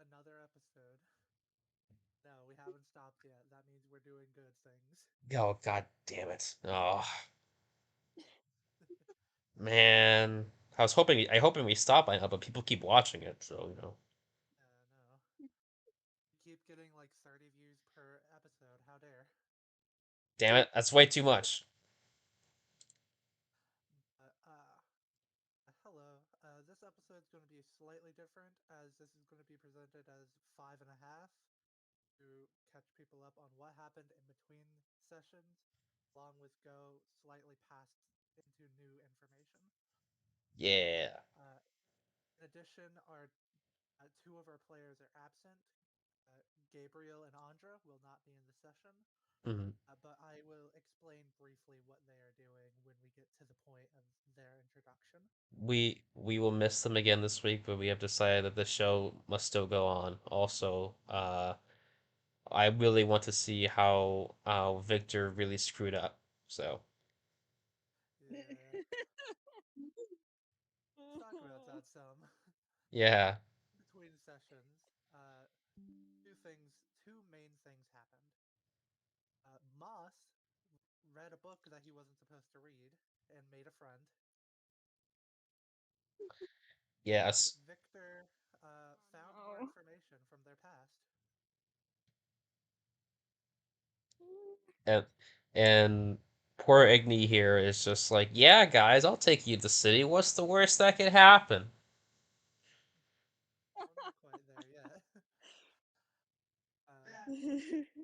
Another episode. No, we haven't stopped yet. That means we're doing good things. Oh, god damn it. Oh, man. I hoping we stop by now, but people keep watching it, so, No. We keep getting like 30 views per episode. How dare. Damn it, that's way too much. Uh, uh, Hello. This episode's going to be slightly different as this is going to be presented as five and a half to catch people up on what happened in between sessions, along with go slightly past into new information. Yeah. Uh, in addition, our two of our players are absent. Gabriel and Andra will not be in the session, Mhm. but I will explain briefly what they are doing when we get to the point of their introduction. We will miss them again this week, but we have decided that the show must still go on. Also, I really want to see how Victor really screwed up. So, Yeah, let's talk about that some. yeah. Between sessions, two main things happened. Moss read a book that he wasn't supposed to read and made a friend, and Yes. Victor found more Oh information from their past. And and poor Igny here is just like, yeah, guys, I'll take you to the city. What's the worst that could happen? We're not quite there yet. uh,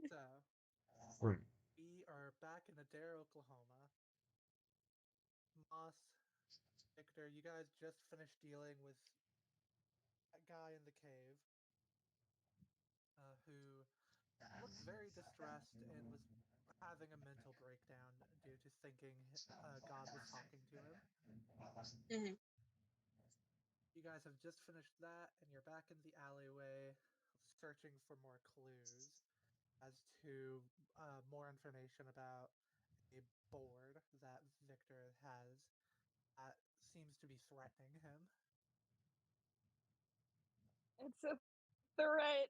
no. so, we are back in Adair, Oklahoma. Moss, Victor, you guys just finished dealing with that guy in the cave who looked very distressed and was having a mental breakdown due to thinking God was talking to him. Mhm. You guys have just finished that, and you're back in the alleyway searching for more clues as to more information about a board that Victor has that seems to be threatening him. It's a threat.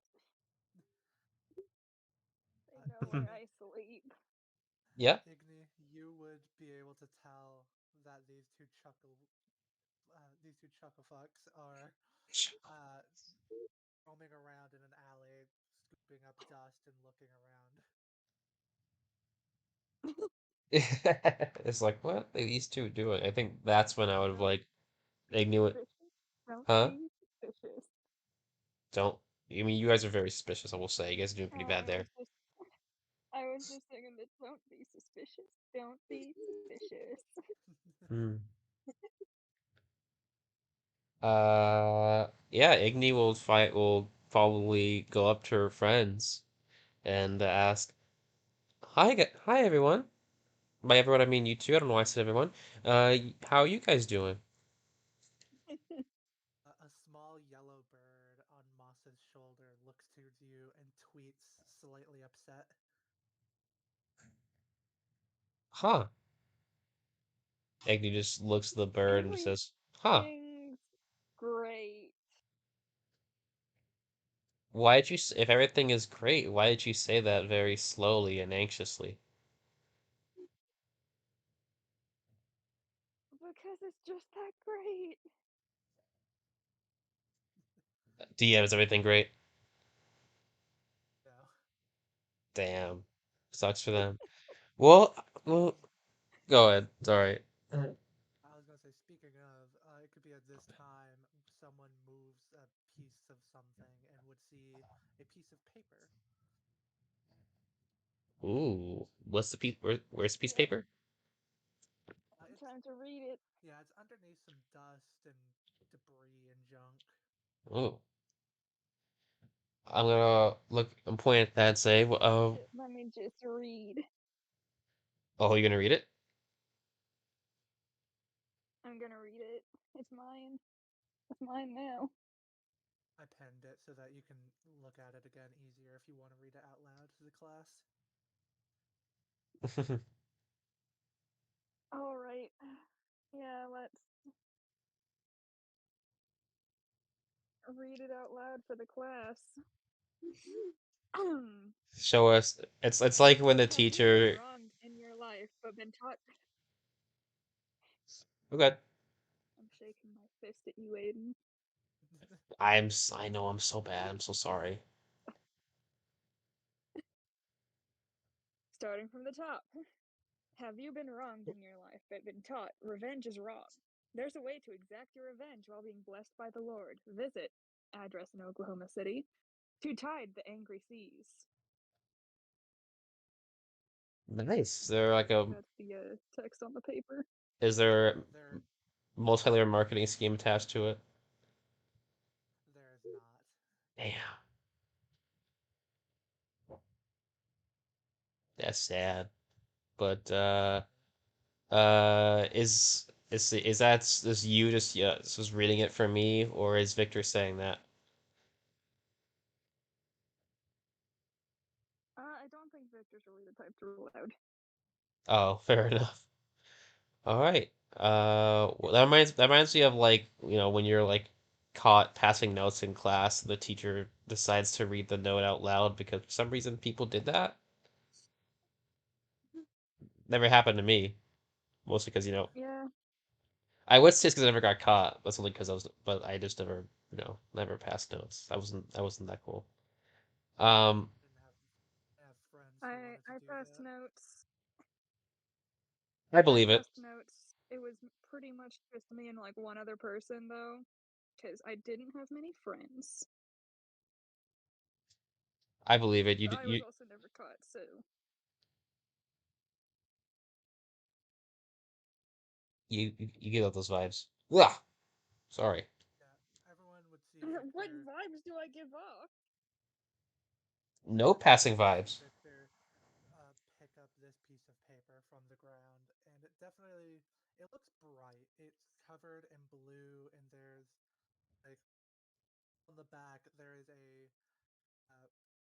They know where Igne, I sleep. Yeah. Igne, you would be able to tell that these two chuckle fucks are uh, roaming around in an alley, scooping up dust and looking around. It's like, what are these two doing? I think that's when I would have Don't like Be they knew it. suspicious. Don't Huh? be suspicious. Don't. I mean, you guys are very suspicious. I will say, you guys are doing pretty Oh, bad there. I was just thinking that don't be suspicious. Don't be suspicious. Hmm. Yeah, Igni will fight. Will probably go up to her friends and ask, "Hi, hi everyone. By everyone, I mean you two. I don't know why I said everyone. How are you guys doing? A small yellow bird on Moss's shoulder looks towards you and tweets, slightly upset. Huh?" Igni just looks at the bird and says, "Huh? Everything's great. Why did you? If everything is great, why did you say that very slowly and anxiously? Because it's just that great. DM, is everything great? No, Damn, sucks for them. Well, well, go ahead. Sorry. I was gonna say, speaking of, it could be at this time someone moves a piece of something and would see a piece of paper. Ooh, what's the piece? Where's the piece of Yeah, paper? It's time to read it. Yeah, it's underneath some dust and debris and junk. Oh, I'm gonna look. I'm pointing at that and say, "Oh, Let me just read. oh, you're gonna read it?" I'm gonna read it. It's mine. It's mine now. I penned it so that you can look at it again easier if you want to read it out loud to the class. All right. Yeah, let's. read it out loud for the class. Show us. It's like when the Have you been teacher. wronged in your life but been taught? Okay. I'm shaking my fist at you, Aiden. I know I'm so bad. I'm so sorry. Starting from the top. Have you been wronged in your life but been taught revenge is wrong? There's a way to exact your revenge while being blessed by the Lord. Visit address in Oklahoma City to tide the angry seas. Nice. Is And there like a that's the text on the paper. is there There, multi-layer marketing scheme attached to it? there is not. Damn. That's sad. But is that just you just reading it for me, or is Victor saying that? I don't think Victor's really the type to read aloud. Oh, fair enough. All right. Well, that reminds me of like, when you're like caught passing notes in class, the teacher decides to read the note out loud because for some reason people did that. Never happened to me. Mostly because, Yeah, I would say it's because I never got caught. That's only because but I just never, never passed notes. I wasn't that cool. Um, Didn't have friends who I wanted to I do passed that. notes. I I believe it. passed notes. It was pretty much just me and like one other person though, because I didn't have many friends. I believe it. You But d- I was you also never caught, so you get out those vibes. Ugh, sorry. Yeah, everyone would see what Victor. vibes do I give off? No Everyone passing would see vibes. Victor pick up this piece of paper from the ground, and it looks bright. It's covered in blue, and there's like on the back there is a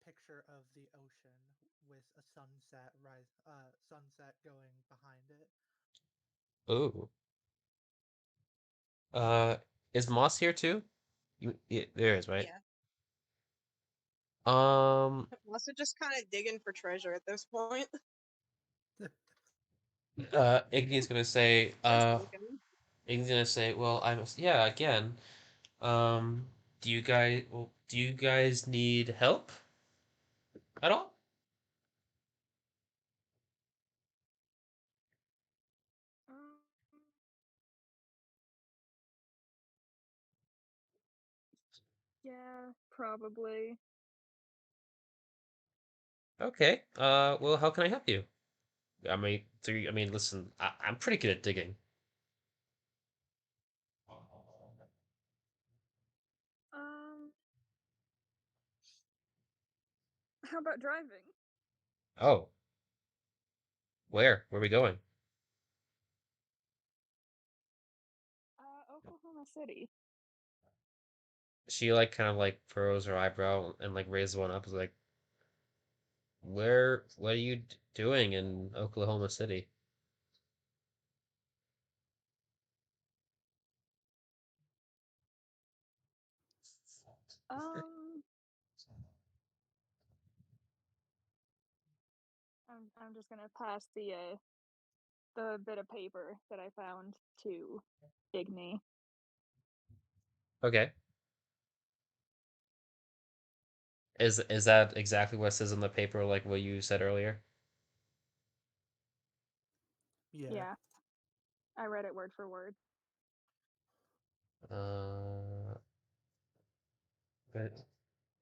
picture of the ocean with a sunset going behind it. Ooh. Uh, is Moss here too? There is, right? Yeah. Um, Also just kind of digging for treasure at this point. Iggy's gonna say, Just looking. well, yeah, again, um, do you guys need help at all? Um, yeah, probably. Okay. Well, how can I help you? Listen, I'm pretty good at digging. Um, how about driving? Oh, where? Where are we going? Oklahoma City. She like kind of like furrows her eyebrow and like raises one up, is like, what are you doing in Oklahoma City? Um, I'm just gonna pass the bit of paper that I found to Igne. Okay. Is that exactly what it says on the paper, like what you said earlier? Yeah. Yeah, I read it word for word. Uh, but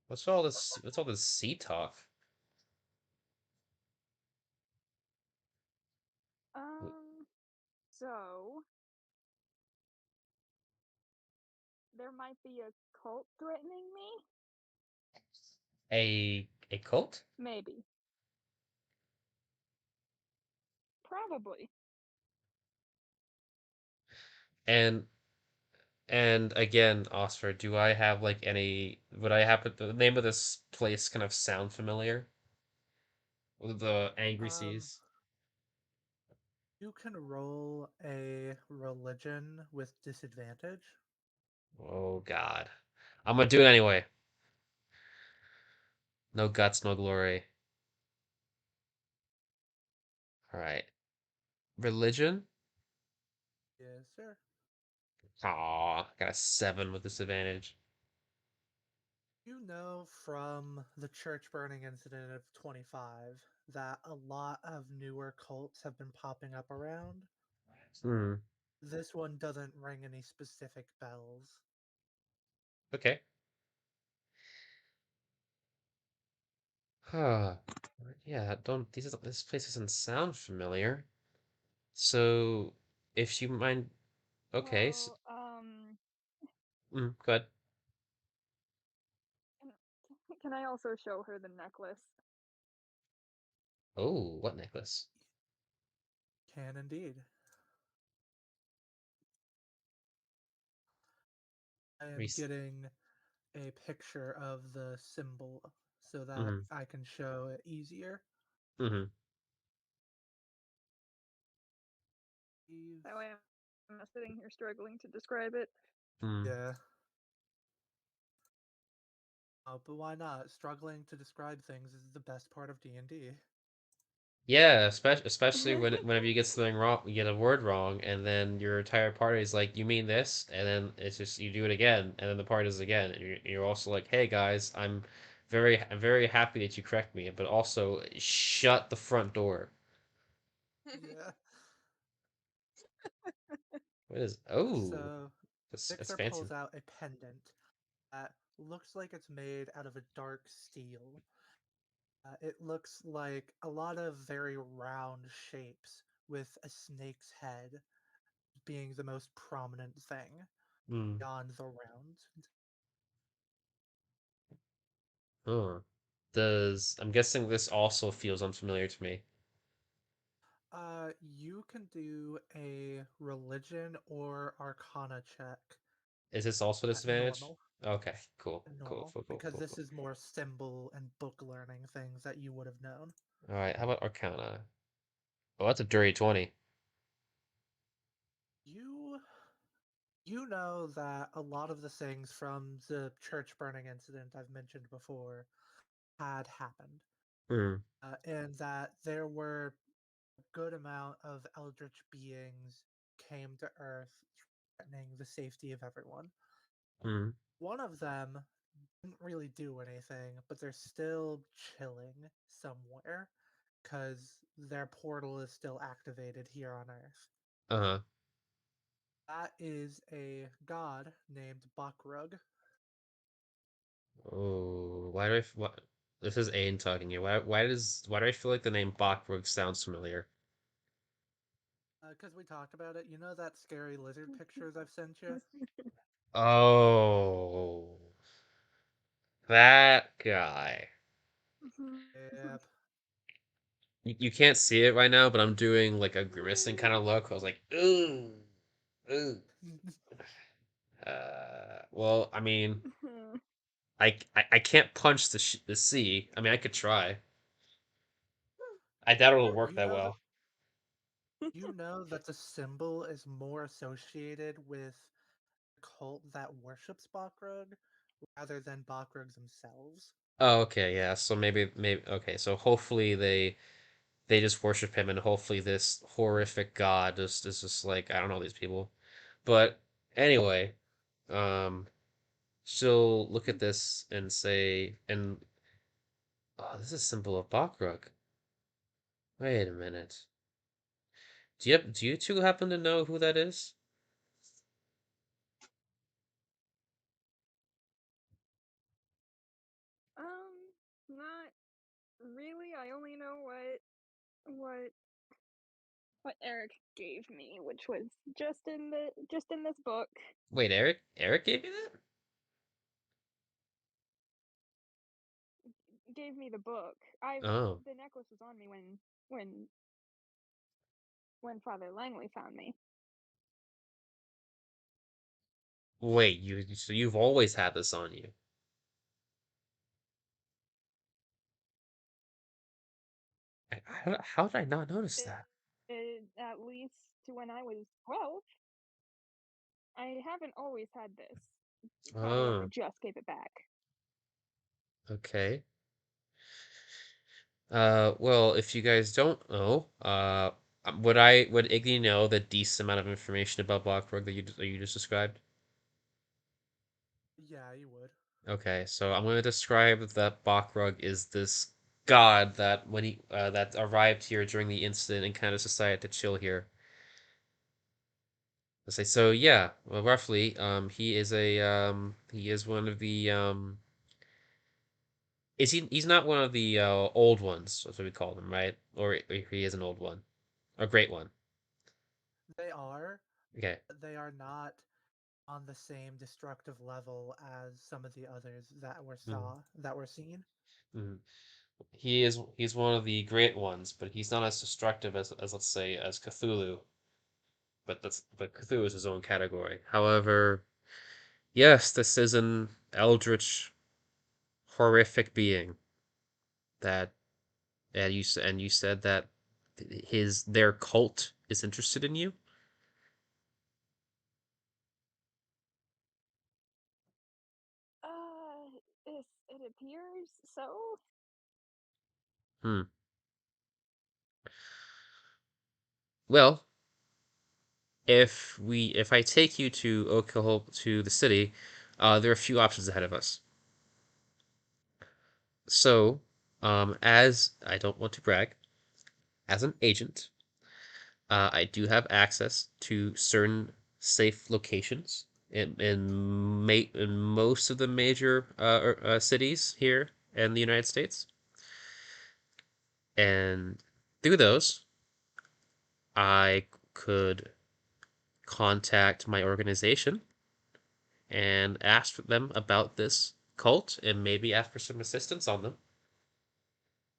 what's all this sea talk? Um, so there might be a cult threatening me. A cult? Maybe. Probably. And and again, Oscar, do I have like would I happen the name of this place kind of sound familiar? With the Angry Um, Seas? you can roll a religion with disadvantage. Oh God. I'm gonna do it anyway. No guts, no glory. All right. Religion? Yes, sir. Aw, got a 7 with disadvantage. You know from the church burning incident of 25 that a lot of newer cults have been popping up around. Hmm. This one doesn't ring any specific bells. Okay. Huh. Yeah, don't this place doesn't sound familiar. So, if you mind, okay. So, Well, go ahead. can, can I also show her the necklace? Oh, what necklace? Can indeed. I am Reese. getting a picture of the symbol so that Mm-hmm. I can show it easier. Mm-hmm. Eve. That way I'm not sitting here struggling to describe it. Mm. Yeah. Oh, but why not? Struggling to describe things is the best part of D&D. Yeah, especially whenever you get something wrong, you get a word wrong, and then your entire party is like, "You mean this?" And then it's just you do it again, and then the party does it again, and you're also like, "Hey guys, I'm very happy that you correct me, but also shut the front door." Yeah. What is? Oh, So, that's Victor fancy. pulls out a pendant that looks like it's made out of a dark steel. It looks like a lot of very round shapes, with a snake's head being the most prominent thing Hmm. beyond the round. Huh. I'm guessing this also feels unfamiliar to me. You can do a religion or arcana check Is this also at disadvantage? normal. Okay, cool, cool, Normal, cool, cool, because cool, this cool. is more symbol and book learning things that you would have known. All right, how about Arcana? Oh, that's a dirty 20. You you know that a lot of the things from the church burning incident I've mentioned before had happened, Hmm. and that there were a good amount of eldritch beings came to Earth threatening the safety of everyone. Hmm. One of them didn't really do anything, but they're still chilling somewhere because their portal is still activated here on Earth. Uh-huh. That is a god named Bakrug, Oh, what? This is Ain talking here. Why do I feel like the name Bachberg sounds familiar? because we talked about it. You know that scary lizard pictures I've sent you? Oh, that guy. Yep. You can't see it right now, but I'm doing like a grimacing kind of look. I was like, ooh, ooh. Well, I mean, I can't punch the sea. I mean, I could try. I doubt it'll work you that know that well. you know that the symbol is more associated with a cult that worships Bakrug rather than Bakrugs themselves. Oh, okay, yeah. So maybe okay. So hopefully they just worship him, and hopefully this horrific god is just like I don't know these people. But anyway, um, she'll look at this and say, and oh, this is a symbol of Bakruk. Wait a minute. Do you two happen to know who that is? Not really. I only know what what Eric gave me, which was just in this book. Wait, Eric gave you that? Gave me the book. I Oh, The necklace was on me when when Father Langley found me. wait, so you've always had this on you. How did I not notice that? At least to when I was 12. I haven't always had this. However, Oh, just gave it back. okay. Well, if you guys don't know, would Iggy know the decent amount of information about Blockberg that you just described? Yeah, you would. Okay, so I'm going to describe that Backrug is this god that that arrived here during the incident and kind of decided to chill here. I say so. Yeah, well, roughly, he is one of the is he's not one of the old ones. That's what we call them, right? Or he is an old one, a great one. They are. Okay. They are not on the same destructive level as some of the others Mm, that were seen. mm. He's one of the great ones, but he's not as destructive as let's say as Cthulhu. But Cthulhu is his own category. However, yes, this is an eldritch, horrific being that and you said that his their cult is interested in you. It appears so. Hmm. Well, if I take you to Oklahoma to the city, there are a few options ahead of us. So, as I don't want to brag, as an agent, I do have access to certain safe locations in most of the major cities here in the United States, and through those, I could contact my organization and ask them about this cult and maybe ask for some assistance on them.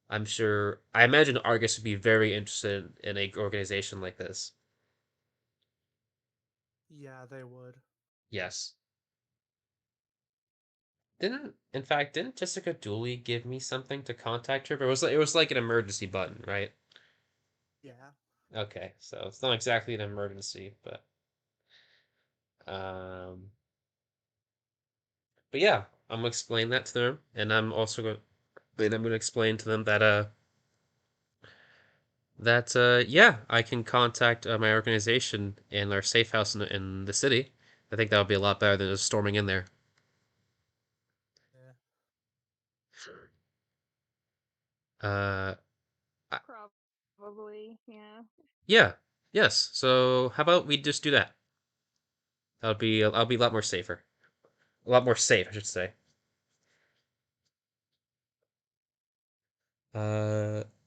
I imagine Argus would be very interested in a organization like this. Yeah, they would. Yes. Didn't Jessica Dooley give me something to contact her? But it was like an emergency button, right? Yeah. Okay, so it's not exactly an emergency, um, but yeah, I'm gonna explain that to them, and I'm gonna explain to them that yeah, I can contact my organization and our safe house in the city. I think that would be a lot better than just storming in there. Yeah. Uh, I- Probably, yeah. yeah, yes. So how about we just do that? I'll be a lot more safer, a lot more safe, I should say.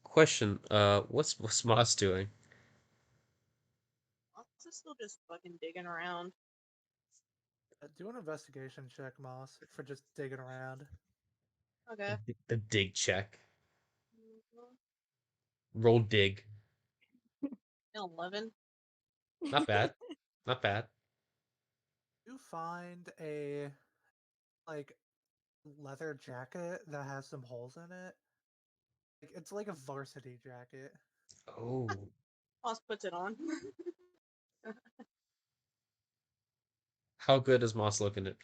Question. What's Moss doing? Also still just fucking digging around. Do an investigation check, Moss, for just digging around. Okay. The dig check. Mhm. Roll dig. 11. Not bad. Not bad. You find a like leather jacket that has some holes in it. Like it's like a varsity jacket. Oh, Boss puts it on. how good is Moss looking at?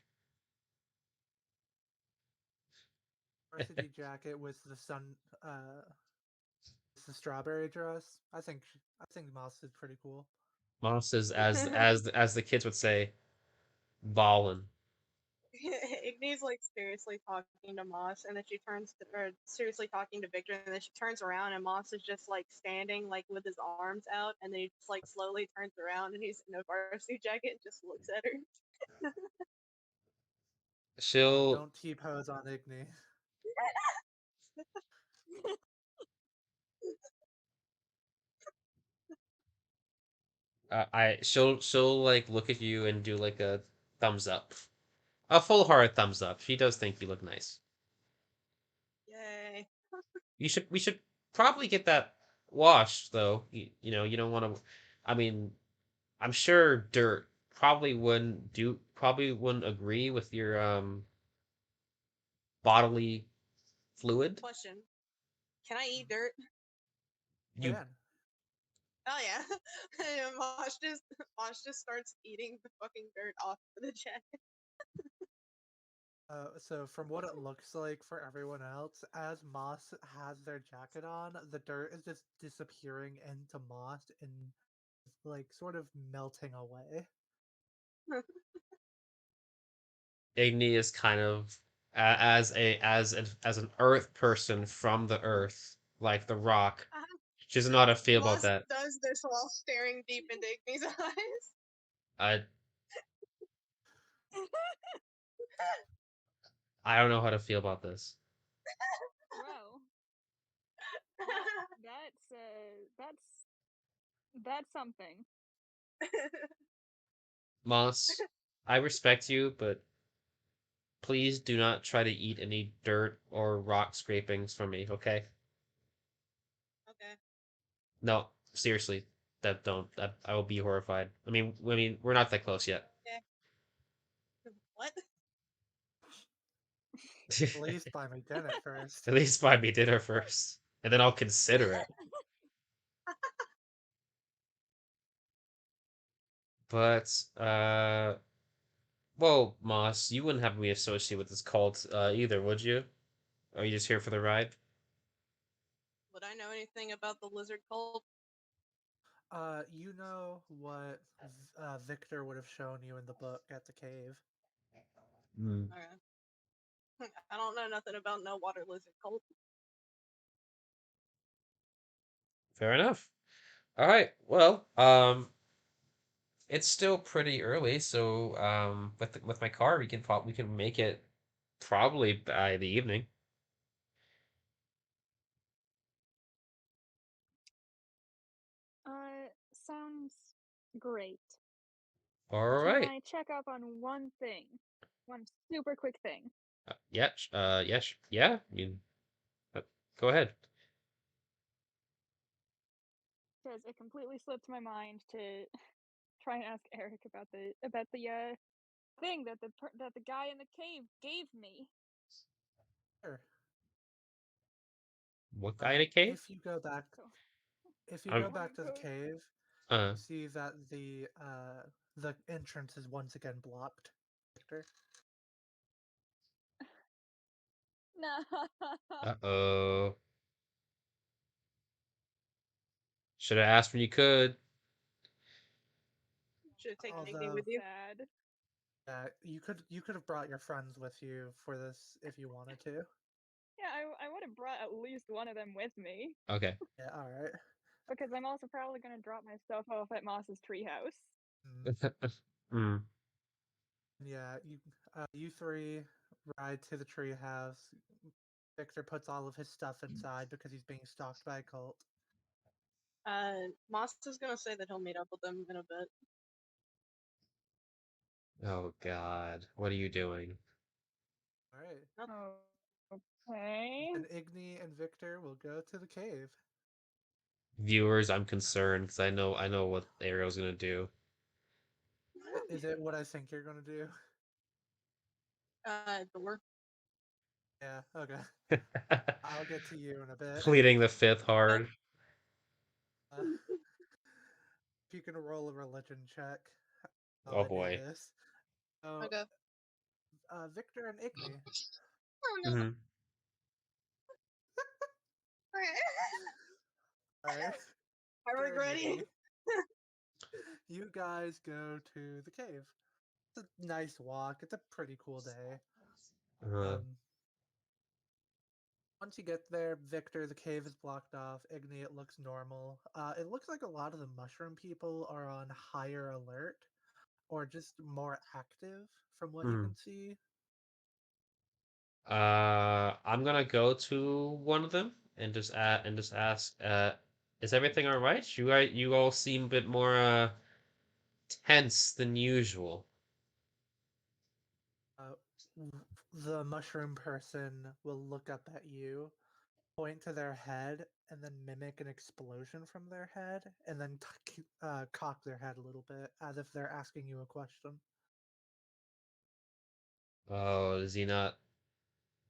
Varsity jacket with the strawberry dress. I think Moss is pretty cool. Moss is as the kids would say, ballin'. Igne's like seriously talking to Moss, and then she turns to, or seriously talking to Victor, and then she turns around, and Moss is just like standing like with his arms out, and then he just like slowly turns around, and he's in a varsity jacket and just looks at her. She'll Don't T-pose on Igne. I she'll like look at you and do like a thumbs up, a full hard thumbs up. She does think you look nice. Yay. We should probably get that washed though. You know you don't want to. I mean, I'm sure dirt probably wouldn't agree with your bodily fluid. Question: can I eat dirt? You Can. Oh yeah. And Mosh just starts eating the fucking dirt off of the jacket. So from what it looks like for everyone else, as Moss has their jacket on, the dirt is just disappearing into Moss and like sort of melting away. Igni is kind of as an Earth person from the Earth, like the Rock. She doesn't know how to feel about Moss that. does this while staring deep into Igne's eyes. I I don't know how to feel about this. Well, that's something. Moss, I respect you, but please do not try to eat any dirt or rock scrapings from me, okay? Okay. No, seriously, that don't. That I will be horrified. I mean, we're not that close yet. Okay. What? At least buy me dinner first. At least buy me dinner first, and then I'll consider it. But well, Moss, you wouldn't have me associate with this cult either, would you? Or are you just here for the ride? Would I know anything about the lizard cult? You know what Victor would have shown you in the book at the cave. Hmm. Okay. I don't know nothing about no water lizard cult. Fair enough. All right. Well, it's still pretty early, so with my car, we can make it probably by the evening. Sounds great. All Can right. I check up on one thing? One super quick thing. Yeah. Yes. Yeah. Uh, go ahead. Because it completely slipped my mind to try and ask Eric about the thing that the guy in the cave gave me. Sure. What guy in a cave? If you go back, So if you I'm. go I want to back to the go. cave, Uh. you see that the entrance is once again blocked. Victor. No. Uh-oh. Should have asked when you could. Should have taken Igni Although, with you. Sad. you could have brought your friends with you for this if you wanted to. Yeah, I would have brought at least one of them with me Okay. Yeah, all right. because I'm also probably gonna drop my stuff off at Moss's treehouse. Mm. Hmm. Yeah, you three ride to the treehouse. Victor puts all of his stuff inside because he's being stalked by a cult. Moss is gonna say that he'll meet up with them in a bit. Oh God. What are you doing? All right. Nothing. Oh, okay. And Igni and Victor will go to the cave. Viewers, I'm concerned because I know what Ariel's gonna do. Is it what I think you're gonna do? Door. Yeah. Okay. I'll get to you in a bit. Pleading the fifth Okay. hard. Uh, if you can roll a religion check, while Oh I do boy. this. So, Okay. Victor and Igni. Oh no. Hmm. Okay. All right. I Victor and regret Igni. it. You guys go to the cave. It's a nice walk. It's a pretty cool day. Uh, Um, Once you get there, Victor, the cave is blocked off. Igni, it looks normal. It looks like a lot of the mushroom people are on higher alert or just more active from what you hmm. can see. I'm gonna go to one of them and just ask, is everything all right? You all seem a bit more tense than usual. Uh, the mushroom person will look up at you, point to their head, and then mimic an explosion from their head, and then cock their head a little bit as if they're asking you a question. Oh, does he not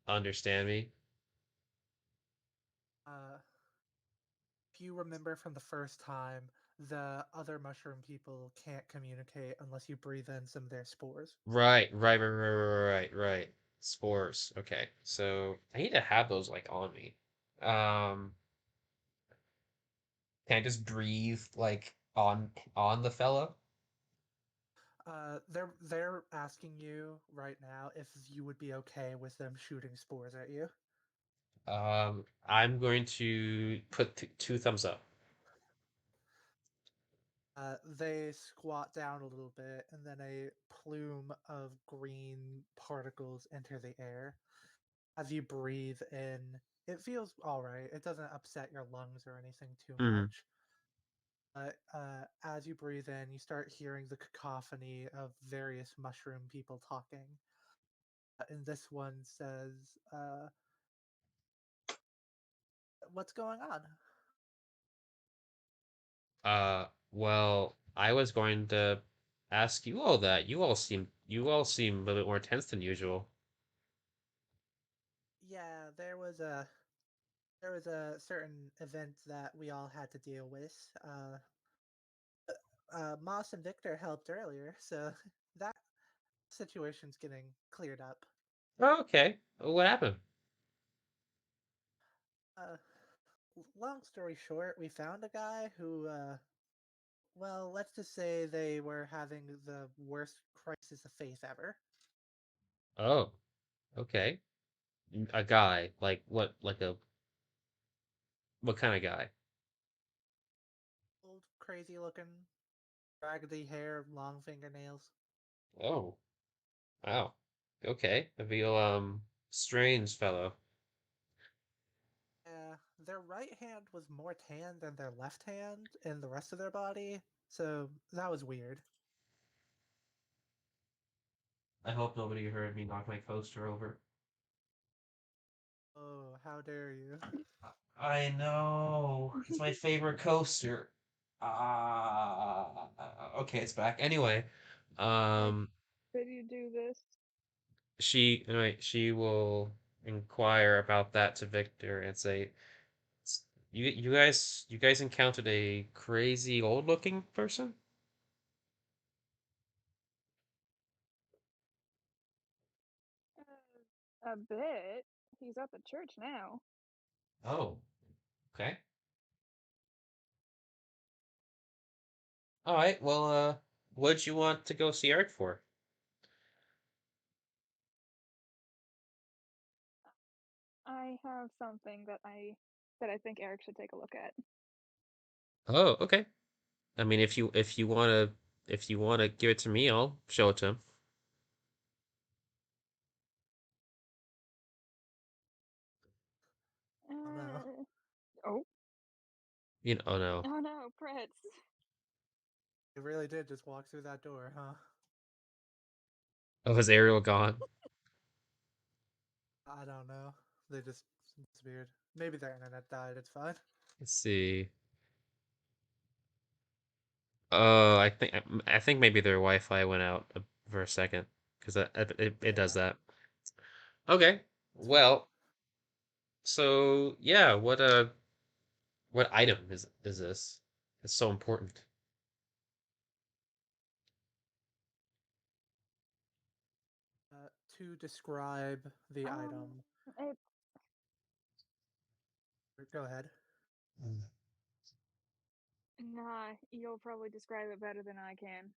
understand me? Uh, if you remember from the first time, the other mushroom people can't communicate unless you breathe in some of their spores. Right. Spores. Okay, so I need to have those like on me. Um, can I just breathe like on the fellow? They're asking you right now if you would be okay with them shooting spores at you. I'm going to put two thumbs up. They squat down a little bit, and then a plume of green particles enter the air. As you breathe in, it feels all right. It doesn't upset your lungs or anything too Mm. much. But as you breathe in, you start hearing the cacophony of various mushroom people talking. And this one says, "What's going on?" Well, I was going to ask you all that. You all seem a little bit more tense than usual. Yeah, there was a certain event that we all had to deal with. Moss and Victor helped earlier, so that situation's getting cleared up. Oh, okay. What happened? Uh, Long story short, we found a guy who, well, let's just say they were having the worst crisis of faith ever. Oh, okay. A guy, like what? Like a what kind of guy? Old, crazy looking, raggedy hair, long fingernails. Oh, wow. Okay. I feel strange fellow. Their right hand was more tan than their left hand and the rest of their body, so that was weird. I hope nobody heard me knock my coaster over. Oh, how dare you! I know. It's my favorite coaster. Ah, okay, it's back. Anyway, Why um, did you do this? she will inquire about that to Victor and say, "You guys encountered a crazy old-looking person?" A bit. He's at the church now. Oh, okay. All right. Well, what'd you want to go see art for? I have something that I think Eric should take a look at. Oh, okay. I mean, if you wanna give it to me, I'll show it to him. Oh no, Uh, oh, Oh no. oh no, Pretz. you really did just walk through that door, huh? Oh, is Ariel gone? I don't know. They just disappeared. Maybe their internet died. It's fine. Let's see. I think maybe their Wi-Fi went out for a second because it does Yeah, that. Okay. it's fine. Well, so yeah, what item is this? It's so important. To describe the Um, item, it, go ahead. Mm. nah, you'll probably describe it better than I can.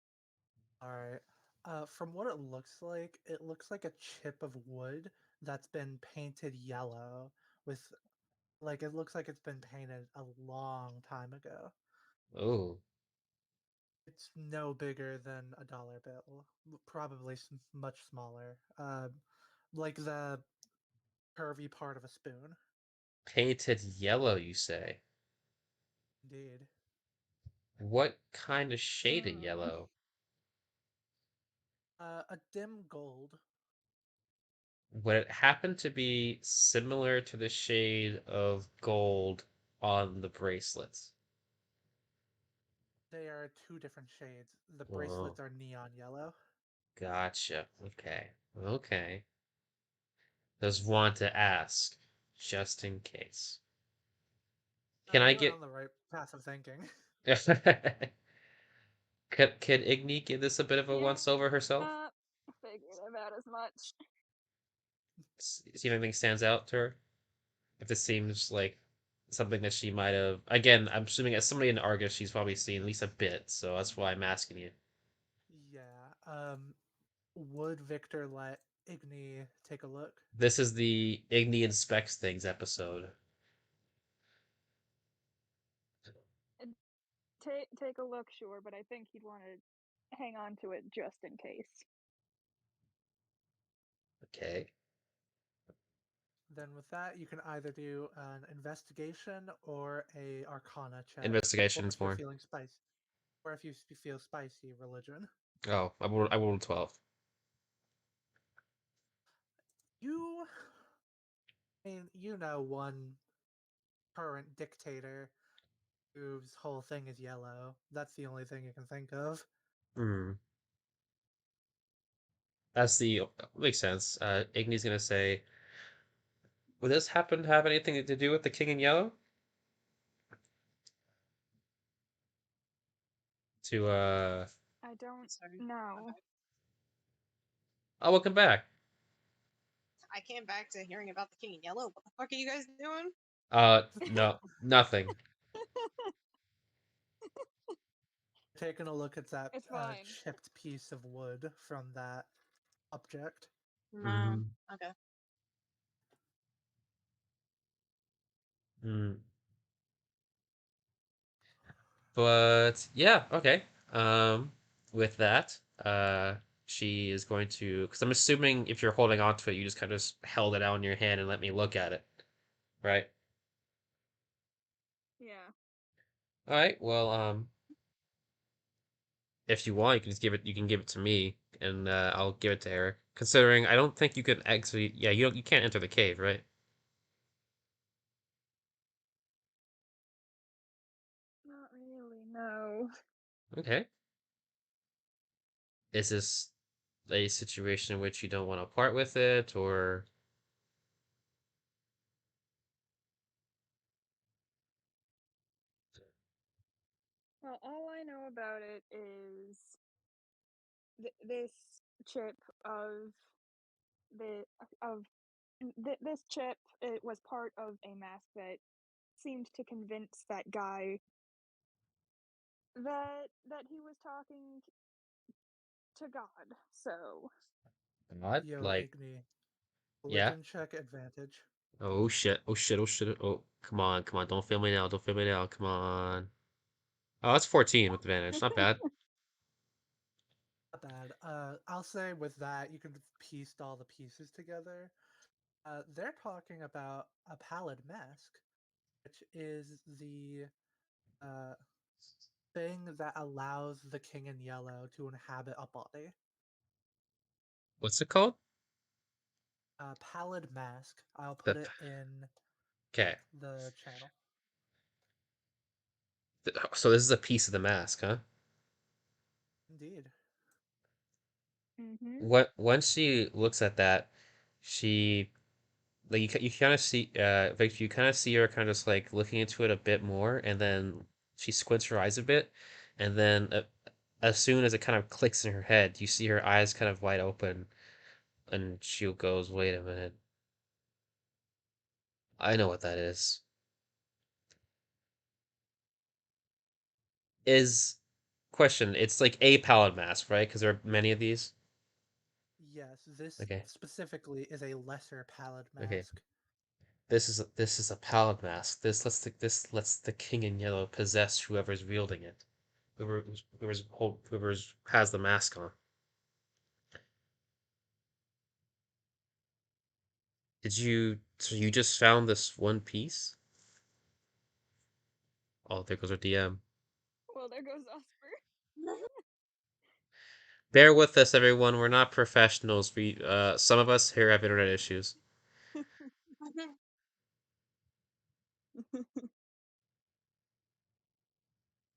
All right. From what it looks like a chip of wood that's been painted yellow with, like, it looks like it's been painted a long time ago. Oh, It's no bigger than a dollar bill, probably much smaller. Like the curvy part of a spoon. painted yellow, you say? Indeed. What kind of shade of Hmm. yellow? A dim gold. Would it happen to be similar to the shade of gold on the bracelets? They are two different shades. The Oh, bracelets are neon yellow. gotcha. Okay. Okay. Just want to ask, just in case. Can I You're get on the right path of thinking. could Igni give this a bit of a Yeah, once over herself? figured about as much. See if anything stands out to her. If this seems like something that she might have. Again, I'm assuming as somebody in Argus, she's probably seen at least a bit, so that's why I'm asking you. Yeah. Would Victor let Igne take a look? This is the Igni inspects things episode. And take a look, sure, but I think he'd want to hang on to it just in case. Okay, Then with that, you can either do an investigation or a Arcana check, or investigations if you're more. feeling spicy, or if you feel spicy, religion. Oh, I rolled 12. You, I mean, you know one current dictator whose whole thing is yellow. That's the only thing you can think of. Hmm. That's the makes sense. Igni's gonna say, "Would this happen to have anything to do with the King in Yellow?" To I don't Sorry. My know. bad. oh, welcome back. I came back to hearing about the King in Yellow. What the fuck are you guys doing? No, nothing. Taking a look at that It's fine. chipped piece of wood from that object. No. Mm, Okay. mm. But yeah, okay. Um, with that, she is going to, because I'm assuming if you're holding on to it, you just kind of just held it out in your hand and let me look at it, right? Yeah. All right. Well, if you want, you can just give it. You can give it to me, and I'll give it to Eric. Considering I don't think you could actually. Yeah, you can't enter the cave, right? Not really, no. Okay. Is this a situation in which you don't want to part with it, or Well, all I know about it is this chip of the of this chip. It was part of a mask that seemed to convince that guy that he was talking to God. So not? Yo, Like, Igni. yeah. Religion check advantage. Oh shit! Oh shit! Oh shit! Oh, come on! Come on! Don't fail me now! Don't fail me now! Come on! Oh, that's 14 with advantage. Not bad. Not bad. I'll say with that, you can piece all the pieces together. They're talking about a pallid mask, which is the uh, thing that allows the king in yellow to inhabit a body. What's it called? Pallid mask. I'll The put it in okay. the channel. So this is a piece of the mask, huh? Indeed. mm-hmm. What once she looks at that, she like you kind of see Victor, you kind of see her kind of just like looking into it a bit more, and then she squints her eyes a bit, and then as soon as it kind of clicks in her head, you see her eyes kind of wide open, and she goes, "Wait a minute, I know what that is." Is question? It's like a palette mask, right? Because there are many of these. Yes, this Okay, specifically is a lesser pallid okay. mask. This is a palette mask. This lets the king in yellow possess whoever's wielding it. Whoever's has the mask on. Did you so you just found this one piece? Oh, there goes our DM. Well, there goes Oscar. Bear with us, everyone. We're not professionals. We some of us here have internet issues.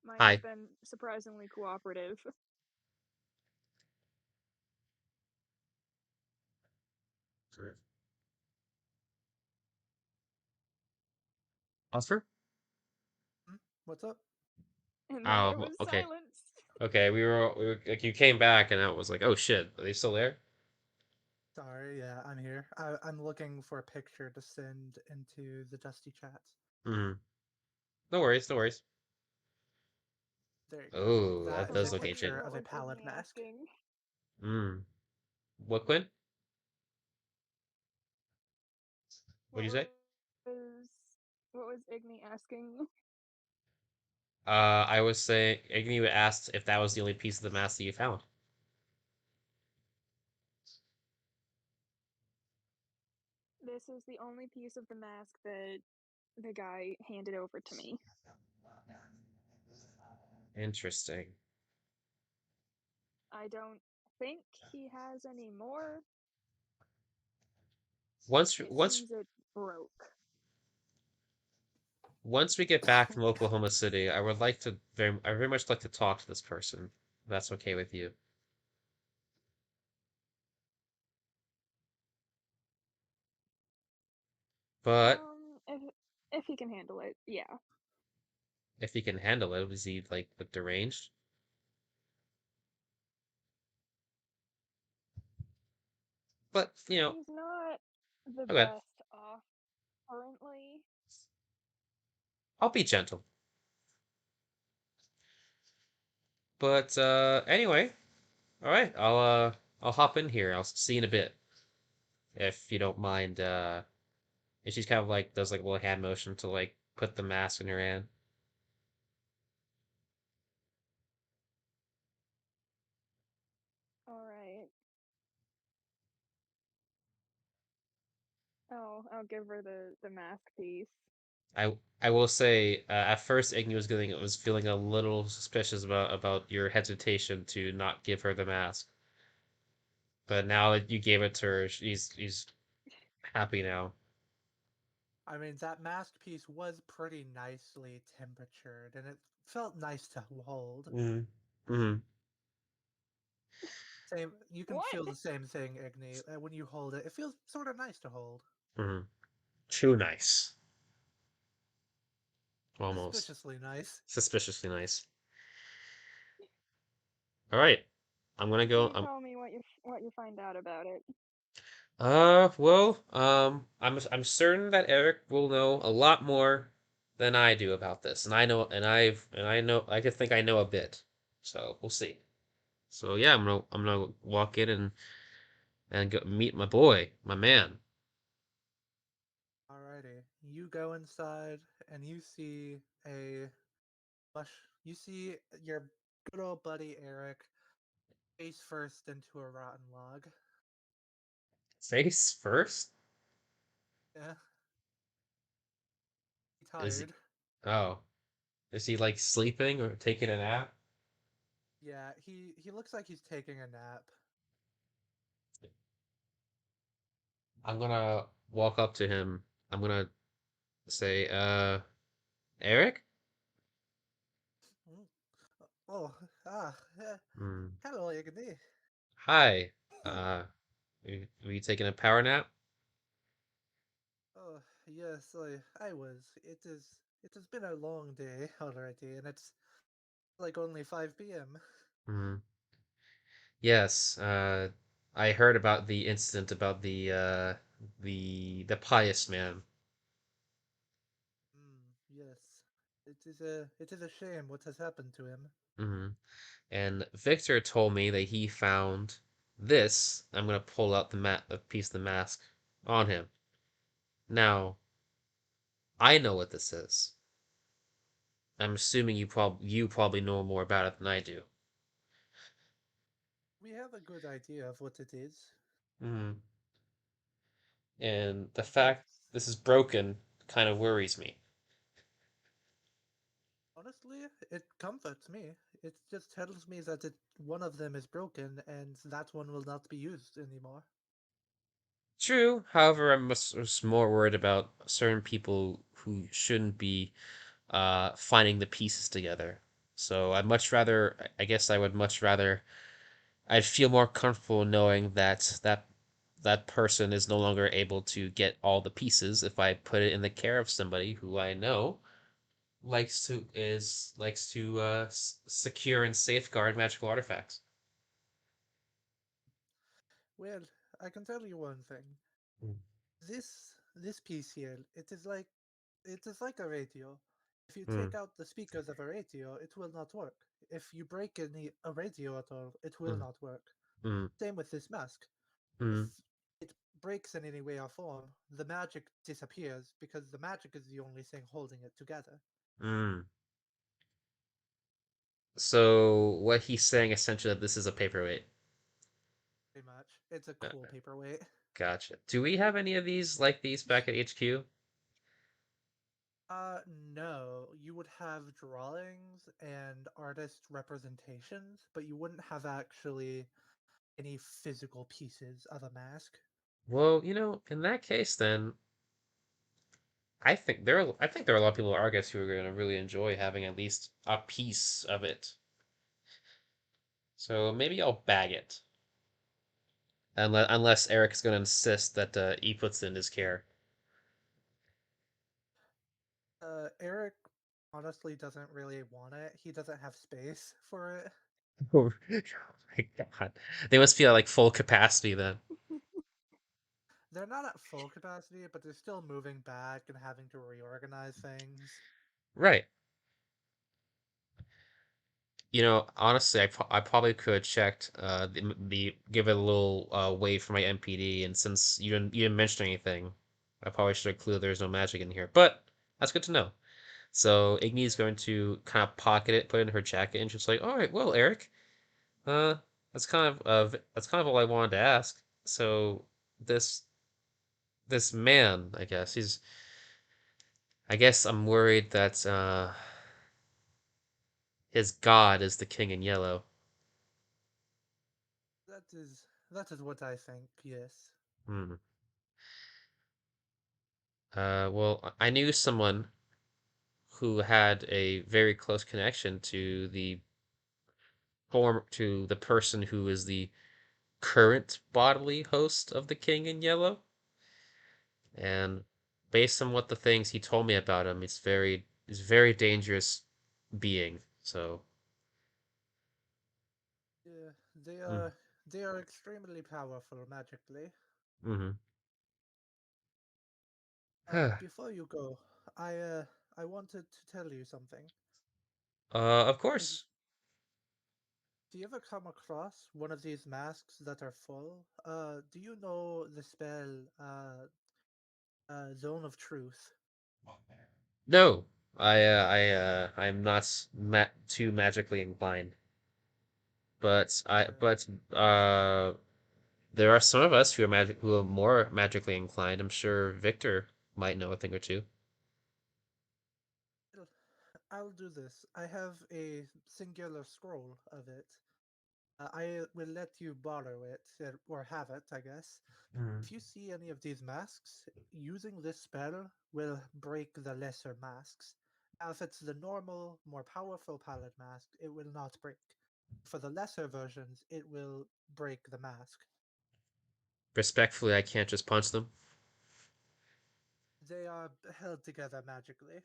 Mine has Hi. been surprisingly cooperative. Oscar? Hmm? What's up? And then there Oh, was okay. silence. Okay, we were like you came back and I was like, oh shit, are they still there? Sorry, yeah, I'm here. I'm looking for a picture to send into the Dusty chats. Mm. No worries, no worries. There you go. Oh, That that So is does a what look was picture ancient. what of a was pallid Iggy mask. asking? Mm. What, Quinn? What'd What you say? what was Igny asking? I was saying, Agnew asked if that was the only piece of the mask that you found. This is the only piece of the mask that the guy handed over to me. Interesting. I don't think he has any more. Once, It once, seems it broke. once we get back from Oklahoma City, I very much like to talk to this person. If that's okay with you. But If he can handle it, yeah. if he can handle it, is he like deranged? But He's not the okay, best off currently. I'll be gentle. But anyway, all right, I'll hop in here. I'll see you in a bit if you don't mind. And she's kind of like does like a little hand motion to like put the mask in her hand. All right. I'll give her the mask piece. I will say at first Iggy was feeling a little suspicious about your hesitation to not give her the mask, but now that you gave it to her, he's happy now. I mean, that mask piece was pretty nicely temperatured, and it felt nice to hold. Mm. Mm. Same, you can What? feel the same thing, Igni. When you hold it, it feels sort of nice to hold. Mm. Too nice, almost Suspiciously nice. suspiciously nice. All right, I'm gonna go. You tell me what you find out about it. Well, I'm certain that Eric will know a lot more than I do about this, and I know, I could think I know a bit. So we'll see. So yeah, I'm gonna walk in and go meet my boy, my man. Alrighty, you go inside and you see a mush. You see your good old buddy Eric face first into a rotten log. Face first? Yeah, Is he? tired. Oh, is he like sleeping or taking a nap? Yeah, he looks like he's taking a nap. I'm gonna walk up to him. I'm gonna say, Eric? Mm. Oh, Hmm. hello, Igni. Hi. Were you taking a power nap? Oh, yes, I was. It has been a long day already, and it's like only 5 p.m. Hmm. Yes, I heard about the incident about the pious man. Yes, it is a shame what has happened to him. Hmm. And Victor told me that he found this. I'm gonna pull out the piece of the mask on him. Now, I know what this is. I'm assuming you probably know more about it than I do. We have a good idea of what it is. Hmm. And the But fact this is broken kind of worries me. honestly, it comforts me. It just tells me that one of them is broken, and that one will not be used anymore. True, however, was more worried about certain people who shouldn't be finding the pieces together. So I guess I would much rather, I'd feel more comfortable knowing that person is no longer able to get all the pieces if I put it in the care of somebody who I know likes to secure and safeguard magical artifacts. Well, I can tell you one thing. Mm, This piece here, it is like a radio. If you mm, take out the speakers of a radio, it will not work. If you break a radio at all, it will mm, not work. mm, Same with this mask. If mm, it breaks in any way or form, the magic disappears because the magic is the only thing holding it together. mm. So what he's saying essentially that this is a paperweight. Pretty much. It's a Uh, cool paperweight. Gotcha. Do we have any of these like these back at HQ? No. You would have drawings and artist representations, but you wouldn't have actually any physical pieces of a mask. Well, in that case, then I think there are a lot of people at Argus who are going to really enjoy having at least a piece of it. So maybe I'll bag it, unless Eric is going to insist that he puts it in his care. Eric honestly doesn't really want it. He doesn't have space for it. Oh my god, they must be at like full capacity then. They're not at full capacity, but they're still moving back and having to reorganize things. Right. Honestly, I probably could have checked the give it a little wave for my MPD, and since you didn't mention anything, I probably should have clued there's no magic in here. But that's good to know. So Iggy's going to kind of pocket it, put it in her jacket, and she's like, "All right, well, Eric, uh, that's kind of all I wanted to ask. So this this man, I guess I'm worried that his god is the king in yellow. That is what I think, yes. Hmm. Well, I knew someone who had a very close connection to the person who is the current bodily host of the king in yellow. And based on what the things he told me about him, it's very dangerous being. So, Yeah, mm, they are extremely powerful magically. mm-hmm. Before you go, I uh I wanted to tell you something. Of If course. Do you ever come across one of these masks that are full? Do you know the spell Zone of Truth? No, I'm not too magically inclined, but I Uh, but there are some of us who are more magically inclined. I'm sure Victor might know a thing or two. I'll I'll do this. I have a singular scroll of it. I will let you borrow it, or have it, I guess. Mm. If you see any of these masks, using this spell will break the lesser masks. Now, if it's the normal, more powerful palette mask, it will not break. For the lesser versions, it will break the mask. Respectfully, I can't just punch them. They are held together magically.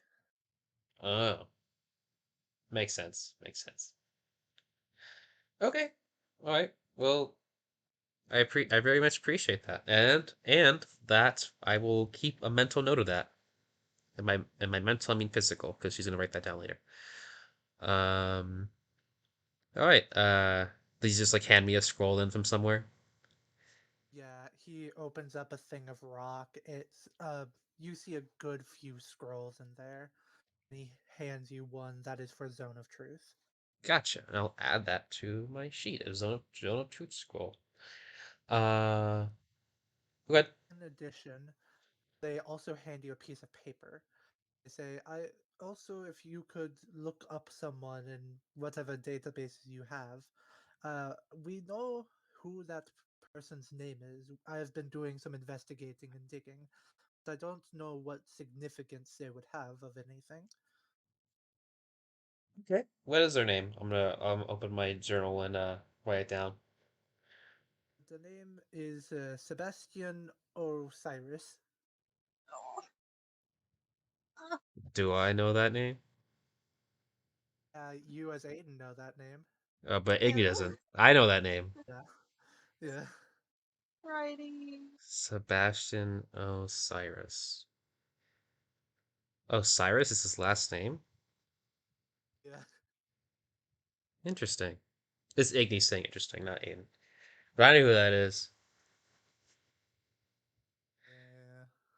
Oh, makes sense. Makes sense. Okay. All right. Well, I very much appreciate that, and that I will keep a mental note of that. And my mental, I mean physical, because she's gonna write that down later. Um. All right. Please just like hand me a scroll in from somewhere. Yeah, he opens up a thing of rock. You see a good few scrolls in there, and he hands you one that is for Zone of Truth. Gotcha. And I'll add that to my sheet. A zone of truth scroll. Uh. Good. In addition, they also hand you a piece of paper. They say, I also, if you could look up someone in whatever databases you have, we know who that person's name is. I have been doing some investigating and digging, but I don't know what significance they would have of anything. Okay. What is their name? I'm gonna open my journal and write it down. The name is Sebastian Osiris. Oh. Do I know that name? You as Aiden know that name. But Iggy No. doesn't. I know that name. Yeah, yeah. Writing. Sebastian Osiris. Osiris is his last name? Yeah. Interesting. It's Ignis saying interesting, not Aiden. But I know who that is.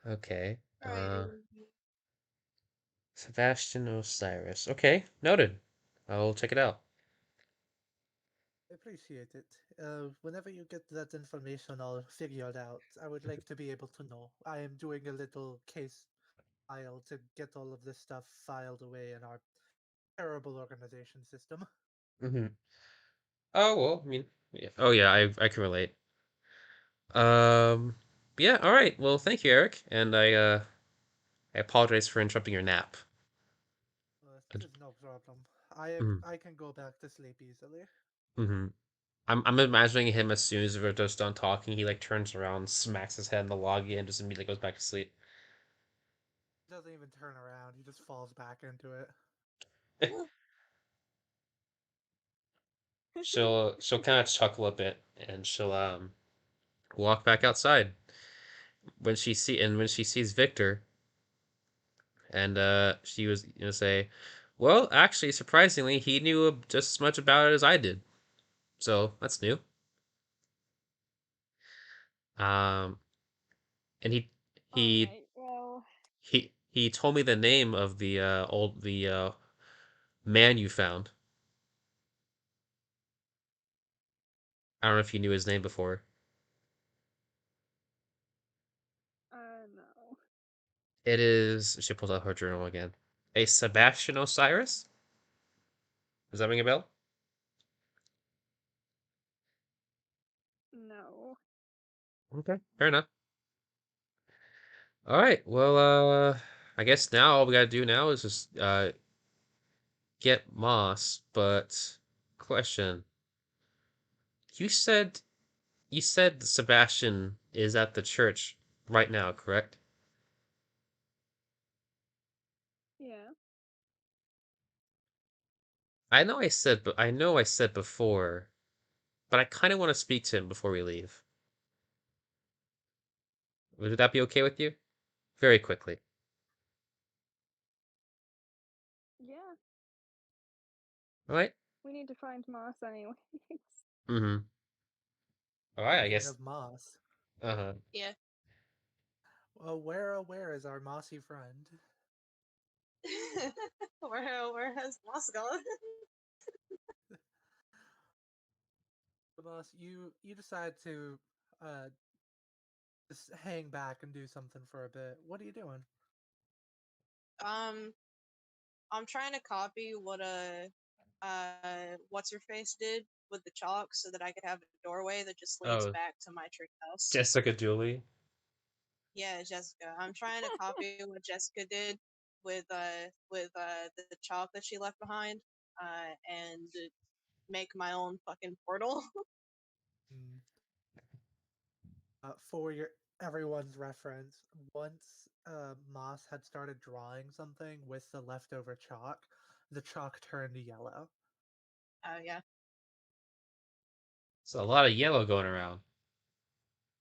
Yeah. Okay. Writing. Sebastian Osiris. Okay, noted. I'll check it out. I appreciate it. Whenever you get that information all figured out, I would like to be able to know. I am doing a little case file to get all of this stuff filed away in our terrible organization system. Mm-hmm. Oh well, I mean, yeah. Oh yeah, I can relate. Um, yeah. All right. Well, thank you, Eric, and I apologize for interrupting your nap. It is no problem. I can go back to sleep easily. Mm-hmm. I'm imagining him as soon as we're just done talking, he like turns around, smacks his head in the loggy, and just immediately goes back to sleep. He doesn't even turn around, he just falls back into it. She'll kind of chuckle a bit, and she'll walk back outside when she sees Victor, and she was say, well, actually, surprisingly, he knew just as much about it as I did, so that's new. Um, and All he right. Well, he told me the name of the man you found. I don't know if you knew his name before. no. It is. She pulls out her journal again. A Sebastian Osiris. Does that ring a bell? No. Okay, fair enough. All right. Well, I guess now all we gotta do now is just get Moss. But question: You said you said Sebastian is at the church right now, correct? Yeah. I know I said before, but I kind of want to speak to him before we leave. Would that be okay with you? Very quickly. Yeah. All right. We need to find Moss anyways. Mm-hmm. All right. I Speaking guess. of Moss, Uh-huh. Yeah. well, where is our mossy friend? Where has Moss gone? Moss, you decide to uh just hang back and do something for a bit. What are you doing? um, I'm trying to copy what what's her face did with the chalk so that I could have a doorway that just leads Oh, back to my tree house. Jessica Dooley. Yeah, Jessica. I'm trying to copy what Jessica did with the chalk that she left behind, and make my own fucking portal. Hmm. For your everyone's reference, once Moss had started drawing something with the leftover chalk, the chalk turned yellow. Oh yeah. So a lot of yellow going around.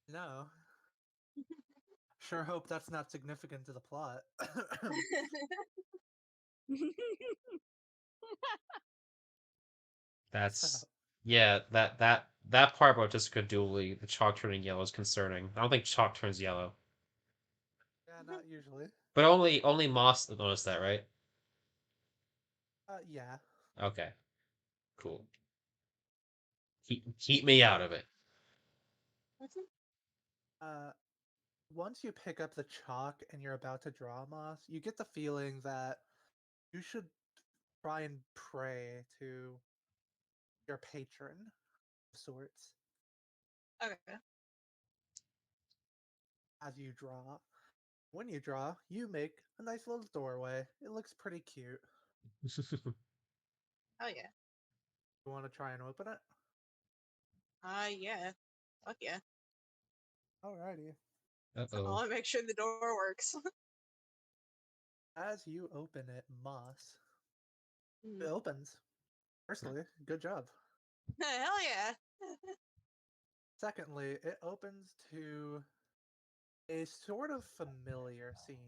No, sure hope that's not significant to the plot. So, That's yeah. That part about Jessica Dooley, the chalk turning yellow, is concerning. I don't think chalk turns yellow, yeah, not usually. but only Moss noticed that, right? Yeah. Okay, cool. Keep me out of it. Uh, Once you pick up the chalk and you're about to draw Moss, you get the feeling that you should try and pray to your patron of sorts Okay. as you draw. When you draw, you make a nice little doorway. It looks pretty cute. Oh yeah. You want to try and open it? Yeah. Fuck yeah. Alrighty. I Uh-oh. want to make sure the door works. As you open it, Moss, it Hmm. opens. Firstly, good job. Hell yeah. Secondly, it opens to a sort of familiar scene.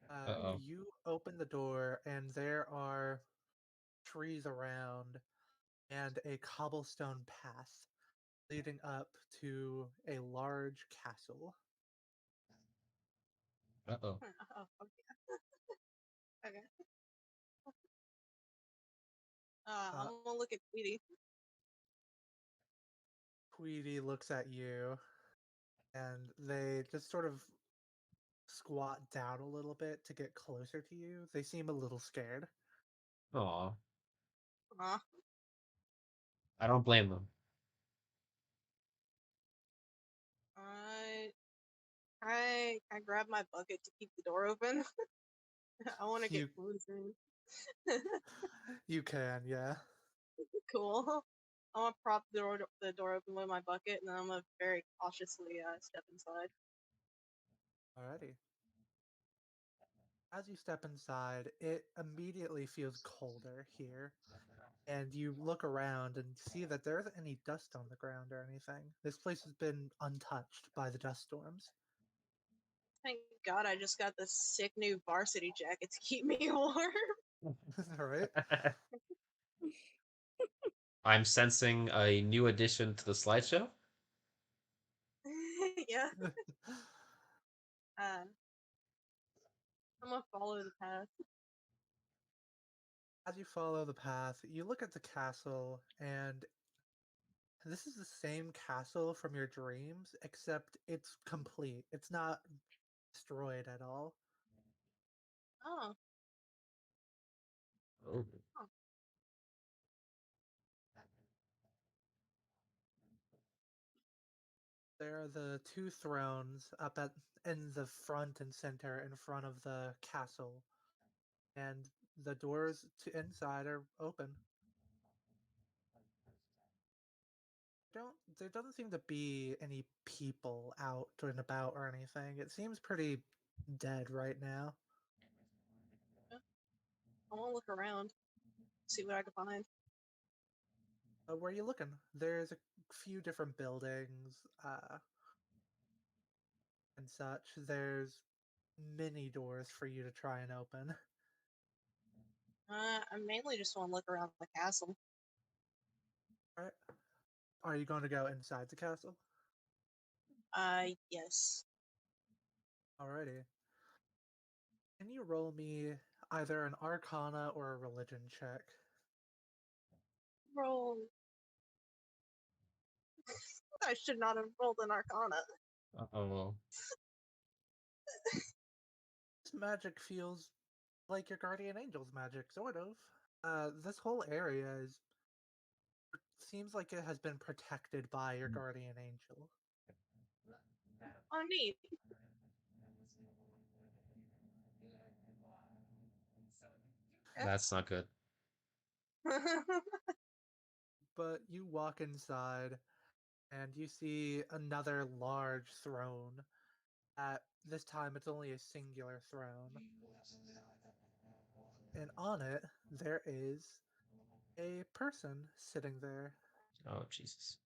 Uh-oh. You open the door, and there are trees around and a cobblestone path leading up to a large castle. Uh-oh. Oh, okay. I'm Uh, gonna look at Tweety. Tweety looks at you, and they just sort of squat down a little bit to get closer to you. They seem a little scared. Aw. Aw. I don't blame them. I I grab my bucket to keep the door open. I want to get You closer. you can, yeah. Cool. I'm gonna prop the door open with my bucket, and then I'm gonna very cautiously step inside. Alrighty. As you step inside, it immediately feels colder here, and you look around and see that there isn't any dust on the ground or anything. This place has been untouched by the dust storms. Thank God I just got this sick new varsity jacket to keep me warm. Alright? I'm sensing a new addition to the slideshow. Yeah. Uh, I'm gonna follow the path. As you follow the path, you look at the castle, and this is the same castle from your dreams, except it's complete. It's not destroyed at all. Oh. Oh. Oh. There are the two thrones up at in the front and center in front of the castle, and the doors to inside are open. Don't There doesn't seem to be any people out and about or anything. It seems pretty dead right now. Yeah. I wanna look around, see what I can find. Where are you looking? There's a few different buildings and such. There's many doors for you to try and open. I mainly just want to look around the castle. All right. Are you going to go inside the castle? Yes. Alrighty. Can you roll me either an Arcana or a Religion check? Roll. I should not have rolled an Arcana. Uh-oh. This magic feels like your guardian angel's magic, sort of. This whole area seems like it has been protected by your guardian angel. Oh, neat. That's not good. But you walk inside and you see another large throne. At this time, it's only a singular throne, and on it there is a person sitting there. Oh, Jesus.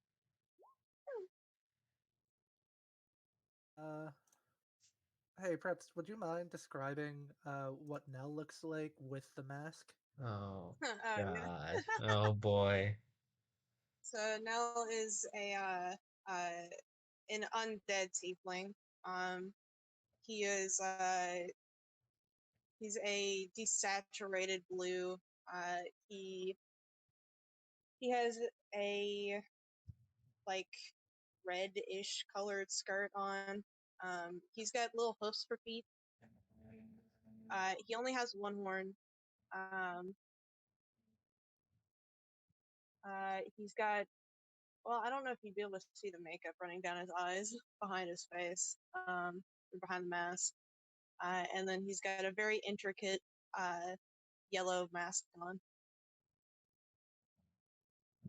Uh, hey, Preps, would you mind describing what Nell looks like with the mask? Oh, Yeah. God. Oh, boy. So Nell is an undead tiefling. Um, he is he's a desaturated blue. Uh, he he has a like red-ish colored skirt on. He's got little hoofs for feet. He only has one horn. Um, he's got, well, I don't know if you'd be able to see the makeup running down his eyes behind his face, or behind the mask. And then he's got a very intricate yellow mask on.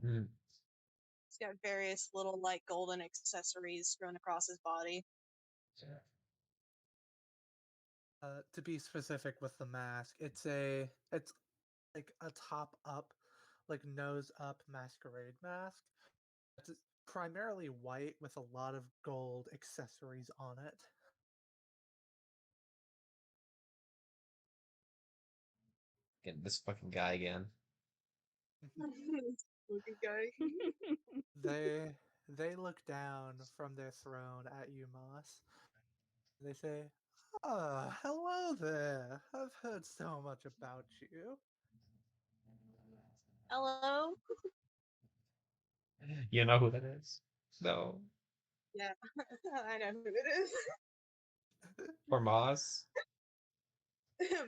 Mm. He's got various little like golden accessories thrown across his body. To be specific with the mask, it's like a top up, like nose up masquerade mask. It's primarily white with a lot of gold accessories on it. Get this fucking guy again. Looking guy. they they look down from their throne at you, Moss. They say, "Ah, hello there. I've heard so much about you." Hello? You know who that is? No. Yeah, I know who it is. For Moss?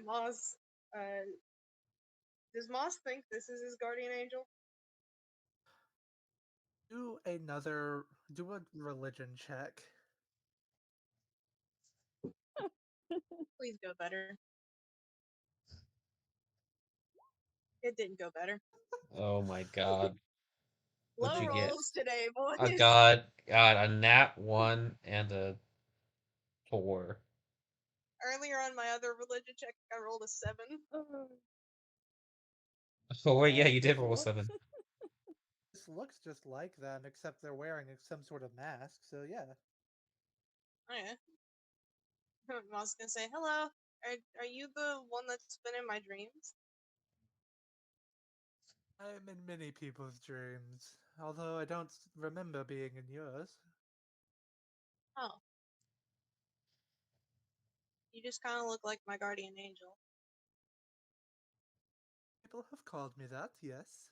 Moss. Uh, does Moss think this is his guardian angel? Do a religion check. Please go better. It didn't go better. Oh my god. What'd Low you get? rolls today, A boys. god, god, a nat 1 and a 4. Earlier on my other religion check, I rolled a 7. Oh wait, yeah, you did This roll a looks 7. this looks just like them, except they're wearing some sort of mask. So yeah, Oh yeah. Moss is gonna say, hello. Are you the one that's been in my dreams? I'm in many people's dreams, although I don't remember being in yours. Oh, you just kind of look like my guardian angel. People have called me that, yes.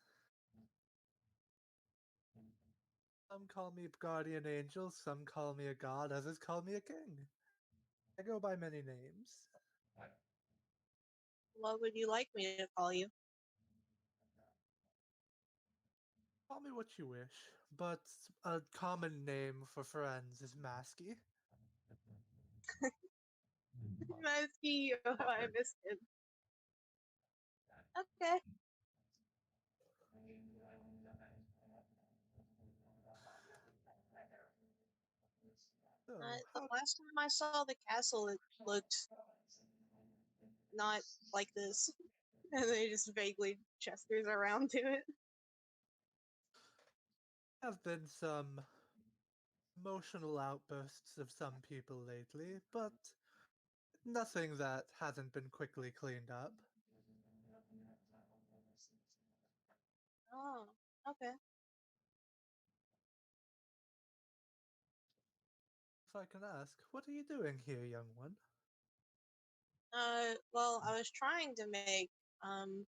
Some call me guardian angel, some call me a god, others call me a king. I go by many names. What would you like me to call you? Call me what you wish, but a common name for friends is Masky. Mesky, oh, I missed it. Okay. So, The how last time I saw the castle, it looked not like this. And they just vaguely gestures around to it. have been some emotional outbursts of some people lately, but nothing that hasn't been quickly cleaned up. Oh, okay. If I can ask, what are you doing here, young one? Well, I was trying to make um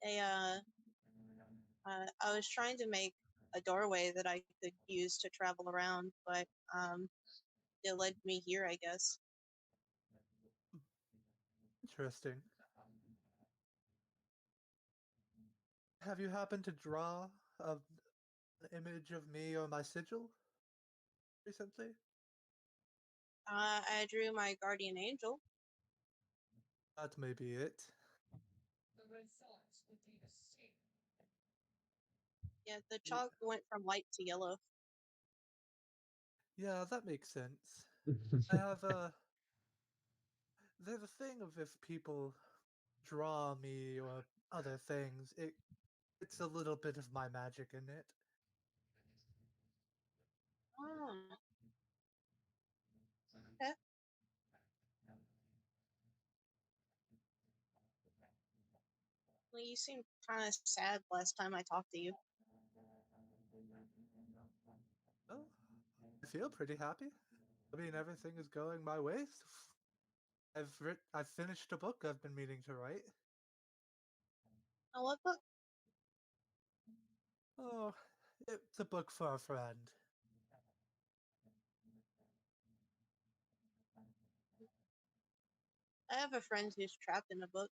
a I was trying to make a doorway that I could use to travel around, but it led me here, I guess. Interesting. Have you happened to draw an image of me or my sigil recently? I drew my guardian angel. That may be it. Yeah, the Y- chalk went from white to yellow. Yeah, that makes sense. I have a. There's a thing of if people draw me or other things, it's a little bit of my magic in it. Oh, okay. Well, you seemed kind of sad last time I talked to you. Well, I feel pretty happy. I mean, everything is going my way. I've finished a book I've been meaning to write. Oh, what book? Oh, it's a book for a friend. I have a friend who's trapped in a book.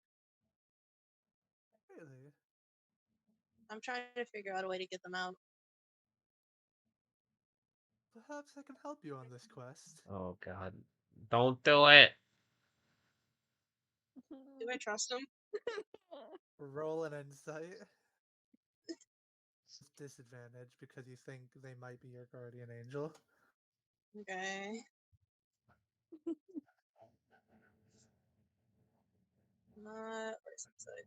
Really? I'm trying to figure out a way to get them out. Perhaps I can help you on this quest. Oh god. Don't do it. Do I trust them? Roll an insight. With disadvantage because you think they might be your guardian angel. Okay. Where's this at?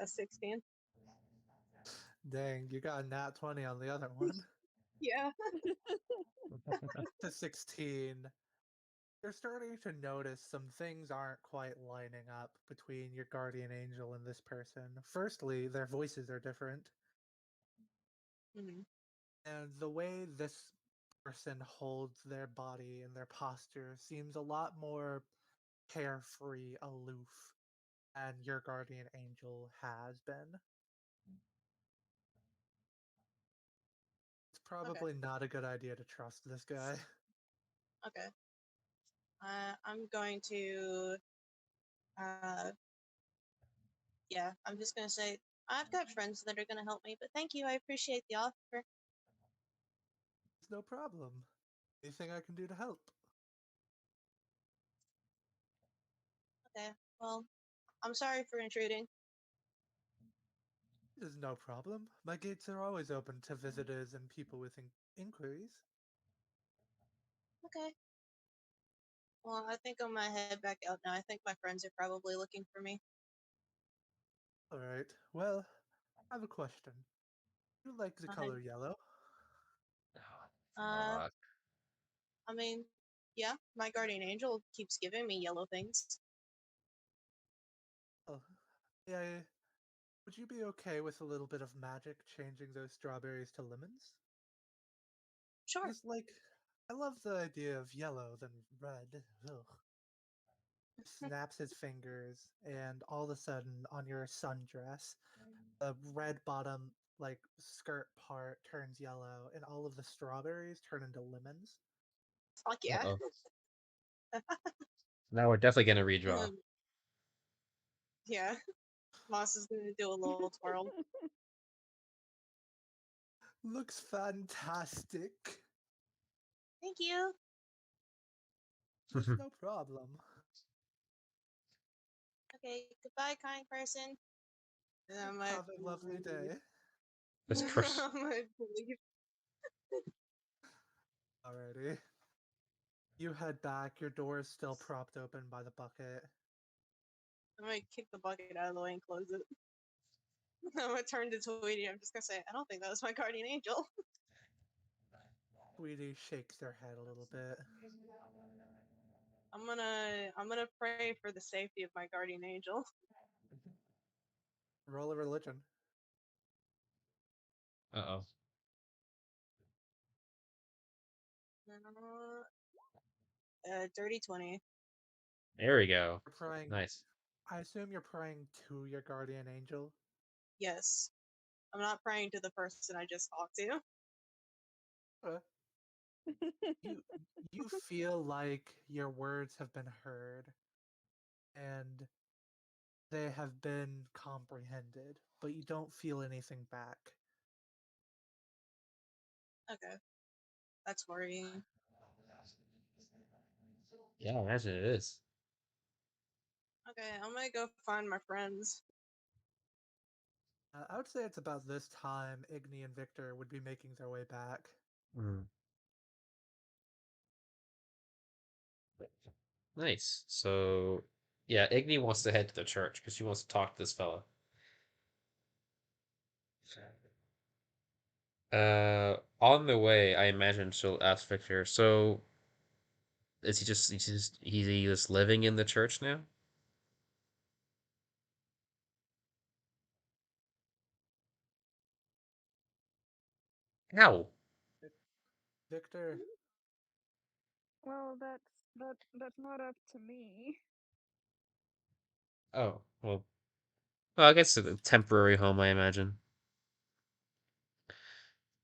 A 16. Dang, you got a nat 20 on the other one. Yeah. To 16. You're starting to notice some things aren't quite lining up between your guardian angel and this person. Firstly, their voices are different, Hmm. and the way this person holds their body and their posture seems a lot more carefree, aloof, than your guardian angel has been. It's Okay. probably not a good idea to trust this guy. Okay. I'm going to. Uh, yeah. I'm just gonna say I've got friends that are gonna help me, but thank you. I appreciate the offer. It's no problem. Anything I can do to help? Okay. Well, I'm sorry for intruding. It is no problem. My gates are always open to visitors and people with inquiries. Okay. Well, I think I'm gonna head back out now. I think my friends are probably looking for me. Alright, well, I have a question. You like the Uh, color yellow? uh, Fuck. I mean, yeah, my guardian angel keeps giving me yellow things. Oh, yeah. Would you be okay with a little bit of magic changing those strawberries to lemons? Sure. Just like, I love the idea of yellow than red. Ugh. Snaps his fingers, and all of a sudden, on your sundress, the red bottom, like, skirt part turns yellow, and all of the strawberries turn into lemons. Fuck yeah. Uh-oh. Now we're definitely gonna redraw. Yeah. Moss is gonna do a little twirl. Looks fantastic. Thank you. It's no problem. Okay, goodbye, kind person. And I'm gonna, Have a lovely day. This curse. I'm gonna leave. Alrighty. You head back, your door is still propped open by the bucket. I'm gonna kick the bucket out of the way and close it. I'm gonna turn to Tweety. I'm just gonna say, I don't think that was my guardian angel. Sweetie shakes her head a little bit. I'm gonna pray for the safety of my guardian angel. Roll a religion. Uh-oh. Dirty 20. There we go. You're praying. Nice. I assume you're praying to your guardian angel. Yes. I'm not praying to the person I just talked to. Uh, you you feel like your words have been heard and they have been comprehended, but you don't feel anything back. Okay, that's worrying. Yeah, I imagine it is. Okay, I'm gonna go find my friends. I would say it's about this time Igni and Victor would be making their way back. Mm. Nice. So, yeah, Igni wants to head to the church because she wants to talk to this fella. On the way, I imagine she'll ask Victor. So, is he just living in the church now? How? Victor, Well, that's not up to me. Oh, well, I guess a temporary home, I imagine.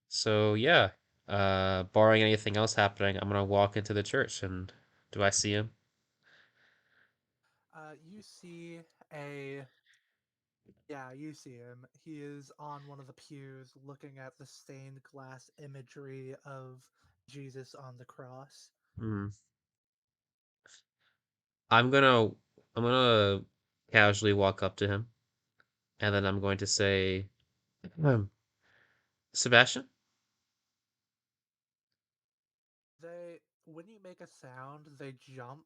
So yeah, barring anything else happening, I'm gonna walk into the church and do I see him? you see a yeah, you see him. He is on one of the pews looking at the stained glass imagery of Jesus on the cross. Hmm. I'm gonna I'm gonna casually walk up to him and then I'm going to say, Sebastian? When you make a sound, they jump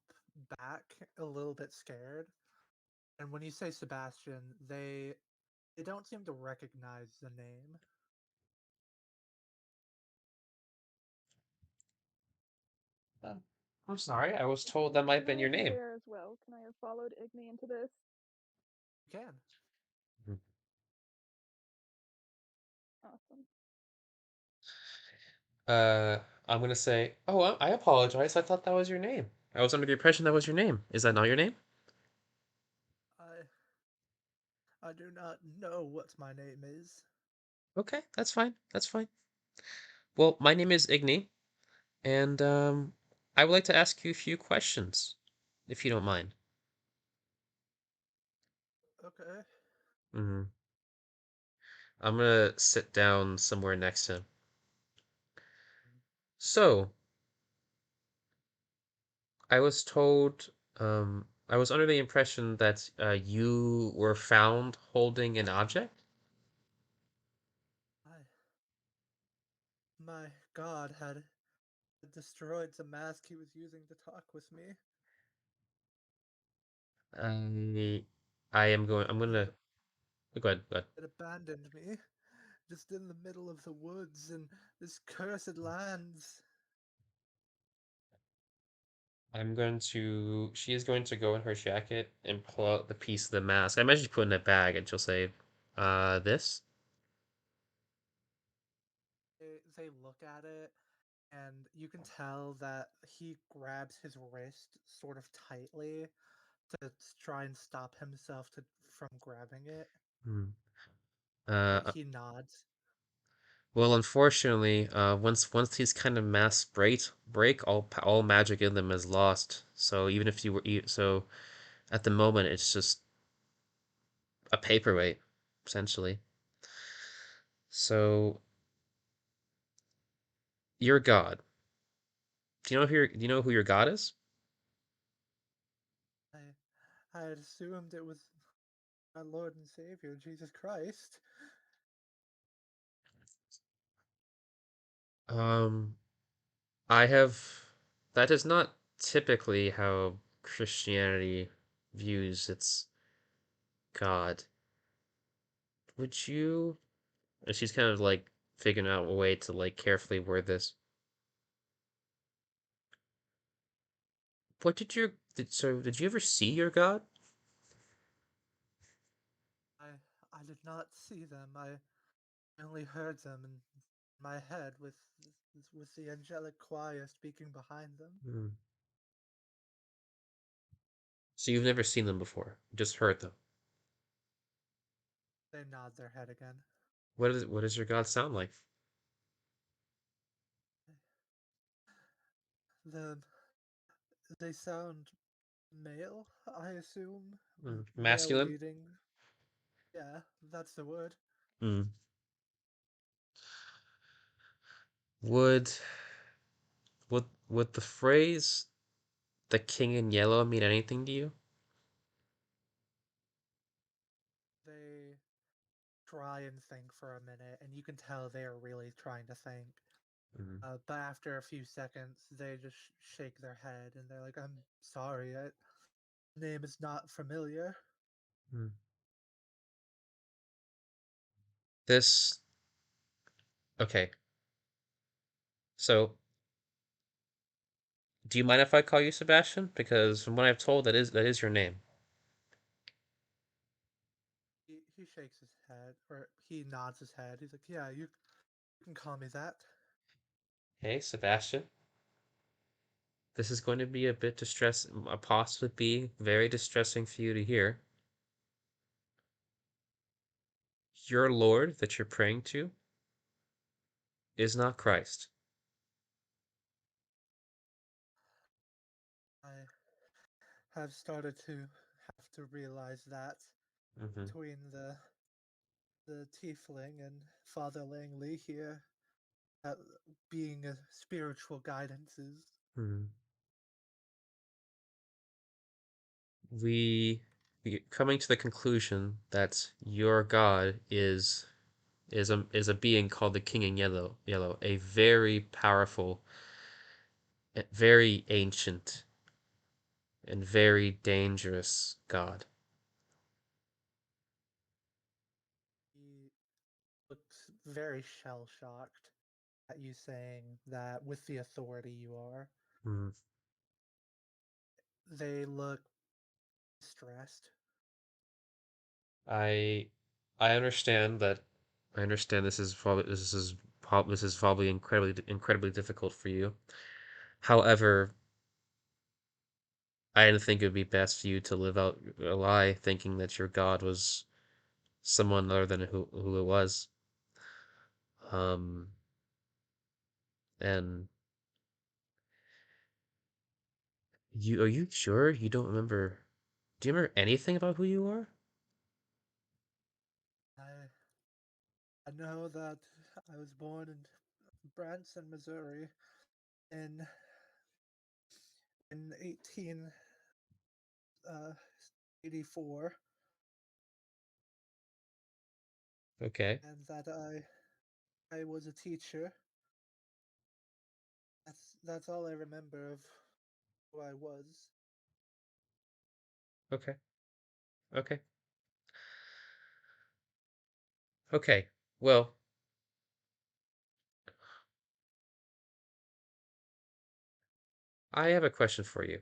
back a little bit scared. And when you say Sebastian, they They don't seem to recognize the name. Uh, I'm sorry, I was told that might have Can been I your name. share as well? Can I have followed Igne into this? You can. Awesome. Uh, I'm gonna say, oh, I apologize. I thought that was your name. I was under the impression that was your name. Is that not your name? I I do not know what my name is. Okay, that's fine. That's fine. Well, my name is Igne, and I would like to ask you a few questions, if you don't mind. Okay. Mm-hmm. I'm gonna sit down somewhere next to him. So, I was told, I was under the impression that you were found holding an object. I my god had destroyed the mask he was using to talk with me. I, I am going. I'm He gonna go ahead. Go ahead. had abandoned me just in the middle of the woods in this cursed lands. I'm going to. She is going to go in her jacket and pull out the piece of the mask. I imagine she put it in a bag, and she'll say, this." They look at it, and you can tell that he grabs his wrist sort of tightly to try and stop himself from grabbing it. Hmm. But Uh, he nods. well, unfortunately, once these kind of masks break, all magic in them is lost. So even if you were, so at the moment, it's just a paperweight, essentially. So your god. Do you know who your god is? I, I had assumed it was my Lord and Savior, Jesus Christ. Um, I have. That is not typically how Christianity views its God. Would you? And she's kind of like figuring out a way to like carefully word this. What did your so did you ever see your God? I, I did not see them. I only heard them in my head with the angelic choir speaking behind them. Hmm. So you've never seen them before, you just heard them. They nod their head again. What does your God sound like? The they sound male, I assume. Male Masculine? leading. Yeah, that's the word. Hmm. Would would the phrase "the king in yellow" mean anything to you? They try and think for a minute, and you can tell they are really trying to think. Mm. But after a few seconds, they just shake their head and they're like, "I'm sorry, name is not familiar." Mm. This okay. So, do you mind if I call you Sebastian? Because from what I've told, that is your name. He shakes his head, or he nods his head. He's like, "Yeah, you can call me that." Hey, Sebastian. This is going to be a bit possibly be very distressing for you to hear. Your Lord that you're praying to is not Christ. I have started to have to realize that Mm-hmm. between the tiefling and Father Langley here, uh, being a spiritual guidances. Mm-hmm. We coming to the conclusion that your God is a being called the King in Yellow, a very powerful, very ancient, and very dangerous God. very shell shocked at you saying that with the authority you are. Mm. They look stressed. I I understand that. I understand this is probably incredibly difficult for you. However, I didn't think it would be best for you to live out a lie thinking that your God was someone other than who it was. Um, and are you sure you don't remember? Do you remember anything about who you are? I I know that I was born in Branson, Missouri in in 1884, Okay, and that I was a teacher. That's all I remember of who I was. okay, okay, okay. Well, I have a question for you.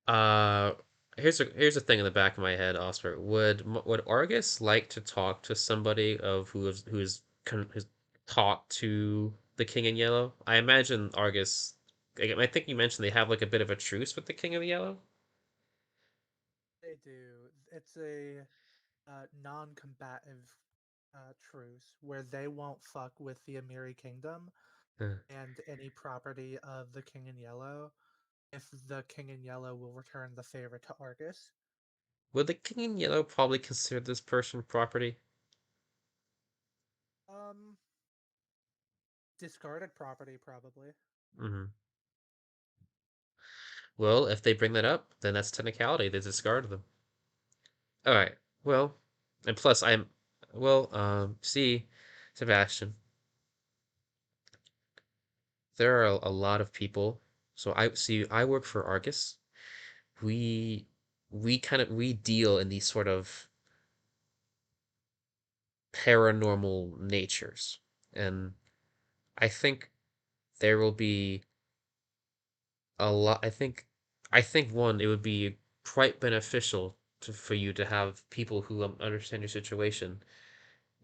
Uh, here's a thing in the back of my head, Oscar. Would Argus like to talk to somebody of who's taught to the King in Yellow? I imagine Argus. I think you mentioned they have like a bit of a truce with the King of the Yellow. They do. It's a non-combative truce where they won't fuck with the Amiri Kingdom Uh, and any property of the King in Yellow if the King in Yellow will return the favor to Argus. would the King in Yellow probably consider this person property? Um, discarded property probably. Hmm. Well, if they bring that up, then that's technicality. They discard them. All right. Well, and plus see, Sebastian, there are a lot of people. So I see. I work for Argus. We we deal in these sort of paranormal natures, and I think there will be a lot. I think one, it would be quite beneficial for you to have people who understand your situation,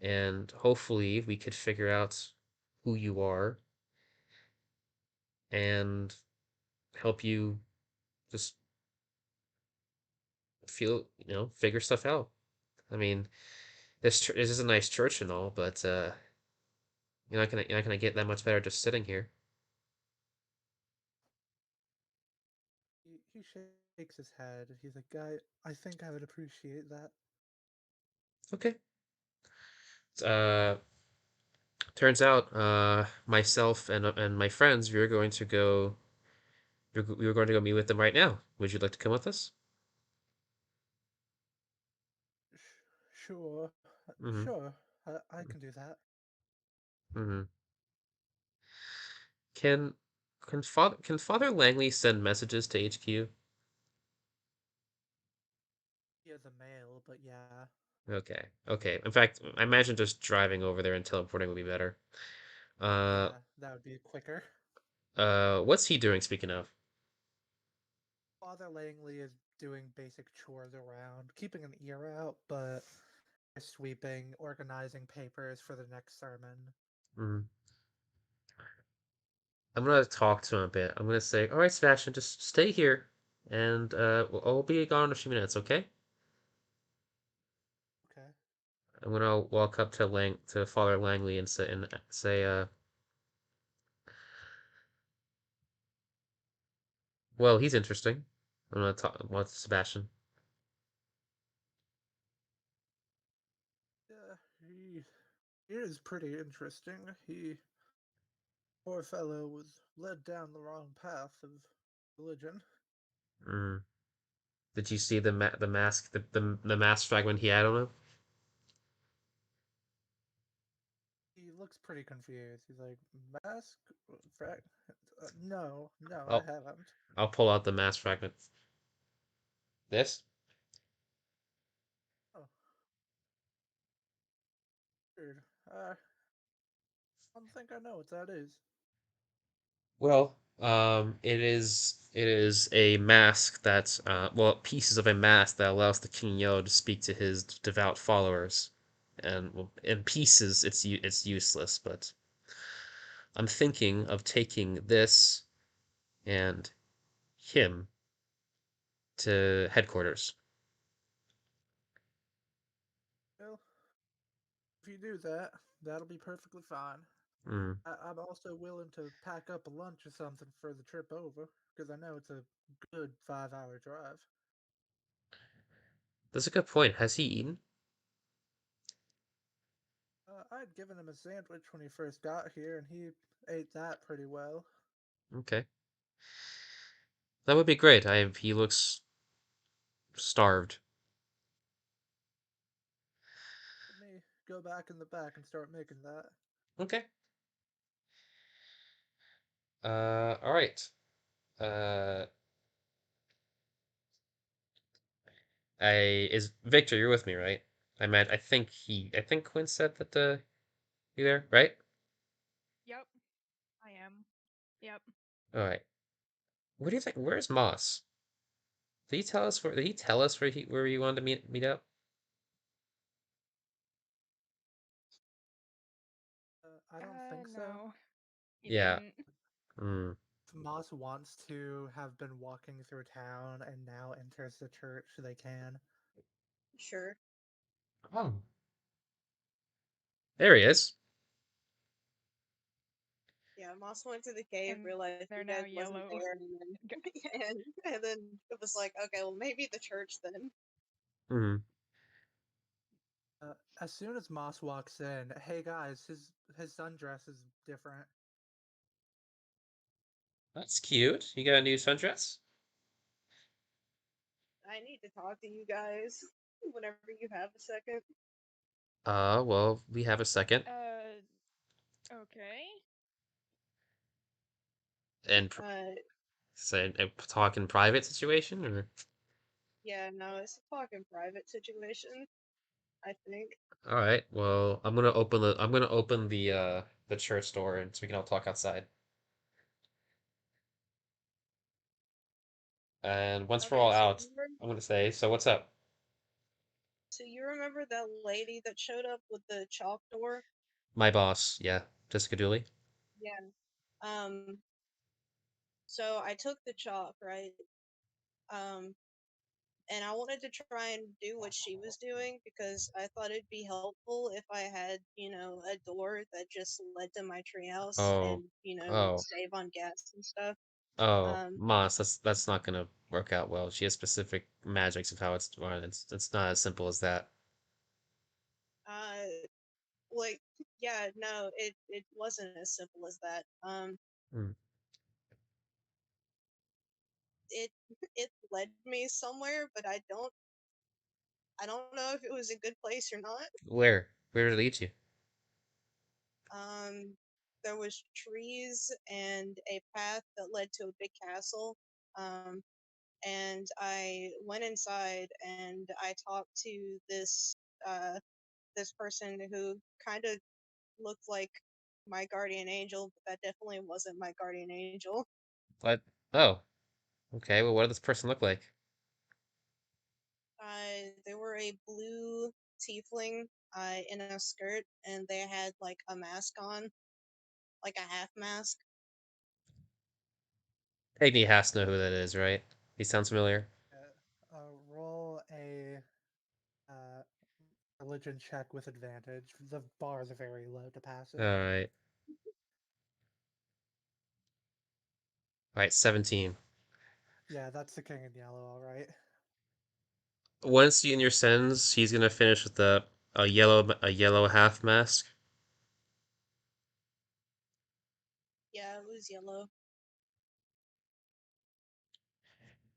and hopefully we could figure out who you are and help you just figure stuff out. I mean, this is a nice church and all, but you're not gonna get that much better just sitting here. He shakes his head. He's like, I think I would appreciate that. Okay. Uh, turns out, myself and my friends, we were going to go meet with them right now. Would you like to come with us? Sure, Mm-hmm. sure, I can do that. Mm-hmm. Can can Father Langley send messages to HQ? Via the mail, but yeah, Okay. Okay. In fact, I imagine just driving over there and teleporting would be better. Uh, yeah, that would be quicker. what's he doing, speaking of? Father Langley is doing basic chores around, keeping an ear out, but sweeping, organizing papers for the next sermon. Mm. I'm gonna talk to him a bit. I'm gonna say, all right, Sebastian, just stay here, and I'll be gone in a few minutes, okay? Okay. I'm gonna walk up to Father Langley and say, well, he's interesting. I'm gonna talk with Sebastian. Yeah, he is pretty interesting. Poor fellow, was led down the wrong path of religion. Mm. Did you see the mask the mask fragment he had on him? He looks pretty confused. He's like, mask? Fra- no, no, I I'll haven't. I'll pull out the mask fragment. This? Oh. I don't think I know what that is. Well, it is a mask that well, pieces of a mask that allows the King in Yellow to speak to his devout followers, and well, in pieces it's useless. But I'm thinking of taking this and him to headquarters. Well, if you do that, that'll be perfectly fine. Mm. I'm also willing to pack up a lunch or something for the trip over, because I know it's a good 5 hour drive. That's a good point. Has he eaten? I'd given him a sandwich when he first got here, and he ate that pretty well. Okay, that would be great. He looks starved. Let me go back in the back and start making that. Okay. All right. Uh, I is Victor. You're with me, right? I think Quinn said that you there, right? Yep, I am. Yep. All right. What do you think? Where's Moss? Did he tell us where he wanted to meet up? I don't think so. No, he Yeah. didn't. Hmm. If Moss wants to have been walking through town and now enters the church, they can. Sure. Oh. There he is. Yeah, Moss went to the cave, And realized they're you now guys wasn't yellow. there, and then it was like, okay, well maybe the church then. Hmm. As soon as Moss walks in, hey guys, his sundress is different. That's cute. You got a new sundress? I need to talk to you guys whenever you have a second. Well, we have a second, Uh, okay. and Uh, say a talk in private situation, or yeah, no, it's a talk in private situation, I think. all right. Well, I'm gonna open the church door, and so we can all talk outside. And once we're Okay, all out, I'm gonna say, so what's up? so you remember that lady that showed up with the chalk door? My boss, yeah, Jessica Dooley. Yeah. Um, so I took the chalk, right? Um, and I wanted to try and do what she was doing because I thought it'd be helpful if I had, a door that just led to my treehouse Oh, and, oh, save on gas and stuff. oh, Um, Moss. That's not gonna work out well. She has specific magics of how it's run. It's not as simple as that. uh, like, yeah, no, it wasn't as simple as that. Hmm. It it led me somewhere, but I don't know if it was a good place or not. Where did it lead you? Um, there was trees and a path that led to a big castle. Um, and I went inside and I talked to uh this person who kind of looked like my guardian angel, but that definitely wasn't my guardian angel. What? Oh, okay. Well, what did this person look like? They were a blue tiefling in a skirt, and they had like a mask on, like a half mask. Iggy has to know who that is, right? He sounds familiar. Roll a uh, religion check with advantage. The bars are very low to pass All it. right, all right. 17. Yeah, that's the king in yellow, all right. Once you in your sentence, he's gonna finish with a yellow half mask. Yeah, it was yellow.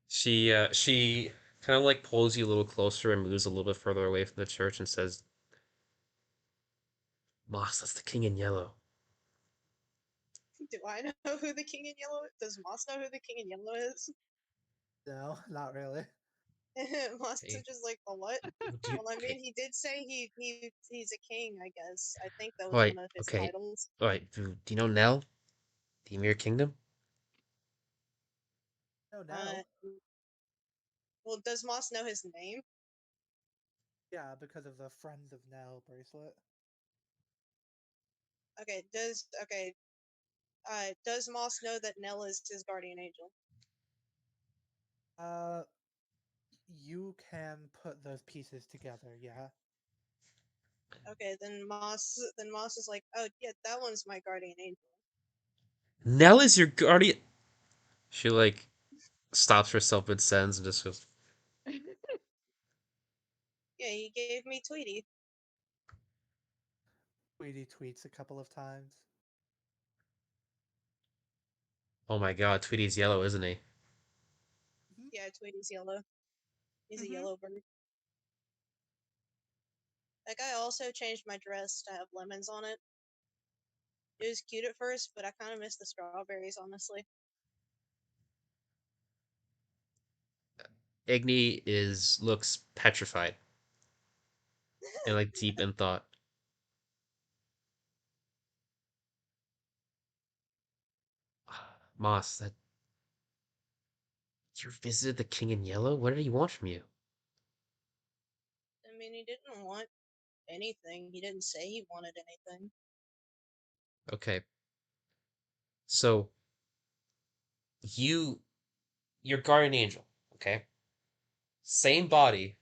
She kind of like pulls you a little closer and moves a little bit further away from the church and says, "Moss, that's the king in yellow." Do I know who the king in yellow is? Does Moss know who the king in yellow is? No, not really. Moss is Okay. just like, the what? Do you, Well, I mean, okay. he did say he's a king, I guess. I think that All was right. one of his Okay. titles. All right. Do you know Nell, the Emir Kingdom? Oh, Uh, no. well, does Moss know his name? Yeah, because of the Friends of Nell bracelet. Does Moss know that Nell is his guardian angel? Uh, you can put those pieces together, yeah. Okay, then Moss is like, oh yeah, that one's my guardian angel. Nell is your guardian. She like stops herself mid sentence and just goes, Yeah, he gave me Tweety. Tweety tweets a couple of times. "Oh my God, Tweety's yellow, isn't he?" Mhm. Yeah, Tweety's yellow. He's a Mm-hmm. yellow bird. That guy also changed my dress to have lemons on it. It was cute at first, but I kind of miss the strawberries, honestly. Igne is looks petrified and like deep in thought. Moss, that you visited the King in Yellow? What did he want from you? I mean, he didn't want anything. He didn't say he wanted anything. Okay, so you, your guardian angel, okay? Same Yeah, body,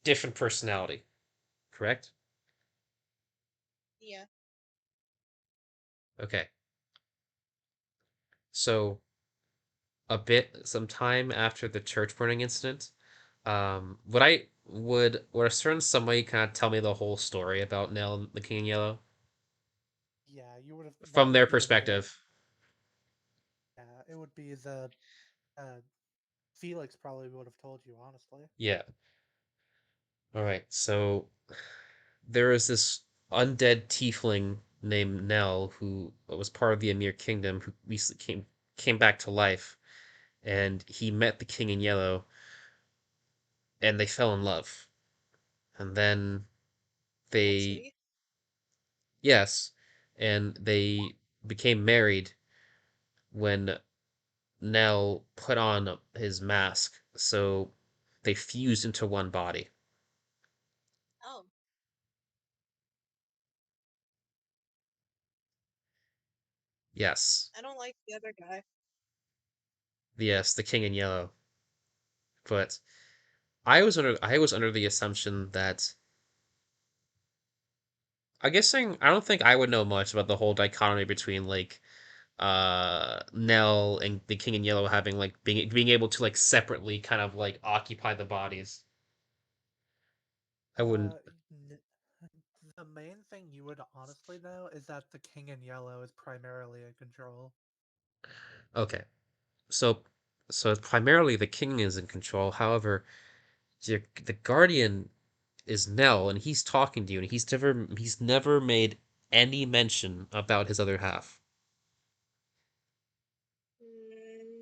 different personality, correct? yeah. Okay, so some time after the church burning incident, would a certain somebody kind of tell me the whole story about Nell and the King in Yellow Yeah, you would have. That from would their be the. perspective? Yeah, it would be the. Uh, Felix probably would have told you, honestly. Yeah. All right. So there is this undead tiefling named Nell who was part of the Emir Kingdom who recently came back to life, and he met the King in Yellow, and they fell in love, and then That's they sweet. yes, and they became married when Nell put on his mask, so they fused into one body. Oh, Yes, I don't like the other guy. yes, the King in Yellow. But I was under the assumption that I don't think I would know much about the whole dichotomy between like Nell and the King in Yellow having like being able to like separately kind of like occupy the bodies. I wouldn't. Uh, n- the main thing you would honestly know is that the King in Yellow is primarily in control. Okay. So so primarily the king is in control. However, the guardian is Nell and he's talking to you and he's never made any mention about his other half.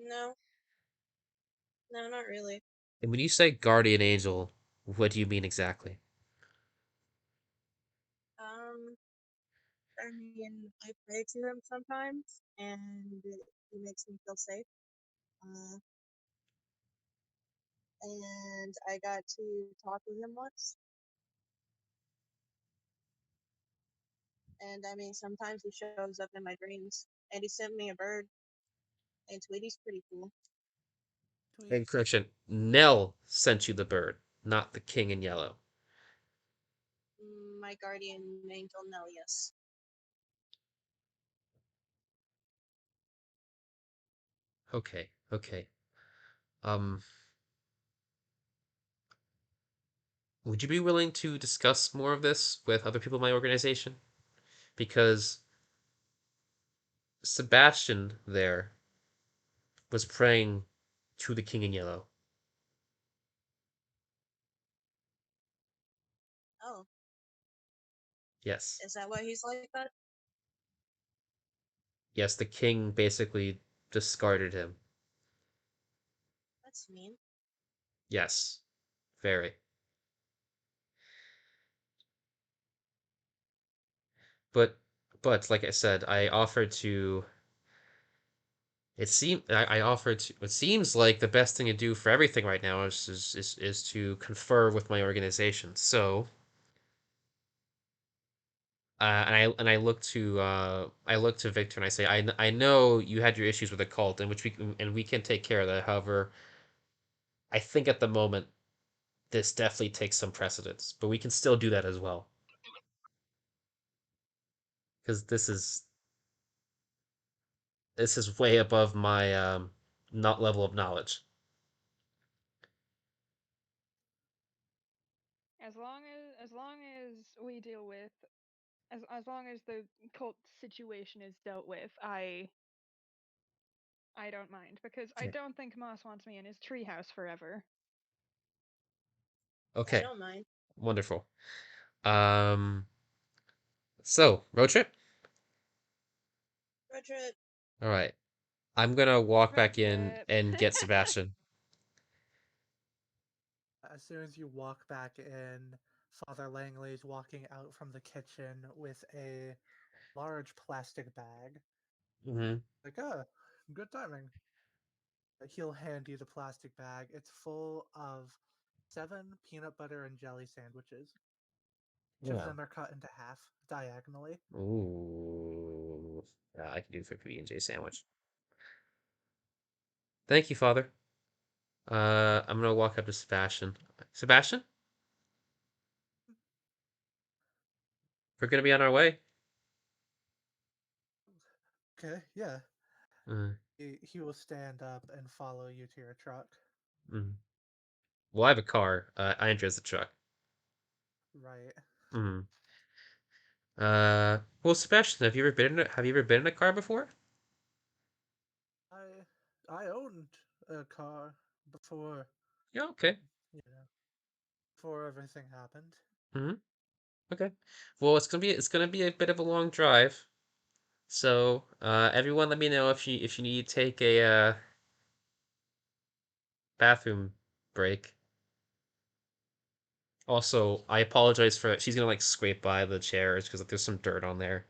No, no, not really. And when you say guardian angel, what do you mean exactly? Um, I mean, I pray to him sometimes, and he makes me feel safe. Uh, and I got to talk with him once, and I mean, sometimes he shows up in my dreams, and he sent me a bird, and Tweety's pretty cool. Tweet. And correction, Nell sent you the bird, not the king in yellow. My guardian angel, no, yes. Okay, okay. Um, would you be willing to discuss more of this with other people in my organization? Because Sebastian there was praying to the king in yellow. Oh, Yes. is that why he's like that? Yes, the king basically discarded him. That's mean. Yes, very. But but like I said, I offered to. I offered to. It seems like the best thing to do for everything right now is to confer with my organization. So and I look to Victor and I say I know you had your issues with the cult, and we can take care of that. However, I think at the moment this definitely takes some precedence, but we can still do that as well because this is way above my not level of knowledge. As long as we deal with as long as the cult situation is dealt with, I don't mind because I Okay. don't think Moss wants me in his treehouse forever. I Okay. don't mind. Wonderful. Um. So road trip. Road trip. All right. I'm gonna walk Road back in trip. and get Sebastian. As soon as you walk back in, Father Langley is walking out from the kitchen with a large plastic bag. Hmm. Like, oh, good timing. He'll hand you the plastic bag. It's full of 7 peanut butter and jelly sandwiches. Each of Yeah. them are cut into half diagonally. Ooh. Yeah, I can do the PB&J sandwich. Thank you, Father. I'm gonna walk up to Sebastian. Sebastian, we're gonna be on our way. Okay, yeah. Uh, He will stand up and follow you to your truck. mm. Well, I have a car. I enter the truck. Right. Mm. Well, Sebastian, have you ever been in a car before? I I owned a car before, Yeah. Okay. you know, before everything happened. Hmm. Okay. Well, it's gonna be a bit of a long drive. So, everyone, let me know if you need to take a bathroom break. Also, I apologize for she's gonna like scrape by the chairs because like, there's some dirt on there.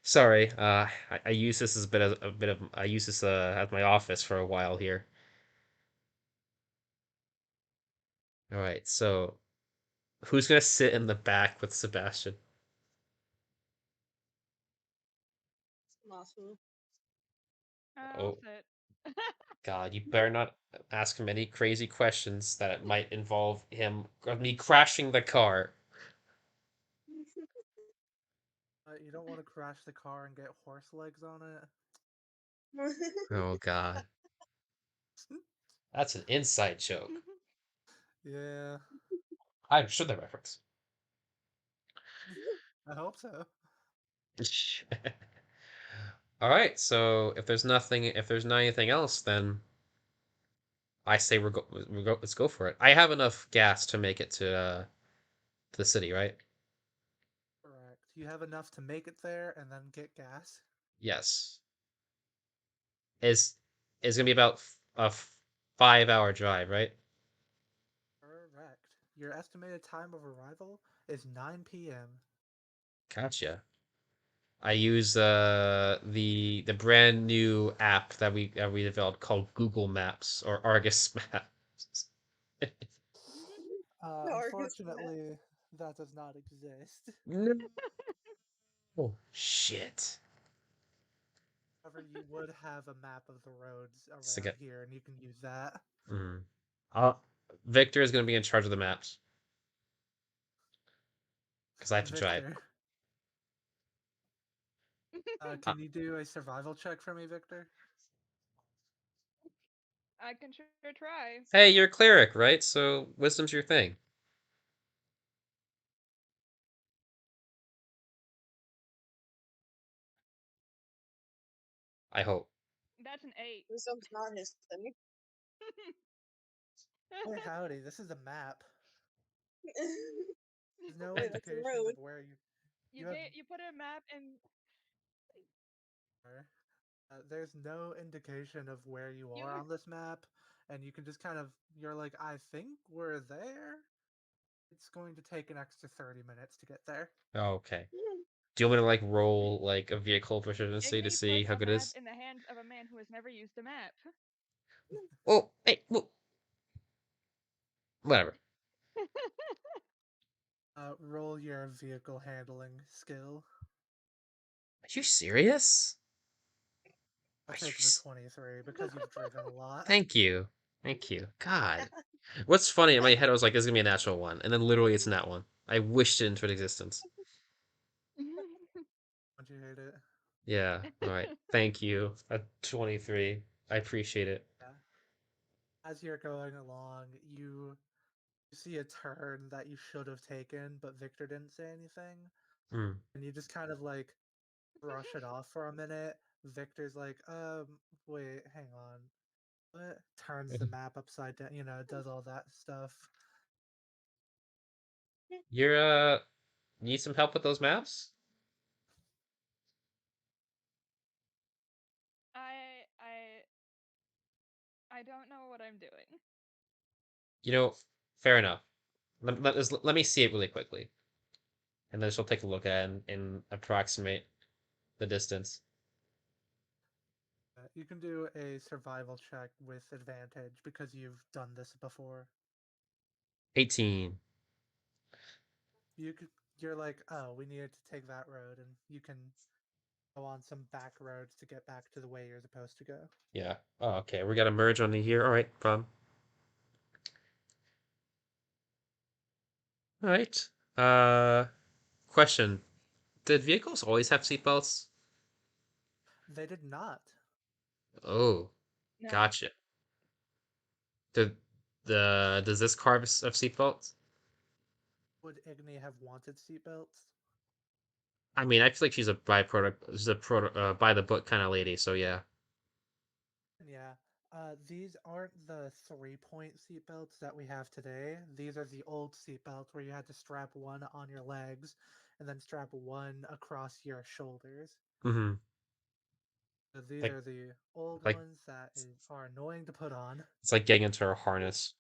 Sorry. I use this as a bit of I use this as my office for a while here. All right. So, who's gonna sit in the back with Sebastian? Awesome. I'll Oh sit. God, you better not ask him any crazy questions that might involve me crashing the car. You don't want to crash the car and get horse legs on it. Oh God, that's an inside joke. Yeah, I'm sure the reference. I hope so. All right, so if there's not anything else, then I say let's go for it. I have enough gas to make it to the city, right? Correct. You have enough to make it there and then get gas. Yes. Is gonna be about a 5 hour drive, right? Correct. Your estimated time of arrival is 9 p.m. Gotcha. I use the brand new app that we developed called Google Maps or Argus Maps. Argus Matt. Unfortunately, that does not exist. No. Oh shit. However, you would have a map of the roads So around here, and you can use that. mm. uh, Victor is gonna be in charge of the maps because I have to drive. Victor, Uh, can you do a survival check for me, Victor? I can sure try. hey, you're a cleric, right? So wisdom's your thing. I hope. That's an 8. Wisdom's not his thing. Hey, howdy, this is a map. There's no Hey, that's a indications road. of where you you have. get you put a map in There's no indication of where you you are on this map. and you can just kind of you're like, I think we're there. It's going to take an extra 30 minutes to get there. Oh, okay. Do you want me to like roll like a vehicle proficiency to Igne see puts how a good it map is? in the hands of a man who has never used a map. Oh, hey, whoa, whatever. Roll your vehicle handling skill. Are you serious? I'll Are you? take the 23 because you've driven a lot. Thank you. Thank you. God. What's funny in my head, I was like, this is gonna be a natural one, and then literally it's not one. I wished it into existence. Don't you hate it? Yeah. All right. Thank you. A 23. I appreciate it. Yeah. As you're going along, you see a turn that you should have taken, but Victor didn't say anything, Hmm. and you just kind of like brush it off for a minute. Victor's like, wait, hang on. What? Turns the map upside down, does all that stuff. You're need some help with those maps? I I I don't know what I'm doing. You know, fair enough. Let me see it really quickly, and then she'll take a look at it and approximate the distance. You can do a survival check with advantage because you've done this before. 18. You could, you're like, oh, we needed to take that road, and you can go on some back roads to get back to the way you're supposed to go. Yeah. Oh, okay. We got to merge on the here. All right. Problem. All right. Uh, question. Did vehicles always have seatbelts? They did not. Oh, No. gotcha. Did does this car have seatbelts? Would Igne have wanted seatbelts? I mean, I feel like she's a byproduct, she's a by the book kind of lady. So yeah. Yeah. These aren't the 3-point seatbelts that we have today. These are the old seatbelts where you had to strap one on your legs and then strap one across your shoulders. Mm-hmm. So these Like are the old like ones that are annoying to put on. it's like getting into a harness.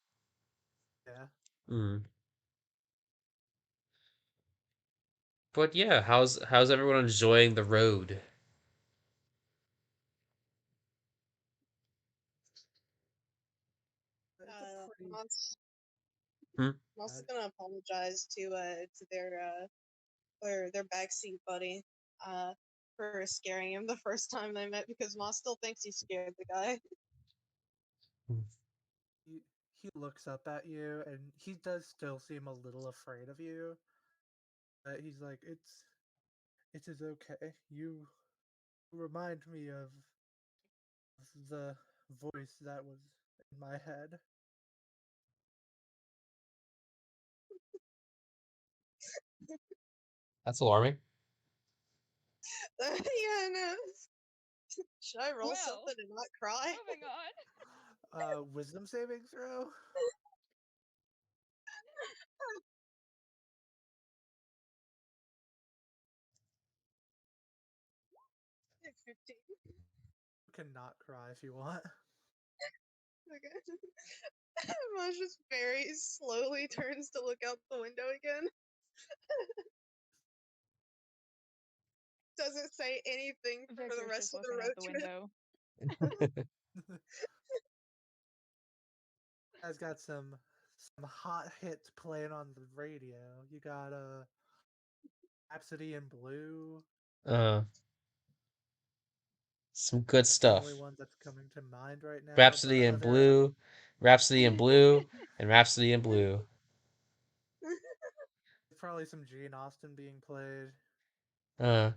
Yeah. Mm. But yeah, how's everyone enjoying the road? It's a pretty Moss Hmm? Moss is bad. gonna apologize to their backseat buddy uh for scaring him the first time they met because Moss still thinks he scared the guy. He looks up at you and he does still seem a little afraid of you. But he's like, it is okay. You remind me of the voice that was in my head. That's alarming. Yeah, no. Should I roll Well, something and not cry? moving on. Wisdom saving throw? 15. You can not cry if you want. Okay. Moss just very slowly turns to look out the window again. Doesn't say anything for the Victor's rest just of the looking out road the trip. window. You guys got some hot hits playing on the radio. You got Rhapsody in Blue. Uh, some good That's the only stuff. one that's coming to mind right now. But Rhapsody in other Blue, Rhapsody in Blue, and Rhapsody in Blue. probably some Gene Austen being played. Uh,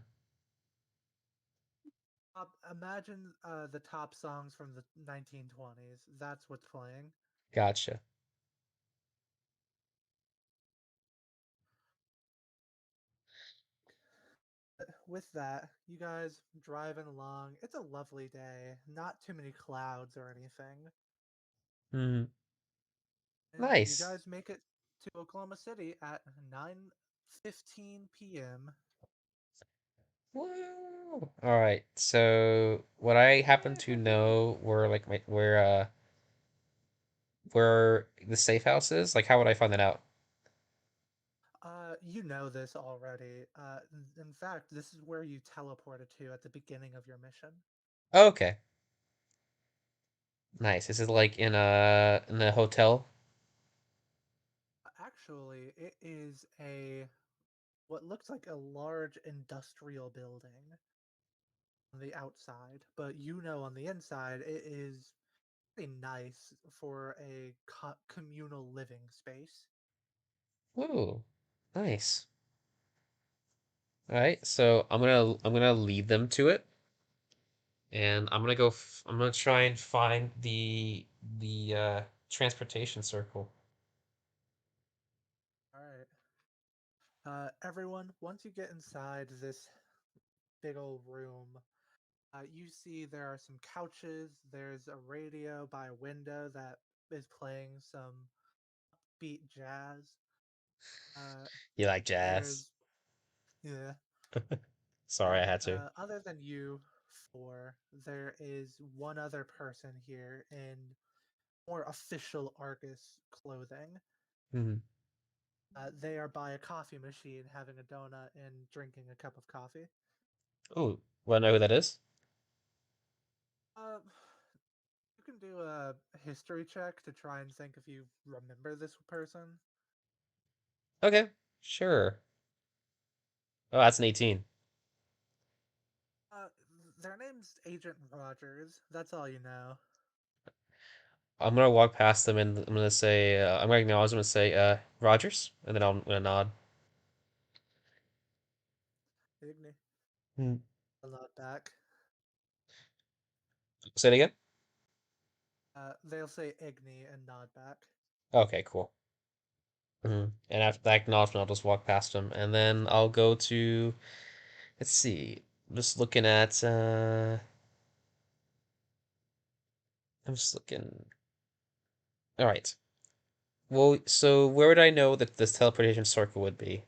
Imagine the top songs from the 1920s. That's what's playing. gotcha. With that, you guys driving along. It's a lovely day. Not too many clouds or anything. Mm, And you nice. guys make it to Oklahoma City at 9:15 p.m. Woo! All right. So what I happen to know were like my where where the safe house is? Like, how would I find that out? You know this already. In fact, this is where you teleported to at the beginning of your mission. Oh, okay, nice. This is like in a hotel. Actually, it is a what looks like a large industrial building on the outside, but you know on the inside it is pretty nice for a communal living space. Ooh, nice. All right, so I'm gonna lead them to it, and I'm gonna try and find the transportation circle. All right. Everyone, once you get inside this big old room, you see there are some couches. There's a radio by a window that is playing some beat jazz. Uh, You like jazz? there's yeah, Sorry, I and had to. other than you four, there is one other person here in more official Argus clothing. Hmm. They are by a coffee machine, having a donut and drinking a cup of coffee. Oh, wanna know who that is? Uh, you can do a history check to try and think if you remember this person. Okay, sure. Oh, that's an 18. Uh, their name's Agent Rogers. That's all you know. I'm gonna walk past them and I'm gonna say, I'm gonna acknowledge them and say, Rogers, and then I'm gonna nod. Igne. Hmm. I'll nod back. Say it again. They'll say Igne and nod back. Okay, cool. And after that acknowledgement, I'll just walk past them, and then I'll go to. Let's see. I'm just looking at. I'm just looking. All right. Well, so where would I know that this teleportation circle would be?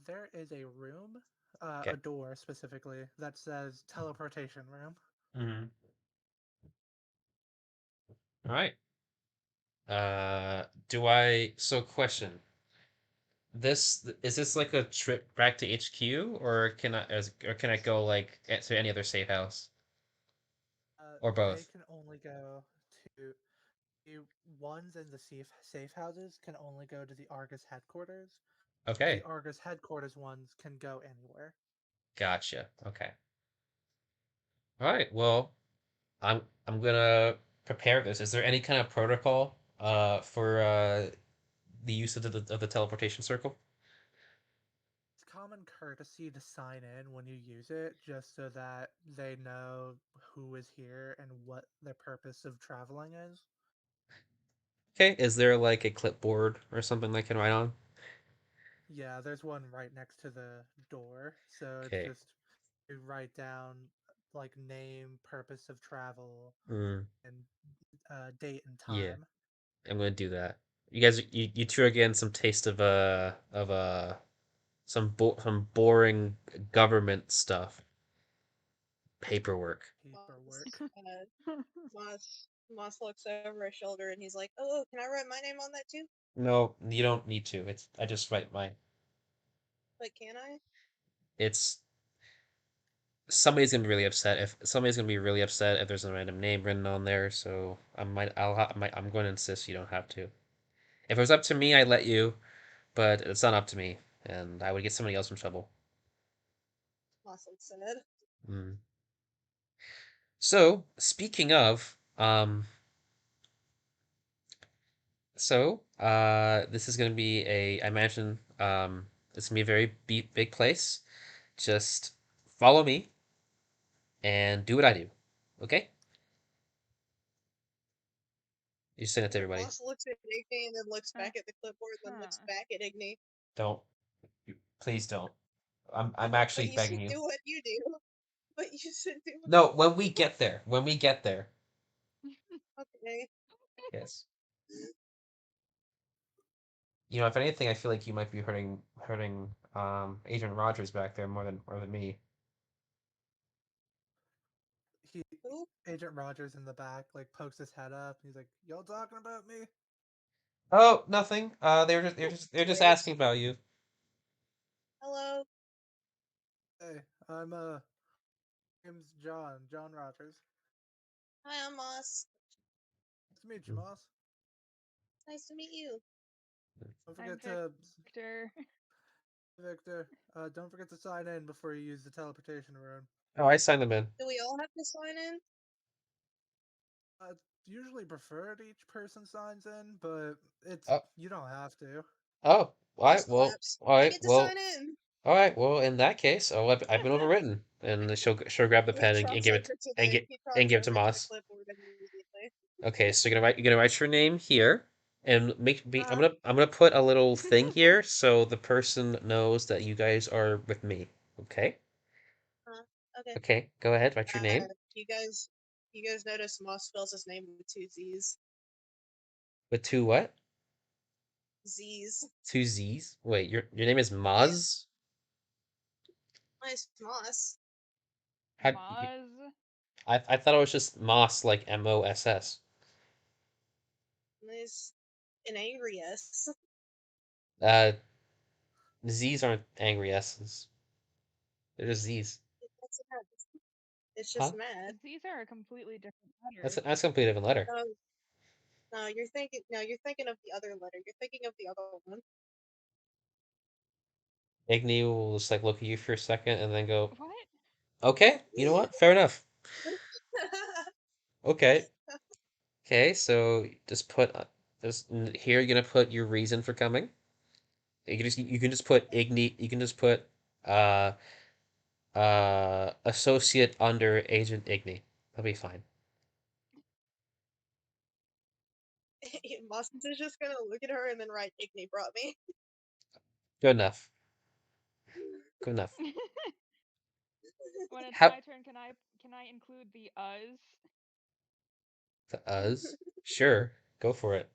There is a room, Okay. a door specifically, that says teleportation room. Hmm. All right. Do I? So, question. This is this like a trip back to HQ, or can I go like to any other safe house or They both? can only go to the ones in the safe houses can only go to the Argus headquarters. The Okay. Argus headquarters ones can go anywhere. Gotcha. Okay. All right. Well, I'm gonna prepare this. Is there any kind of protocol for the use of the teleportation circle? It's common courtesy to sign in when you use it, just so that they know who is here and what the purpose of traveling is. Okay. Is there like a clipboard or something I can write on? Yeah, there's one right next to the door, so it's Okay. just you write down like name, purpose of travel, Mm, and date and yeah, time. I'm gonna do that. You guys, you two are getting some taste of some boring government stuff, paperwork. Paperwork. Moss looks over his shoulder and he's like, "Oh, can I write my name on that too? No, you don't need to. It's I just write my. Like, can I?" It's somebody's gonna be really upset if somebody's gonna be really upset if there's a random name written on there. So I'm going to insist you don't have to. If it was up to me, I'd let you, but it's not up to me, and I would get somebody else in trouble. Moss said. Mm. So speaking of, this is gonna be I imagine it's gonna be a very big place. Just follow me and do what I do. Okay? You send it to everybody. Moss looks at Igne and then looks back at the clipboard, then looks back at Igne. Don't. Please don't. I'm But actually you should begging you. do what you do. But you should do what No, you when we do. get there. When we get there. Okay. Yes. You know, if anything, I feel like you might be hurting Agent Rogers back there more than me. He Who? Agent Rogers in the back like pokes his head up. He's like, "Y'all talking about me?" Oh, nothing. They're just Wait. asking about you. Hello. Hey, name's John Rogers. Hi, I'm Moss. Nice to meet you, Moss. Nice to meet you. Don't I'm forget to Victor. Victor. Don't forget to sign in before you use the teleportation room. Oh, I signed them in. Do we all have to sign in? Usually preferred each person signs in, but it's Oh, you don't have to. oh, all Oh, right. Well, slaps. all I right. get to Well, sign in. all right. Well, in that case, oh, I've been overwritten, and she'll grab the He pen trots over to and the get he and trots give it to over to the Moss. clipboard immediately. Okay, so you're gonna write your name here, and make me. Uh-huh. I'm gonna put a little thing here so the person knows that you guys are with me. Okay. Uh, okay. Okay. Go ahead. Write your name You guys, notice Moss spells his name with two Z's. with two what? Z's. Two Z's. Wait, your name is Yeah. Maz. Nice Moss. How? Moz. I thought it was just Moss, like Moss. Nice. An angry S. Uh, Z's aren't angry S's. They're just Z's. That's mad. It's Huh? just mad. These are completely different That's letters. a completely different letter. No, no, you're thinking. No, you're thinking of the other letter. You're thinking of the other one. Igne will just like look at you for a second and then go, What? "Okay, you know what? Fair enough. Okay, okay. So just put here. You're gonna put your reason for coming. You can just put Igne. You can just put uh associate under Agent Igne. That'll be fine. Moss is just gonna look at her and then write Igne brought me. Good enough. Good enough. When it's How my turn, can I include the us? to us? Sure, go for it.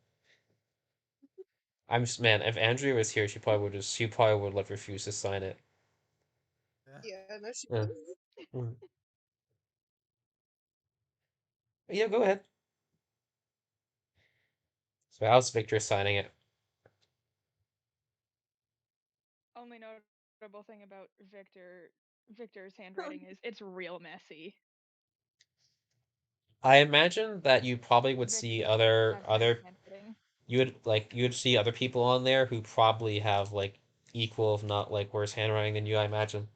I'm just man. If Andrea was here, she probably would have refused to sign it. Yeah. Yeah, no, she. Yeah. Mm. Yeah, go ahead. So how's Victor signing it? Only notable thing about Victor's handwriting is it's real messy. I imagine that you probably would see Victor has bad handwriting. you would see other people on there who probably have like equal if not like worse handwriting than you, I imagine.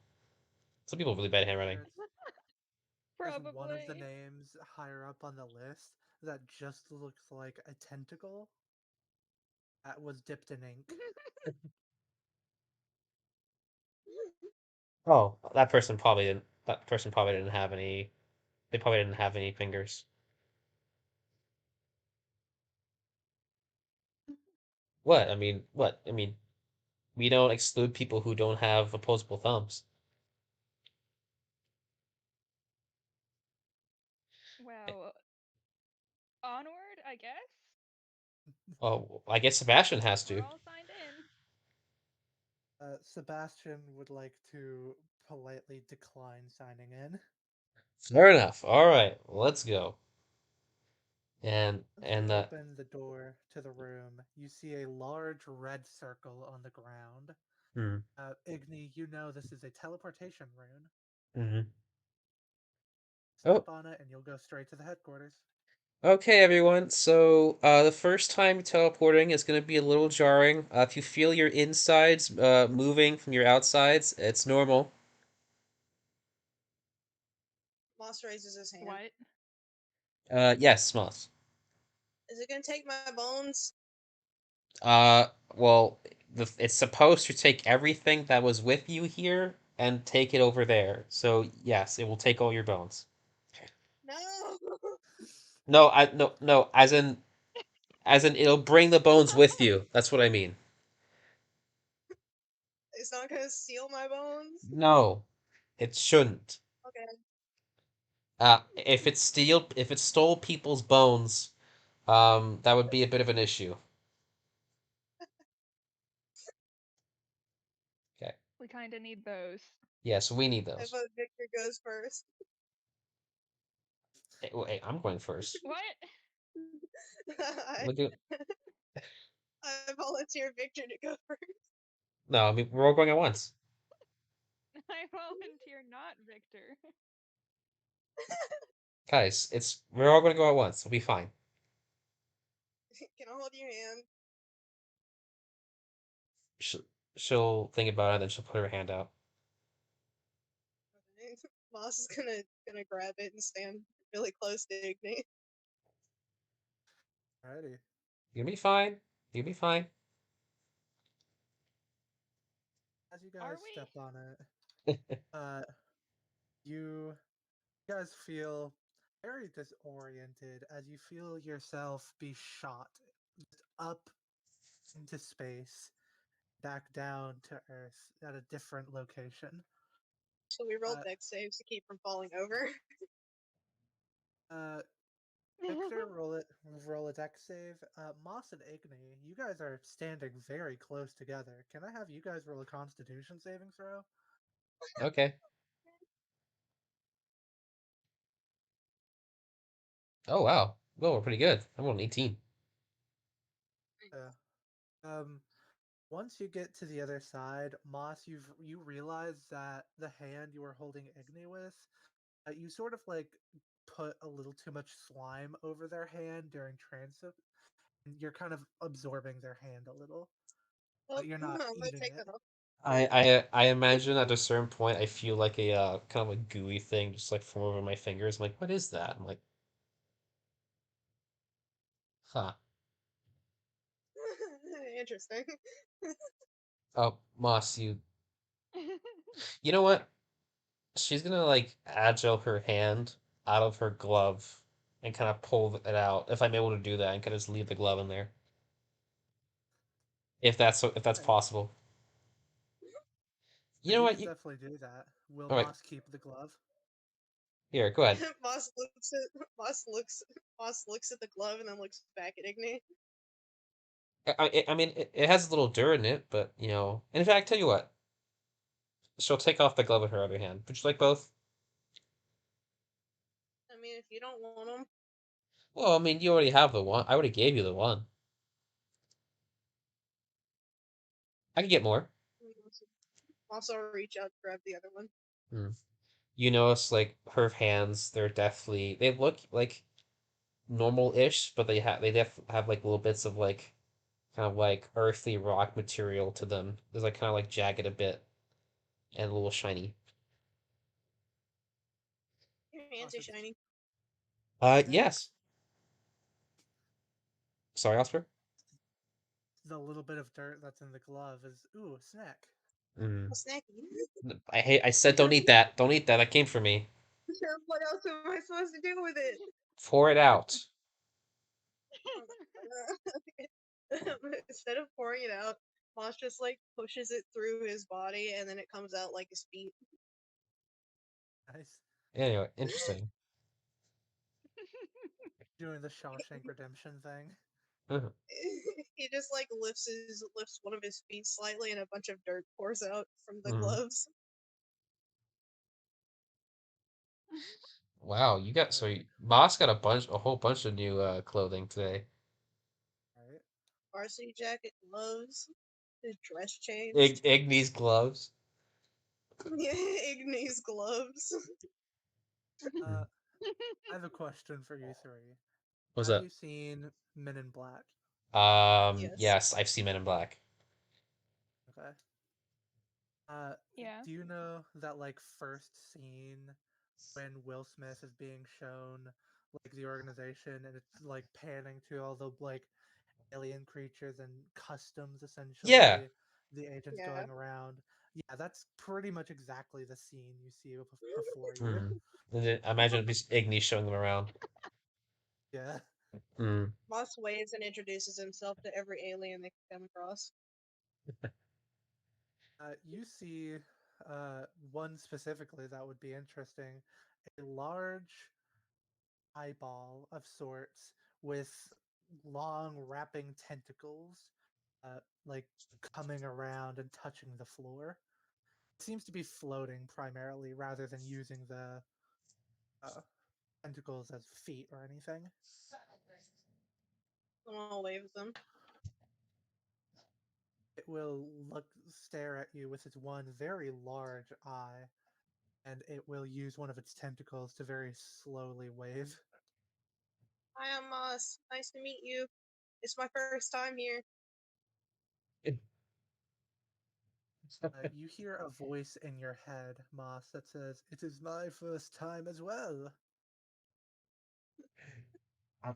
Some people have really bad handwriting. There's there's one of the Probably. names higher up on the list that just looks like a tentacle that was dipped in ink. Oh, that person probably didn't have any they probably didn't have any fingers. What? I mean, what? I mean, we don't exclude people who don't have opposable thumbs. Well, onward, I guess. Oh, I guess Sebastian has We're to. all signed in. Sebastian would like to politely decline signing in. Fair enough. All right, let's go. Once you And open the door to the room, you see a large red circle on the ground. hmm, Igni, you know this is a teleportation rune. hmm. Oh, Step on it and you'll go straight to the headquarters. okay, everyone. So, the first time teleporting is going to be a little jarring. If you feel your insides moving from your outsides, it's normal. Moss raises his hand. What? Yes, Moss. Is it gonna take my bones? Well, it's supposed to take everything that was with you here and take it over there. So, yes, it will take all your bones. No. No, no, as in it'll bring the bones with you. That's what I mean. It's not gonna steal my bones. No, it shouldn't. Okay. If it stole people's bones, that would be a bit of an issue. Okay. We kind of need those. Yeah, so we need I those. vote Victor goes first. Hey, I'm going first. What? I, We're doing. I volunteer Victor to go first. No, I mean we're all going at once, I volunteer not Victor. guys. It's we're all going to go at once. We'll be fine. Can I hold your hand? She'll, she'll think about it, and then she'll put her hand out. Okay. Moss is gonna grab it and stand really close to Igne. Alrighty. You'll be fine. You'll be fine. As you Are guys we? step on it, uh, you guys feel very disoriented as you feel yourself be shot just up into space, back down to Earth at a different location. So we roll Uh, deck saves to keep from falling over. uh, Victor, roll a deck save. Moss and Igni, you guys are standing very close together. Can I have you guys roll a Constitution saving throw? Okay. Oh wow. Well, we're pretty good. I'm on 18. Uh, um, Once you get to the other side, Moss, you realize that the hand you were holding Igni with, you sort of like put a little too much slime over their hand during transit, and you're kind of absorbing their hand a little, Oh, but you're I'm not gonna eating take it. that off. I imagine at a certain point I feel like a kind of a gooey thing just like form over my fingers. I'm like, what is that? I'm like, huh. Interesting. Oh, Moss, you know what? She's gonna like agile her hand out of her glove and kind of pull it out. If I'm able to do that, and kind of just leave the glove in there, if that's Alright, possible. You know you what? could definitely do that. Will All right, Moss keep the glove? here, go ahead. Moss looks at the glove and then looks back at Igne. I mean, it has a little dirt in it, but in fact, tell you what, she'll take off the glove with her other hand. Would you like both? I mean, if you don't want them, Well, I mean, you already have the one. I already gave you the one. I can get more. also reach out to grab the other one. Hmm. You notice like her hands, they look like normal-ish, but they have like little bits of like kind of like earthy rock material to them. There's like kind of like jagged a bit and a little shiny. Your hands Moss, are shiny. snacks. Yes. Sorry, Oscar. The little bit of dirt that's in the glove is ooh, a snack. Mm. Oh, snacky. I said don't eat that. Don't eat that. That came from me. Sure, what else am I supposed to do with it? Pour it out. Instead of pouring it out, Moss just like pushes it through his body and then it comes out like his feet. Nice. Anyway, interesting. Doing the Shawshank Redemption thing. Uh-huh. He just like lifts one of his feet slightly and a bunch of dirt pours out from the Mm. gloves. Wow, Moss got a whole bunch of new clothing today. Right. Varsity jacket, gloves, his dress changed. Ignis gloves. Yeah, Igne's gloves. Uh, I have a question for you three. What's Have that? you seen Men in Black? Yes. Yes, I've seen Men in Black. Okay. Uh, Yeah. do you know that like first scene when Will Smith is being shown like the organization and it's like panning to all the like alien creatures and customs Yeah. essentially the agents Yeah. going around. Yeah, that's pretty much exactly the scene you see before you. Mm. I imagine it'd be Ignis showing them around. Yeah. Mm. Moss waves and introduces himself to every alien they come across. You see one specifically that would be interesting, a large eyeball of sorts with long wrapping tentacles, like coming around and touching the floor. It seems to be floating primarily rather than using the tentacles as feet or anything. Someone waves them. It will stare at you with its one very large eye, and it will use one of its tentacles to very slowly wave. Hi, I'm Moss. Nice to meet you. It's my first time here. You hear a voice in your head, Moss, that says, "It is my first time as well."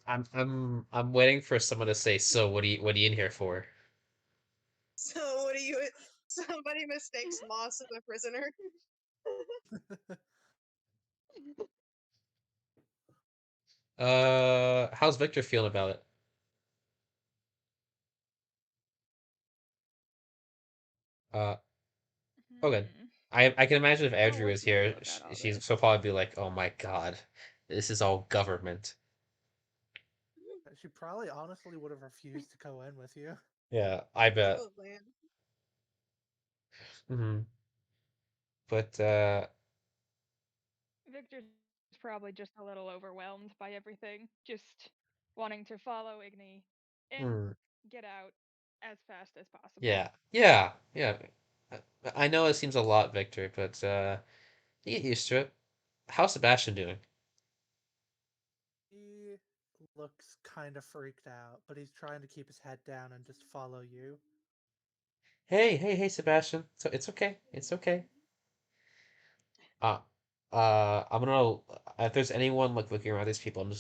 I'm waiting for someone to say, so what are you in here for? So, what do you. Somebody mistakes Moss as a prisoner. How's Victor feeling about it? Uh, okay. Hmm. I can imagine if Oh, Andrew what's was he feel here, about all she's this? she'll probably be like, "Oh my God, this is all government." She probably honestly would have refused to go in with you. Yeah, I bet. Probably. Hmm. But Victor's probably just a little overwhelmed by everything, just wanting to follow Igne in, hmm, get out as fast as possible. yeah, yeah, yeah. I I know it seems a lot, Victor, but you get used to it. How's Sebastian doing? He looks kind of freaked out, but he's trying to keep his head down and just follow you. Hey, Sebastian. So it's okay. It's okay. Uh, I'm gonna if there's anyone like looking around these people, I'm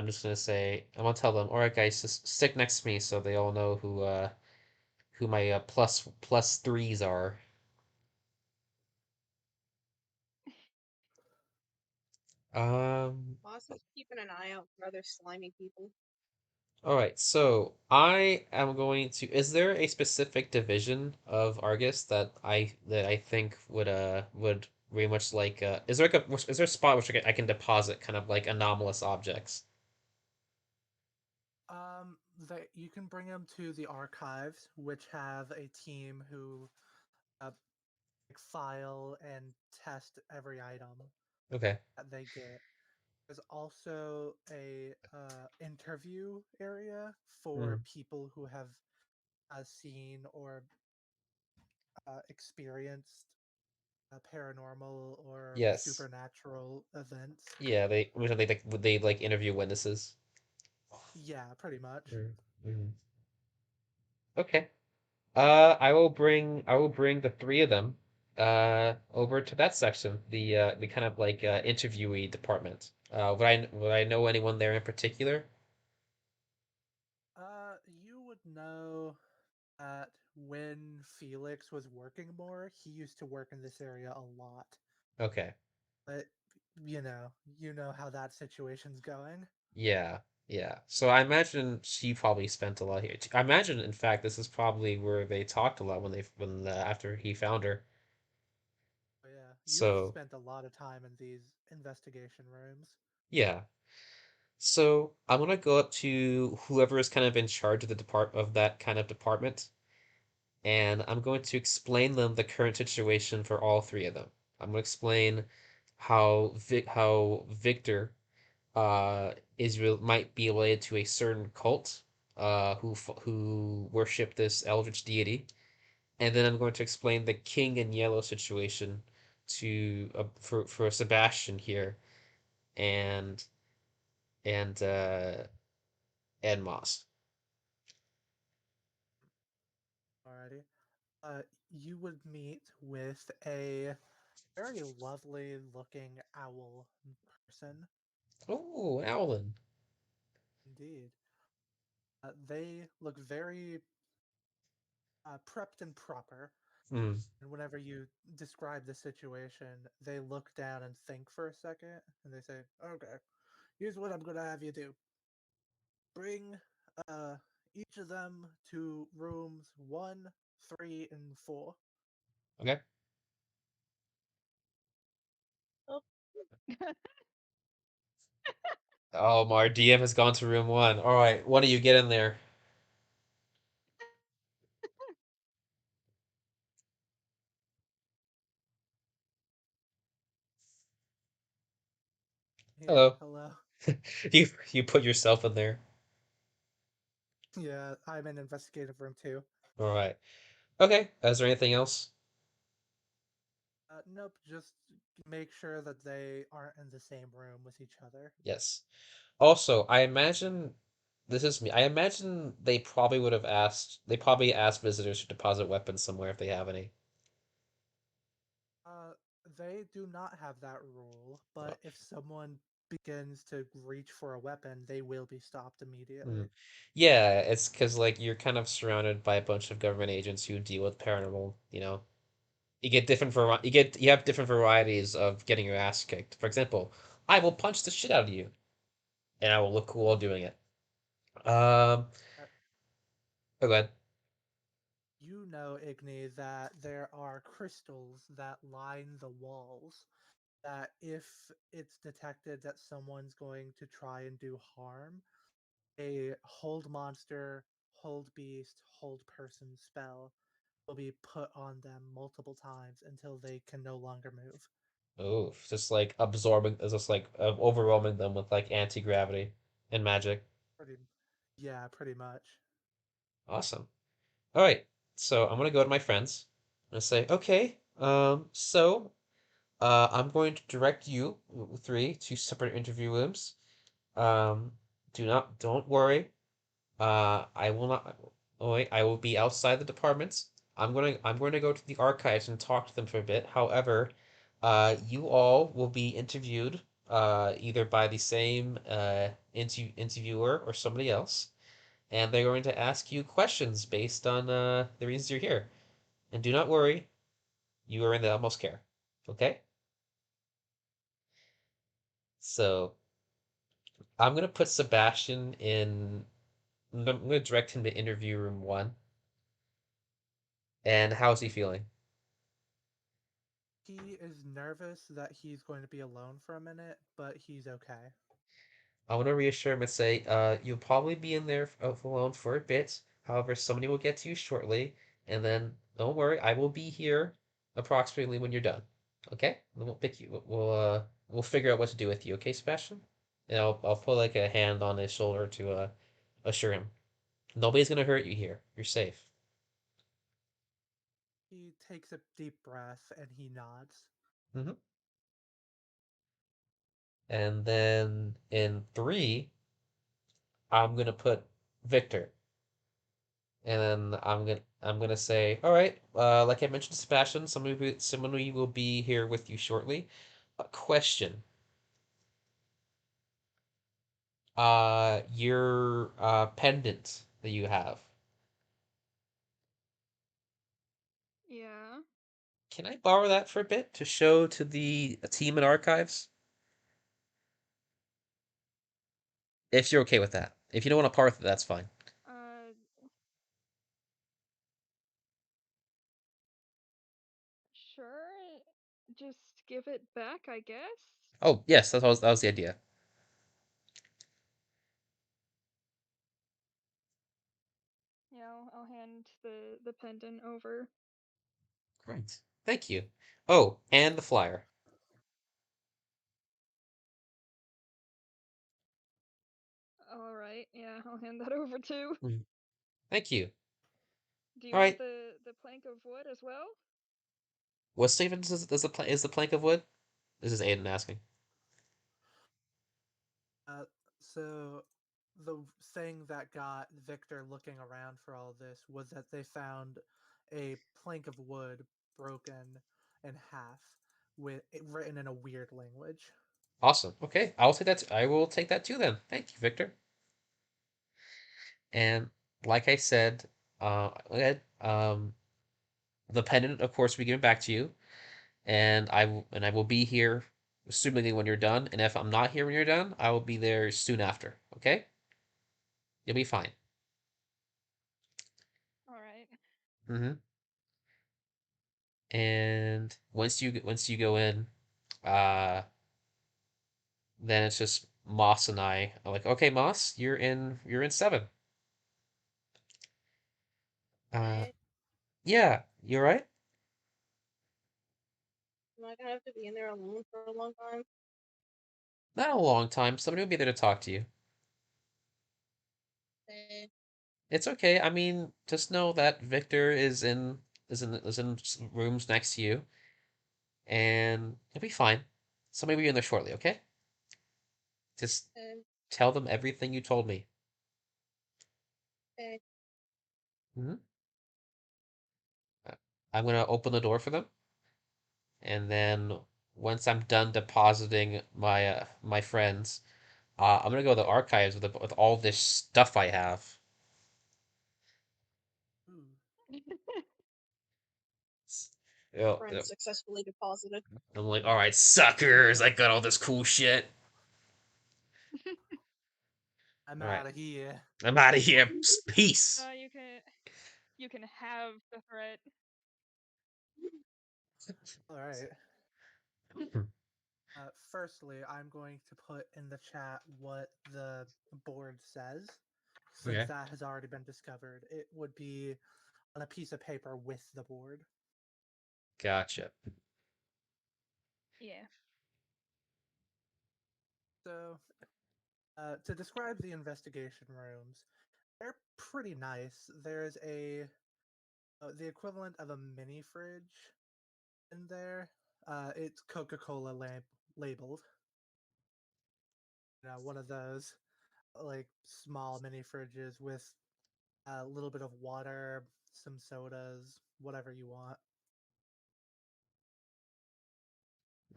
just gonna say I'm gonna tell them, all right, guys, just stick next to me so they all know who my plus threes are. Um, Moss is keeping an eye out for other slimy people. all right. So I am going to. Is there a specific division of Argus that I think would very much like is there like a is there a spot which I can deposit kind of like anomalous objects? That you can bring them to the archives, which have a team who uh, file and test every item Okay. that they get. There's also a interview area for Mm, people who have seen or experienced paranormal or yes. supernatural events. Yeah, they which they like would they like interview witnesses? Yeah, pretty much. Mm. Okay. I will bring the three of them over to that section, the kind of like interviewee department. Would I know anyone there in particular? You would know that when Felix was working more, he used to work in this area a lot. Okay. But you know how that situation's going. Yeah. Yeah. So I imagine she probably spent a lot here. I imagine, in fact, this is probably where they talked a lot when after he found her. But yeah, you've So spent a lot of time in these investigation rooms. yeah. So I'm gonna go up to whoever is kind of in charge of the that kind of department, and I'm going to explain them the current situation for all three of them. I'm going to explain how Victor might be related to a certain cult who worship this eldritch deity, and then I'm going to explain the King in Yellow situation to for Sebastian here and and uh and Moss. Alrighty. You would meet with a very lovely looking owl person. Oh, Alan. Indeed. They look very prepped and proper. Hmm. And whenever you describe the situation, they look down and think for a second, and they say, "Okay, here's what I'm gonna have you do. Bring uh, each of them to rooms 1, 3, and 4." Okay. Oh, Oh, our DM has gone to room one. All right, what do you get in there? Yeah, Hello. hello. You put yourself in there. Yeah, I'm in investigative room too. All right. Okay. Is there anything else? Nope, just make sure that they aren't in the same room with each other. Yes. Also, I imagine this is me. I imagine they probably asked visitors to deposit weapons somewhere if they have any. Uh, they do not have that rule, but if someone begins to reach for a weapon, they will be stopped Mm. immediately. Yeah, it's because like you're kind of surrounded by a bunch of government agents who deal with paranormal, you have different varieties of getting your ass kicked. For example, I will punch the shit out of you, and I will look cool while doing it. Um, Uh, oh, go ahead. You know, Igne, that there are crystals that line the walls that if it's detected that someone's going to try and do harm, a hold monster, hold beast, hold person spell will be put on them multiple times until they can no longer move. Oh, just like absorbing, just like overwhelming them with like anti-gravity and magic. Pretty, yeah, pretty much. Awesome. All right, so I'm gonna go to my friends. I'm gonna say, okay, I'm going to direct you three to separate interview rooms. Um, don't worry. I will not. Oh wait, I will be outside the departments. I'm going to go to the archives and talk to them for a bit. However, you all will be interviewed either by the same interviewer or somebody else, and they're going to ask you questions based on the reasons you're here. And do not worry, you are in the utmost care. Okay? So I'm gonna put Sebastian in. I'm gonna direct him to interview room one. And how's he feeling? He is nervous that he's going to be alone for a minute, but he's okay. I want to reassure him and say, you'll probably be in there alone for a bit. However, somebody will get to you shortly, and then don't worry, I will be here approximately when you're done. Okay? Then we'll pick you. We'll figure out what to do with you. Okay, Sebastian? And I'll put like a hand on his shoulder to assure him nobody's gonna hurt you here. You're safe. He takes a deep breath and he nods. Hmm. And then in three, I'm gonna put Victor. And then I'm gonna say, all right, like I mentioned, Sebastian, somebody will be here with you shortly. A question. Your pendant that you have. Yeah. Can I borrow that for a bit to show to the team at archives? If you're okay with that. If you don't want to part with it, that's fine. Uh, sure. Just give it back, I guess. Oh yes, that was the idea. Yeah, I'll hand the pendant over. Great. Thank you. Oh, and the flyer. All right. Yeah, I'll hand that over too. Mm. Thank you. Do you All want right. the plank of wood as well? What Stevens is the plank of wood? This is Aiden asking. Uh, so the thing that got Victor looking around for all this was that they found a plank of wood broken in half with it written in a weird language. Awesome. Okay, I will take that too then. Thank you, Victor. And like I said, Ed, the pendant, of course, will be given back to you, and I will be here, assumingly when you're done. And if I'm not here when you're done, I will be there soon after. Okay, you'll be fine. All right. Mm-hmm. And once you go in, uh, then it's just Moss and I are like, okay, Moss, you're in seven. Uh, Alright. yeah, you're right. Am I gonna have to be in there alone for a long time? Not a long time. Somebody will be there to talk to you. Eh, It's okay. I mean, just know that Victor is in rooms next to you, and he'll be fine. Somebody will be in there shortly. Okay? Just eh, tell them everything you told me. eh. Hmm. I'm gonna open the door for them, and then once I'm done depositing my friends, I'm gonna go to the archives with all this stuff I have. Ooh. Yeah, Friend successfully deposited. I'm like, all right, suckers, I got all this cool shit. I'm All right, out of here. I'm out of here. Peace. You can have the threat. All right. Firstly, I'm going to put in the chat what the board says, since Okay, that has already been discovered. It would be on a piece of paper with the board. gotcha. Yeah. So, to describe the investigation rooms, they're pretty nice. There's the equivalent of a mini fridge in there. It's Coca-Cola labeled. One of those like small mini fridges with a little bit of water, some sodas, whatever you want.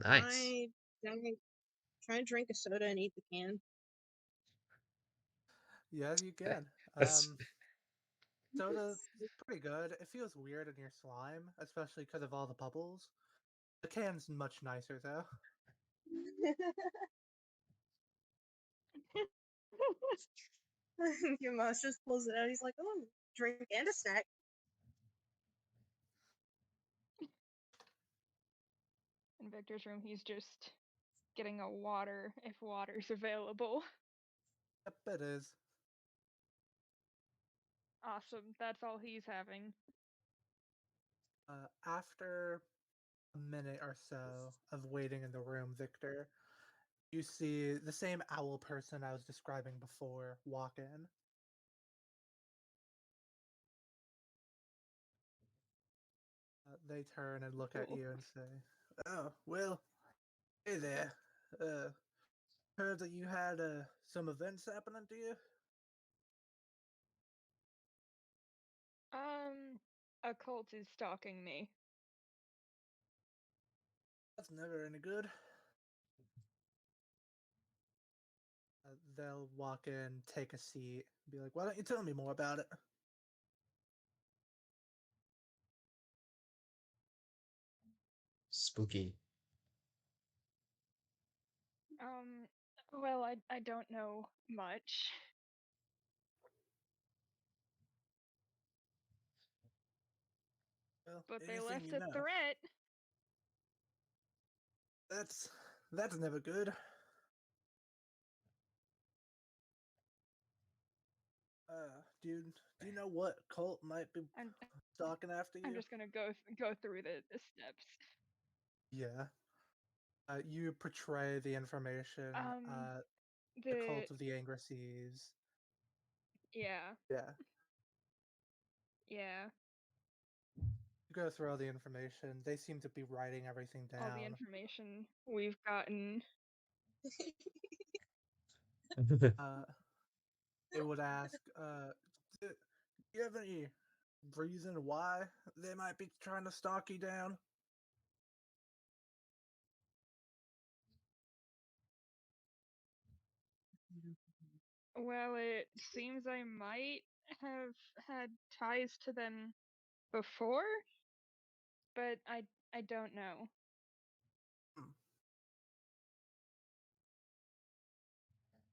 Nice. I drink, try to drink a soda and eat the can. Yeah, you Eh, can. That's Soda is pretty good. It feels weird in your slime, especially because of all the bubbles. The can's much nicer though. Your mouse just pulls it out. He's like, "Oh, drink and a snack." In Victor's room, he's just getting a water if water's available. Yep, it is. Awesome. That's all he's having. After a minute or so of waiting in the room, Victor, you see the same owl person I was describing before walk in. They turn and look at Cool. you and say, "Oh, well, hey there. Uh, Heard that you had some events happening to you. A cult is stalking me. That's never any good." They'll walk in, take a seat, be like, "Why don't you tell me more about it?" spooky. Um, well, I don't know much, Well, but they anything left you a know. threat. That's that's never good. Do you know what cult might be I'm stalking after I'm you? just gonna go through the steps. Yeah. You portray the information. Um, The the cult of the Angry Seas. yeah, Yeah. yeah, You go through all the information. They seem to be writing everything all the down. information we've gotten. Uh, it would ask, "Do you have any reason why they might be trying to stalk you down?" Well, it seems I might have had ties to them before, but I don't know. Hmm.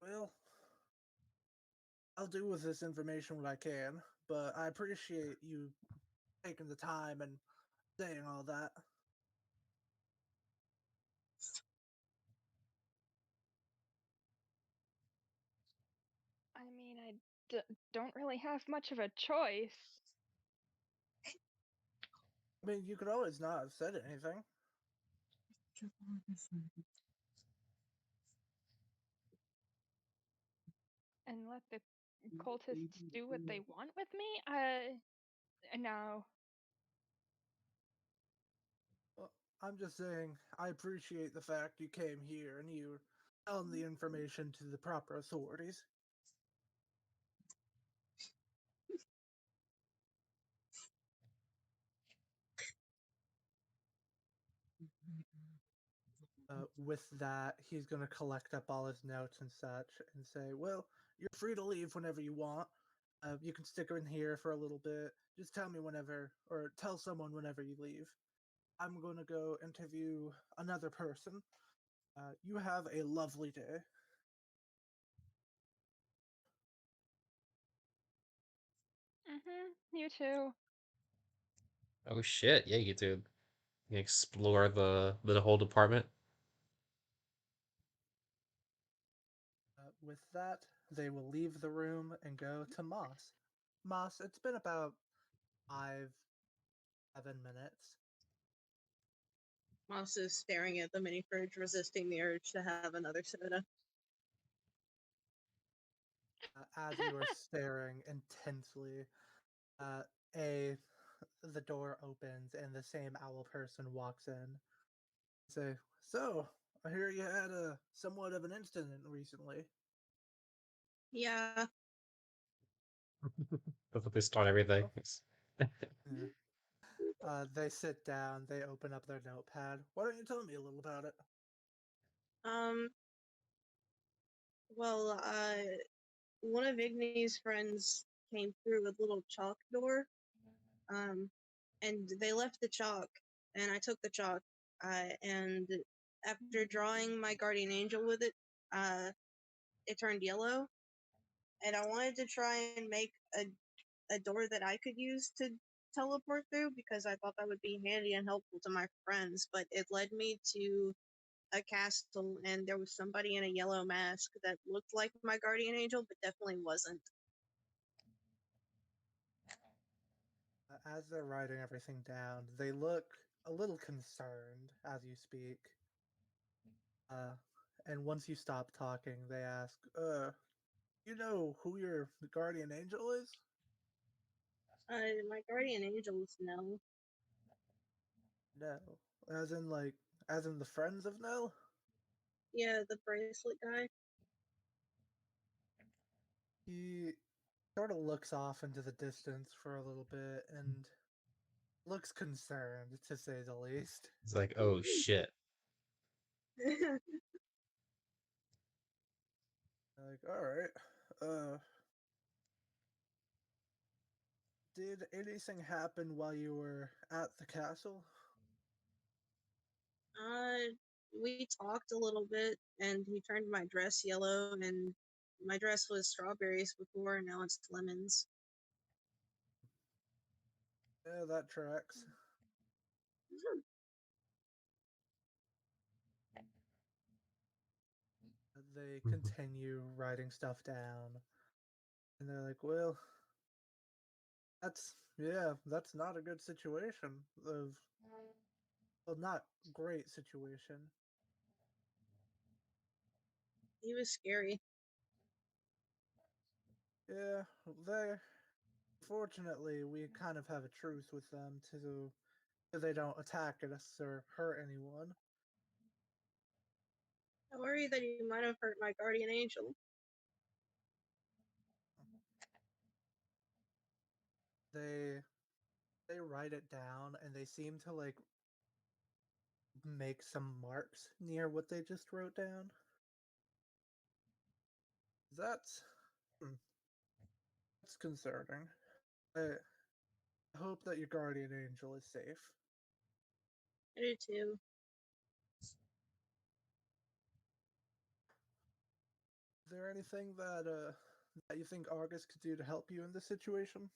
Well, I'll do with this information what I can, but I appreciate you taking the time and saying all that. I mean, don't really have much of a choice. I mean, you could always not have said anything. and let the cultists do what they want with me? No. Well, I'm just saying, I appreciate the fact you came here and you're telling the information to the proper authorities. With that, he's going to collect up all his notes and such and say, well, you're free to leave whenever you want. You can stick in here for a little bit. Just tell me whenever, or tell someone whenever you leave. I'm going to go interview another person. You have a lovely day. You too. Oh shit! Yeah, you get to explore the whole department. With that, they will leave the room and go to Moss. Moss, it's been about 5, 7 minutes. Moss is staring at the mini fridge, resisting the urge to have another soda. As you are staring intensely, uh, a the door opens and the same owl person walks in. Say, so I hear you had a somewhat of an incident recently. Yeah, That's what they start everything. Oh, yeah. They sit down. They open up their notepad. Why don't you tell me a little about it? um, well, one of Igne's friends came through with a little chalk door, um, and they left the chalk, and I took the chalk, and after drawing my guardian angel with it, it turned yellow, and I wanted to try and make a door that I could use to teleport through because I thought that would be handy and helpful to my friends, but it led me to a castle and there was somebody in a yellow mask that looked like my guardian angel but definitely wasn't. As they're writing everything down, they look a little concerned as you speak. Uh, and once you stop talking, they ask, you know who your guardian angel is? My guardian angel is Nell. No. As in, like, as in the friends of Nell? Yeah, the bracelet guy. He sort of looks off into the distance for a little bit and looks concerned, to say the least. It's like, oh shit. Like, alright. Uh, did anything happen while you were at the castle? uh, we talked a little bit, and he turned my dress yellow, and my dress was strawberries before, and now it's lemons. Yeah, that tracks. They continue writing stuff down, and they're like, well, that's not a good situation. Well, not great situation. He was scary. Yeah, they fortunately we kind of have a truce with them to so they don't attack us or hurt anyone. I worry that he might have hurt my guardian angel. They they write it down and they seem to like make some marks near what they just wrote down. That's hmm, that's concerning. I hope that your guardian angel is safe. I do too. Is there anything that you think Argus could do to help you in this situation?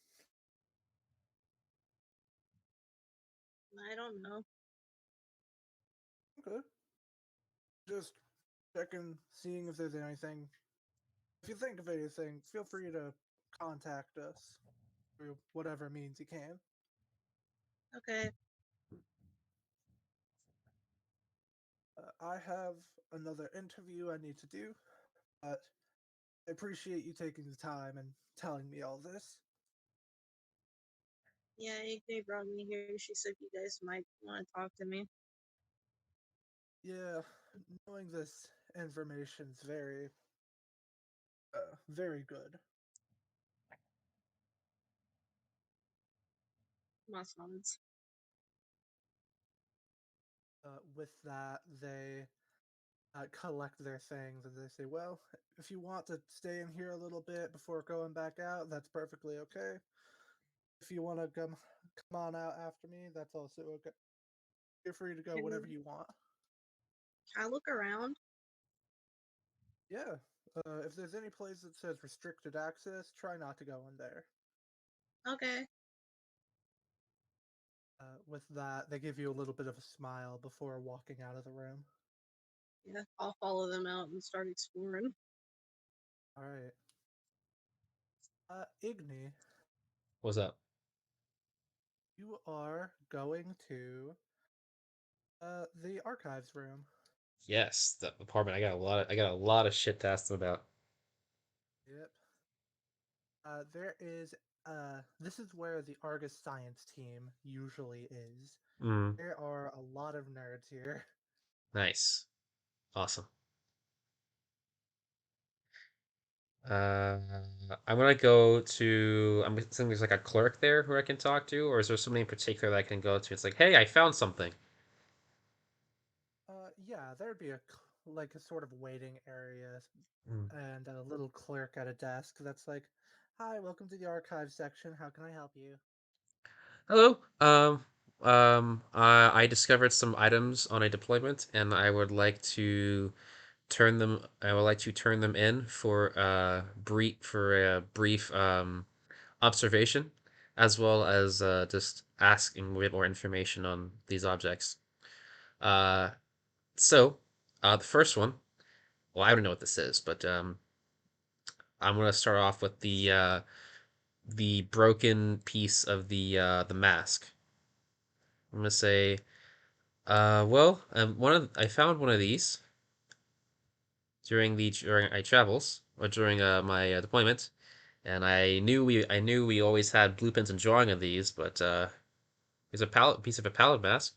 I don't know. Okay. Just checking, seeing if there's anything. If you think of anything, feel free to contact us through whatever means you can. Okay. I have another interview I need to do, but I appreciate you taking the time and telling me all this. Yeah, Igne brought me here. She said you guys might want to talk to me. Yeah, knowing this information's very good. Moss nods. With that, they collect their things and they say, "Well, if you want to stay in here a little bit before going back out, that's perfectly okay. If you want to come on out after me, that's also okay. You're free to go whenever Can, you want." can I look around? Yeah. If there's any place that says restricted access, try not to go in there. Okay. With that, they give you a little bit of a smile before walking out of the room. Yeah, I'll follow them out and start exploring. All right. Igni, What's up? you are going to the archives room. Yes, the apartment. I got a lot of shit to ask them about. Yep. There is this is where the Argus science team usually is. Mm, There are a lot of nerds here. nice. Awesome. Uh, I'm gonna go to. I'm assuming there's like a clerk there who I can talk to, or is there somebody in particular that I can go to? It's like, hey, I found something. Yeah, there'd be like a sort of waiting area Mm. and a little clerk at a desk that's like, "Hi, welcome to the archives section. How can I help you?" Hello. I discovered some items on a deployment, and I would like to turn them. I would like to turn them in for a brief observation, as well as just asking a bit more information on these objects. Uh, the first one. Well, I don't know what this is, but I'm gonna start off with the broken piece of the mask. I'm gonna say, I found one of these during my travels or during my deployment, and I knew we always had blueprints and drawing of these, but it's a palette piece of a palette mask.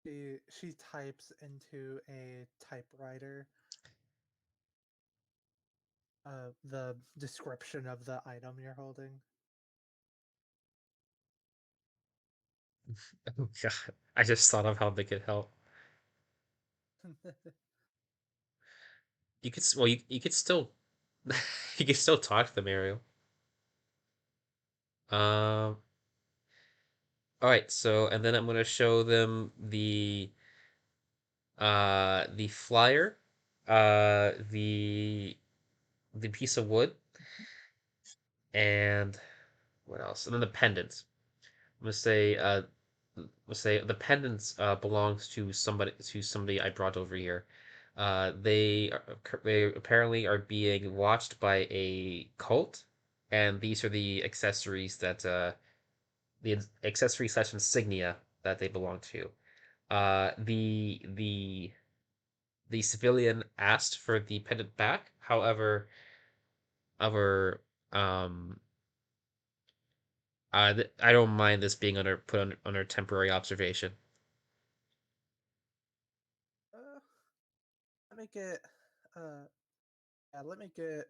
Mm. She types into a typewriter the description of the item you're holding. Oh God, I just thought of how they could help. You could still you could still talk to them, Ariel. Um, all right, so and then I'm gonna show them the flyer, the piece of wood, and what else? And then the pendant. I'm gonna say the pendant belongs to somebody I brought over here. They apparently are being watched by a cult, and these are the accessories that the accessory slash insignia that they belong to. The civilian asked for the pendant back. However, um, I don't mind this being under temporary observation. uh, let me get uh let me get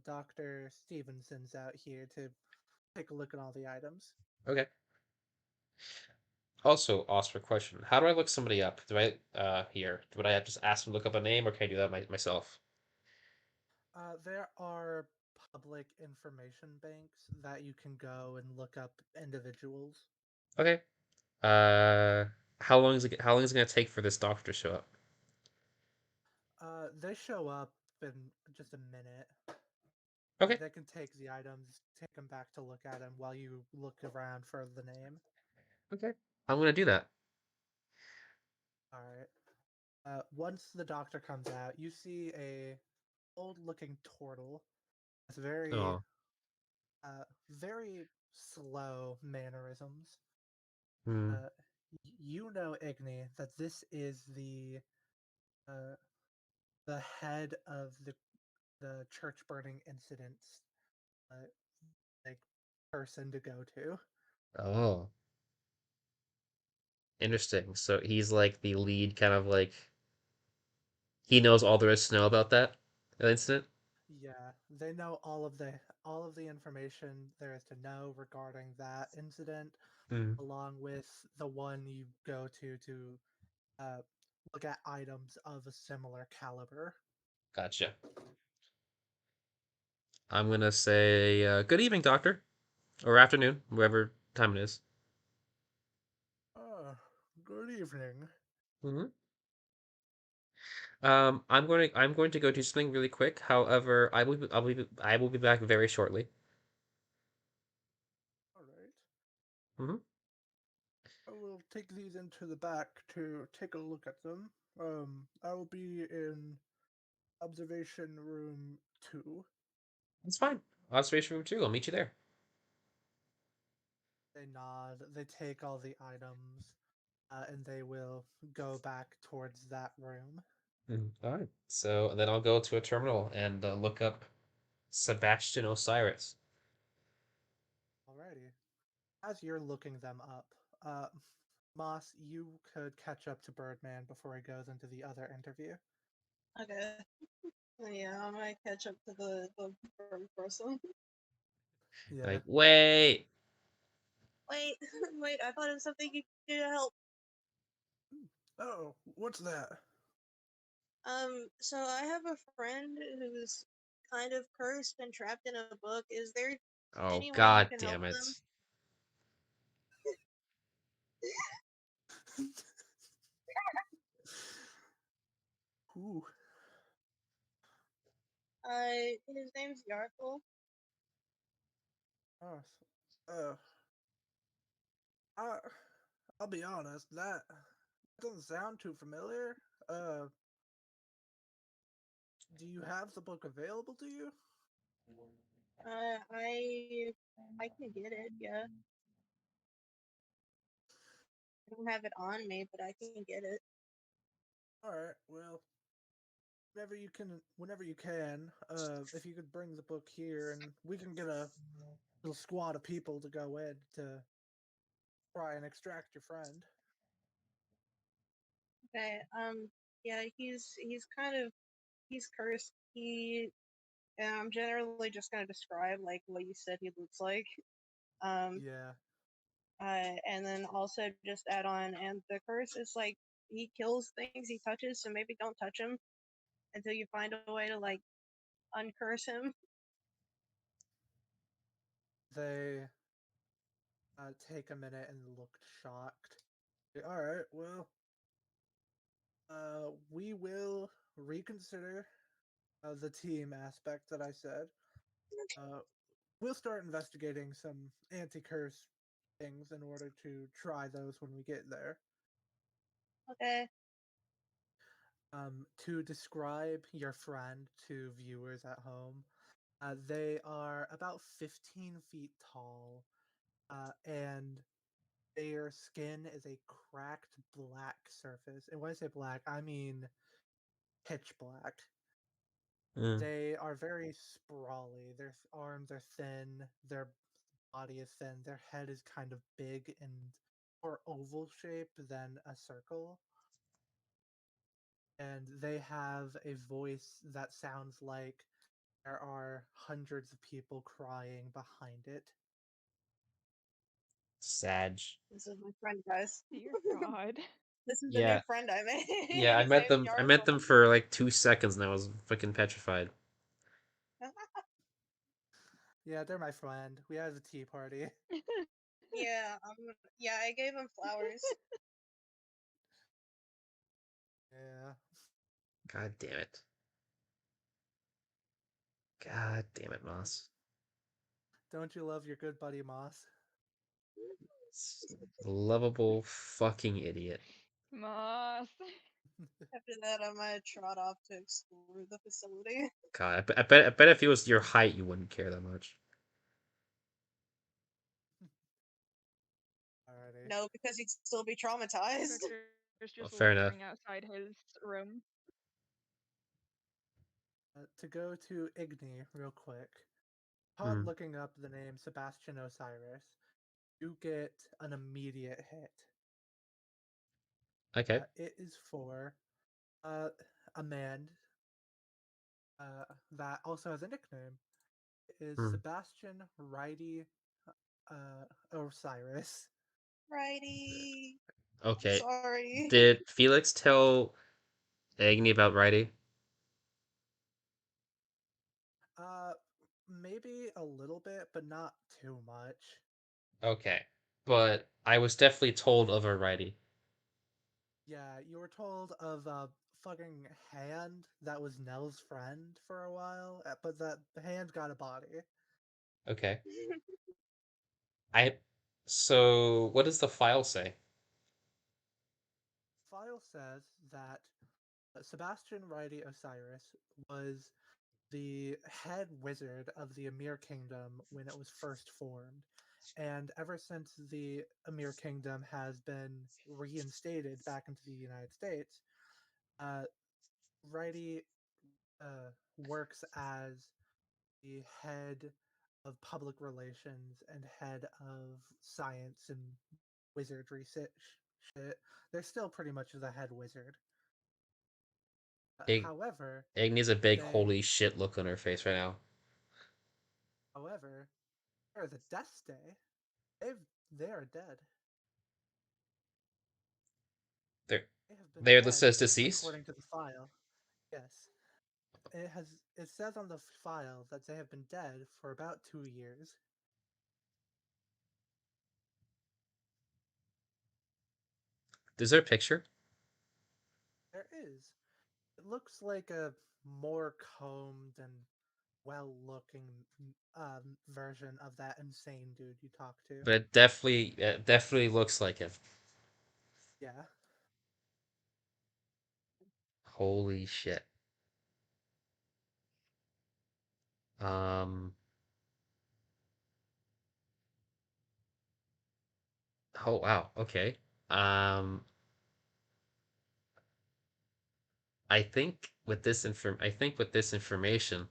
Dr. Stevenson's out here to take a look at all the items. Okay. Also, Oscar, question: how do I look somebody up? Do I here? Would I just ask them to look up a name, or can I do that myself? There are public information banks that you can go and look up individuals. Okay. How long is it gonna take for this doctor to show up? They show up in just a minute. Okay. They can take the items, take them back to look at them while you look around for the name. Okay. I'm gonna do that. All right. Once the doctor comes out, you see a old-looking turtle with Oh. very slow mannerisms. Hmm. Uh, you know, Igni, that this is uh, the head of the church burning incidents, uh, like person to go to. Oh, interesting. So he's like the lead, kind of like he knows all there is to know about that incident. Yeah, they know all of the information there is to know regarding that incident, Mm, along with the one you go to uh, look at items of a similar caliber. gotcha. I'm gonna say good evening, doctor, or afternoon, wherever time it is. Oh, good evening. Mm-hmm. I'm going to go do something really quick. However, I will be back very shortly. All right. Mm-hmm. I will take these into the back to take a look at them. I will be in observation room 2. That's fine. Observation room 2. I'll meet you there. They nod, they take all the items, and they will go back towards that room. Mhm. All right. So then I'll go to a terminal and look up Sebastian Osiris. Alrighty. As you're looking them up, Moss, you could catch up to Birdman before he goes into the other interview. Okay. Yeah, I might catch up to the firm person. Yeah. Like, wait. Wait, wait, I thought it was something you could do to help. Oh, what's that? So I have a friend who's kind of cursed and trapped in a book. Is there Oh, any way you god can help damn it. them? Ooh. His name's Yarkle. Oh, uh, I, I'll be honest, that doesn't sound too familiar. Uh, do you have the book available to you? I can get it. Yeah, I don't have it on me, but I can get it. All right. Well, whenever you can, if you could bring the book here, and we can get a little squad of people to go in to try and extract your friend. Okay. Yeah, he's kind of he's cursed. And I'm generally just gonna describe like what you said he looks like. Um, Yeah, and then also just add on, and the curse is like he kills things he touches, so maybe don't touch him until you find a way to like uncurse him. they take a minute and look shocked. All right. Well, we will reconsider the team aspect that I said. Uh, we'll start investigating some anti-curse things in order to try those when we get there. Okay. To describe your friend to viewers at home, they are about 15 feet tall, and their skin is a cracked black surface. And when I say black, I mean pitch black. Mm. They are very sprawly. Their arms are thin, their body is thin, their head is kind of big and more oval shaped than a circle. And they have a voice that sounds like there are hundreds of people crying behind it. Sag. This is my friend, guys. Dear God. This is the new Yeah. friend I Yeah, made. I His met name's them I met Yarkle. them for like 2 seconds and I was fucking petrified. Yeah, they're my friend. We had a tea party. Yeah, yeah, I gave him flowers. Yeah. God damn it. God damn it, Moss. Don't you love your good buddy Moss? Lovable fucking idiot. Moss. After that, I might trot off to explore the facility. God, I bet if he was your height, you wouldn't care that much. Alrighty. No, because he'd still be traumatized. Victor's Well, just fair enough. lingering outside his room. To go to Igne real quick, upon Hmm. looking up the name Sebastian Osiris, you get an immediate hit. Okay. It is for uh, a man that also has a nickname. It is Hmm. Sebastian Righty Osiris. Righty. I'm Okay. sorry. Did Felix tell Agni about Righty? Uh, Maybe a little bit, but not too much. Okay. But I was definitely told of a Righty. Yeah, you were told of a fucking hand that was Nell's friend for a while, but that hand got a body. Okay. I. So, what does the file say? File says that Sebastian Righty Osiris was the head wizard of the Emir Kingdom when it was first formed. And ever since the Emir Kingdom has been reinstated back into the United States, uh, Righty works as the head of public relations and head of science and wizardry shit. They're still pretty much the head wizard. Ag- However, Agni's a big they, holy shit look on her face right now. however, there is a death stay. They've they are dead. They're They have been they're listed dead as deceased. according to the file. Yes, it says on the file that they have been dead for about 2 years. Is there a picture? There is. It looks like a more combed and well-looking version of that insane dude you talked to. But it definitely looks like him. Yeah. Holy shit. Um. Oh wow. Okay. Um. I think with this information,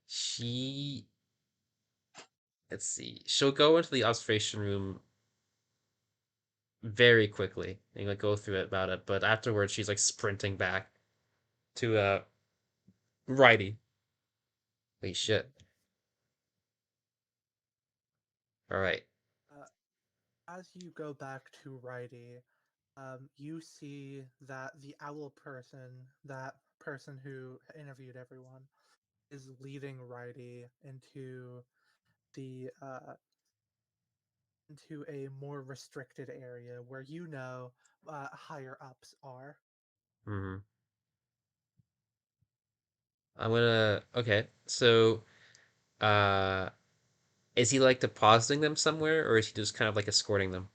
she let's see. She'll go into the observation room very quickly and like go through it about it, but afterwards she's like sprinting back to righty. Holy shit. Mhm. All right. Uh, as you go back to Righty, you see that the owl person, that person who interviewed everyone, is leading Righty the into a more restricted area where higher ups are. Hmm. I'm gonna okay. So uh is he like depositing them somewhere or is he just kind of like escorting them?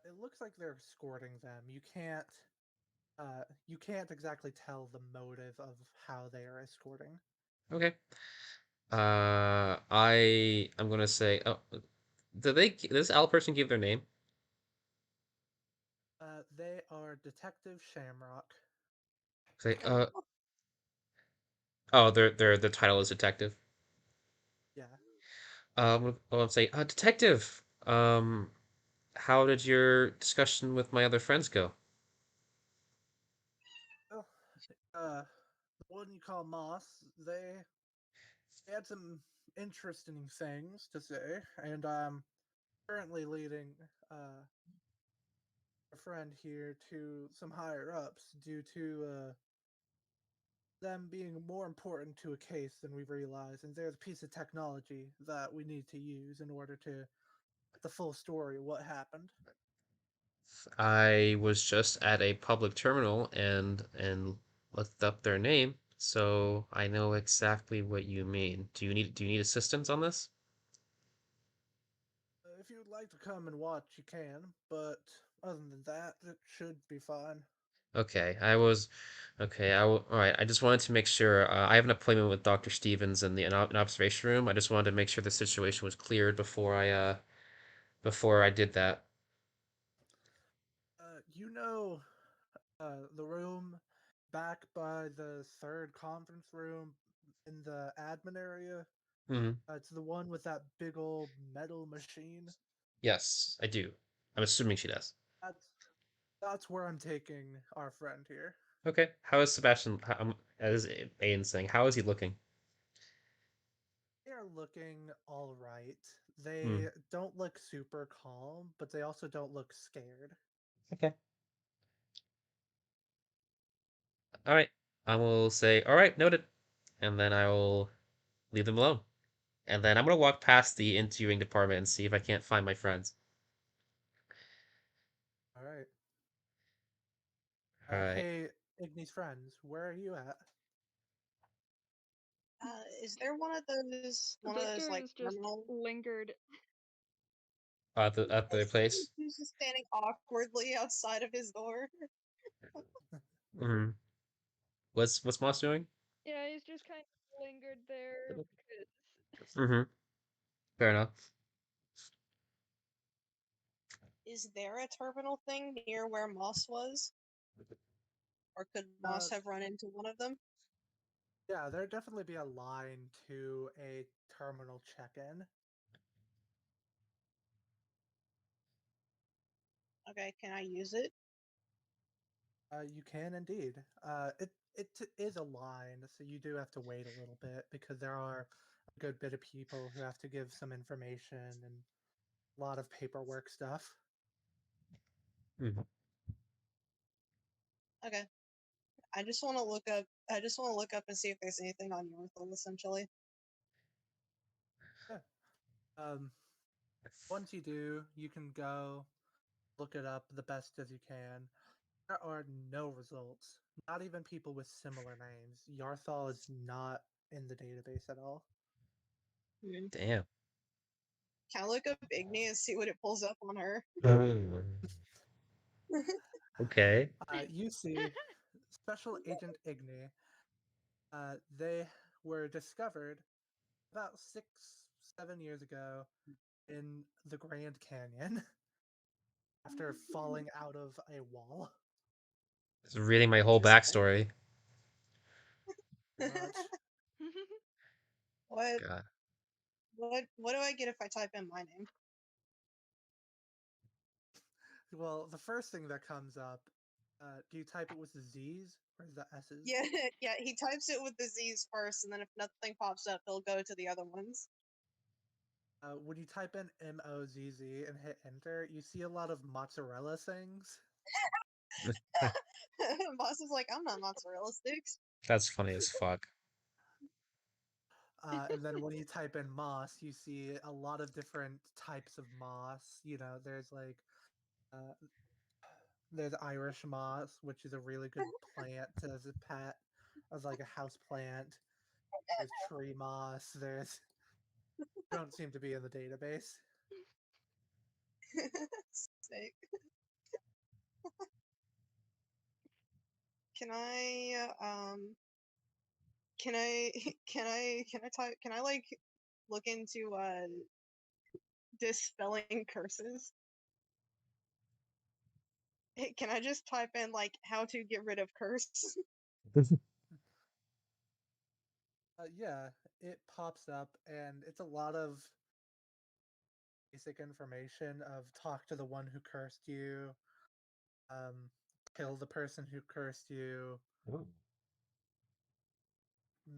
It looks like they're escorting them. You can't exactly tell the motive of how they are escorting. Okay. I'm gonna say did this owl person give their name? They are Detective Shamrock. Say oh their title is detective. Yeah. I'll say detective. How did your discussion with my other friends go? Well, the one you call Moss, they had some interesting things to say, and I'm currently leading a friend here to some higher ups due to them being more important to a case than we realize, and there's a piece of technology that we need to use in order to get the full story of what happened. I was just at a public terminal and looked up their name, so I know exactly what you mean. Do you need assistance on this? If you'd like to come and watch, you can, but other than that, it should be fine. Okay, I was okay. All right. I just wanted to make sure. I have an appointment with Dr. Stevens in the an observation room. I just wanted to make sure the situation was cleared before I did that. You know the room back by the third conference room in the admin area. Hmm. It's the one with that big old metal machine. Yes, I do. I'm assuming she does. That's that's where I'm taking our friend here. Okay. How is Sebastian? As Aiden saying, how is he looking? They are looking all right. Hmm. They don't look super calm, but they also don't look scared. Okay. All right. I will say, all right, noted, and then I will leave them alone. And then I'm gonna walk past the interviewing department and see if I can't find my friends. All right. All right. Hey, Igny's friends, where are you at? Is there one of those Victor like is just terminal? lingered. At the place. He's just standing awkwardly outside of his door. Hmm. What's Moss doing? Yeah, he's just kind of lingered there because Hmm. Fair enough. Is there a terminal thing near where Moss was? Or could Uh, Moss have run into one of them? yeah, there'd definitely be a line to a terminal check-in. Okay, can I use it? You can indeed. Is a line, so you do have to wait a little bit because there are a good bit of people who have to give some information and a lot of paperwork stuff. Hmm. Okay. I just want to look up and see if there's anything on Yorthel, essentially. Yeah. Um, Once you do, you can go look it up the best as you can. There are no results. Not even people with similar names. Yarthal is not in the database at all. Hmm. Damn. Can I look up Igne and see what it pulls up on her? Hmm. Okay. You see, Special Agent Igne, they were discovered about 6, 7 years ago in the Grand Canyon after falling out of a wall. It's reading my whole Interesting. backstory. Pretty much. what God. what do I get if I type in my name? Well, the first thing that comes up, do you type it with the Z's or the S's? Yeah, yeah. He types it with the Z's first, and then if nothing pops up, he'll go to the other ones. When you type in MOZZ and hit enter, you see a lot of mozzarella things. Boss is like, I'm not mozzarella sticks. That's funny as fuck. And then when you type in moss, you see a lot of different types of moss. There's like uh, there's Irish moss, which is a really good plant as a pet, as like a house plant. There's tree moss. There's don't seem to be in the database. Sick. Can I can I can I like look into dispelling curses? Hey, can I just type in like how to get rid of curse? Yeah, it pops up, and it's a lot of basic information of talk to the one who cursed you, um, kill the person who cursed you, Ooh.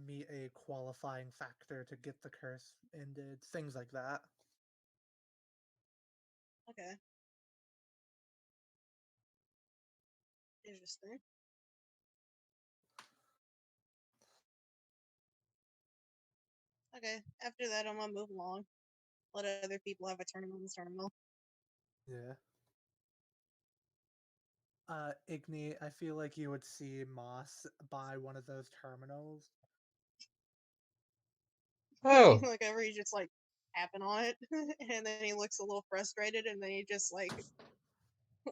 meet a qualifying factor to get the curse ended, things like that. Okay, interesting. Okay, after that I'm gonna move along. Let other people have a turn on this terminal. Yeah. Igni, I feel like you would see Moss by one of those terminals. You Oh, look over, he's just like tapping on it, and then he looks a little frustrated, and then he just like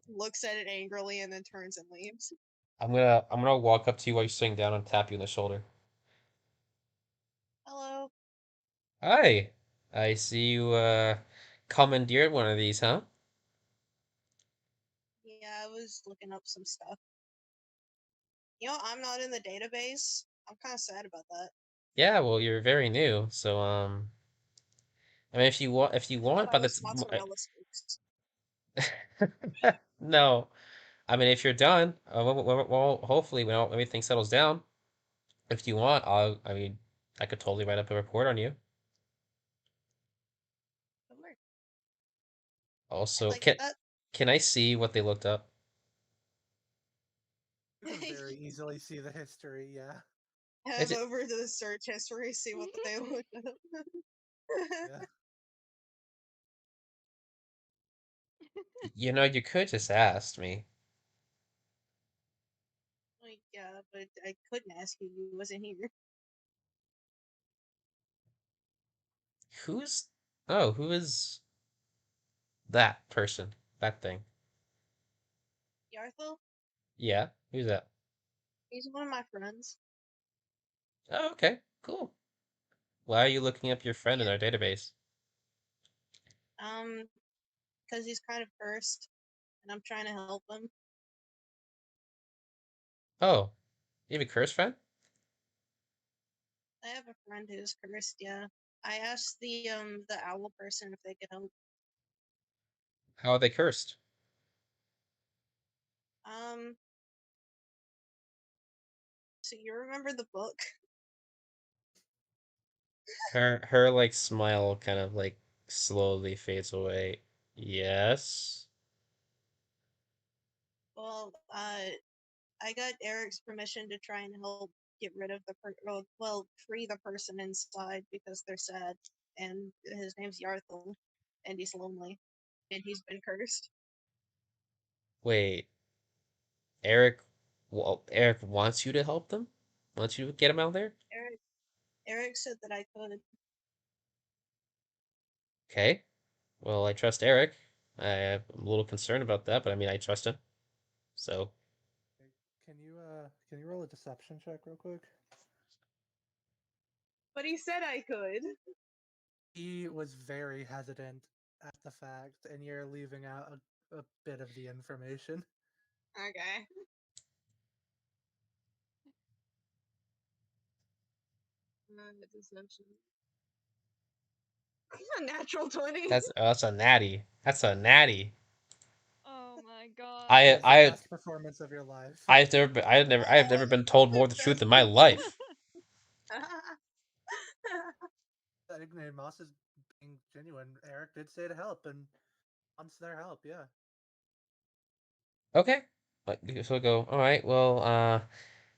looks at it angrily, and then turns and leaves. I'm gonna walk up to you while you're sitting down and tap you on the shoulder. Hello. Hi. I see you commandeered one of these, huh? Yeah, I was looking up some stuff. I'm not in the database. I'm kind of sad about that. Yeah, well, you're very new, so I mean, if you I thought want, I by the was mozzarella sticks. no, I mean, if you're done, well, hopefully when everything settles down, if you want, I mean, I could totally write up a report on you. Sure. I'd Also, like that. can I see what they looked up? You can very easily see the history, yeah. It's Have over to the search history, see what they looked up. Yeah. you know, you could just ask me. Like, yeah, but I couldn't ask you. You wasn't here. Who's oh, who is that person? That thing? Yarthel? Yeah, who's that? He's one of my friends. Oh, okay, cool. Why are you looking up your friend in Yeah. our database? Um, because he's kind of cursed, and I'm trying to help him. Oh, you have a curse friend? I have a friend who's cursed. Yeah. I asked the owl person if they could help. How are they cursed? Um, so you remember the book? Her like smile kind of like slowly fades away. Yes. Well, I got Eric's permission to try and help get rid of free the person inside because they're sad, and his name's Yarthel, and he's lonely, and he's been cursed. Wait, Eric. Well, Eric wants you to help them. Wants you to get him out there. Eric, Eric said that I could. Okay. Well, I trust Eric. I'm a little concerned about that, but I mean, I trust him. So, Hey, can you roll a deception check real quick? But he said I could. He was very hesitant at the fact, and you're leaving out a bit of the information. Okay. Deception. A natural 20. that's a natty. That's a natty. Oh my god. That is the I best performance of your life. I have never been told more the truth in my life. Igne Moss is being genuine. Eric did say to help, and wants their help, yeah. Okay. So I go. All right. Well,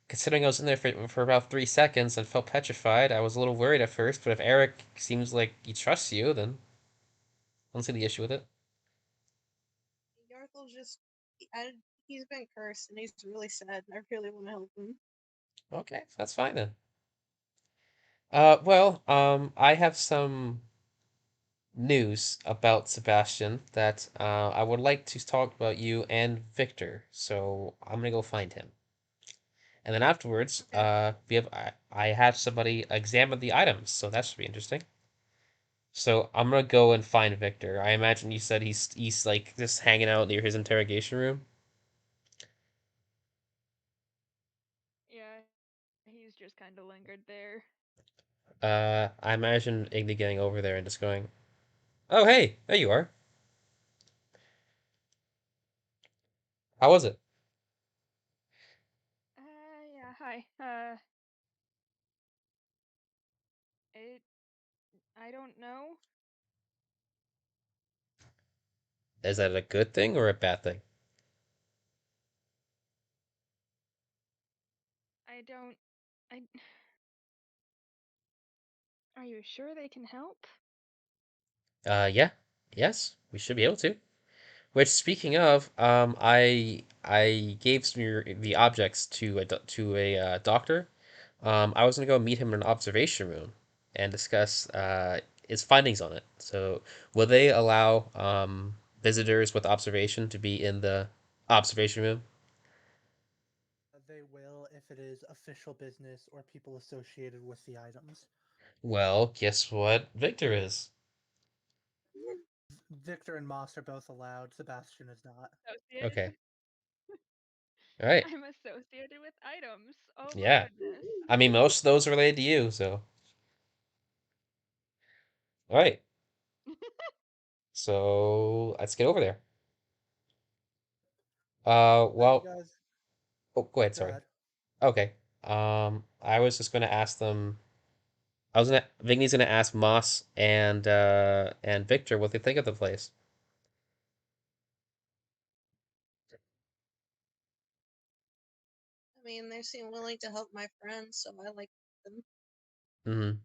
considering I was in there for about 3 seconds and felt petrified, I was a little worried at first. But if Eric seems like he trusts you, then I don't see the issue with it. Yarthel's just. I, he's been cursed and he's really sad, and I really want to help him. Okay, that's fine then. I have some news about Sebastian that I would like to talk about you and Victor. So I'm gonna go find him, and then afterwards, Okay. I have somebody examine the items, so that should be interesting. So I'm gonna go and find Victor. I imagine you said he's like just hanging out near his interrogation room. Yeah, he's just kind of lingered there. I imagine Iggy getting over there and just going, "Oh hey, there you are. How was it? Yeah, hi. It, I don't know. Is that a good thing or a bad thing?" I don't, I, are you sure they can help? Yeah, yes, we should be able to. Which, speaking of, I gave some the objects to a doctor. I was gonna go meet him in an observation room and discuss his findings on it. So, will they allow visitors with observation to be in the observation room? They will if it is official business or people associated with the items. Well, guess what? Victor is. Victor and Moss are both allowed. Sebastian is not. Associated? Okay. All right. I'm associated with items. Oh my Yeah. goodness. I mean, most of those are related to you, so. All right. So let's get over there. You Well, guys, oh, go ahead. go Sorry. ahead. Okay. I was just gonna ask them. Vigny's gonna ask Moss and Victor what they think of the place. I mean, they seem willing to help my friends, so I like them. Mm-hmm.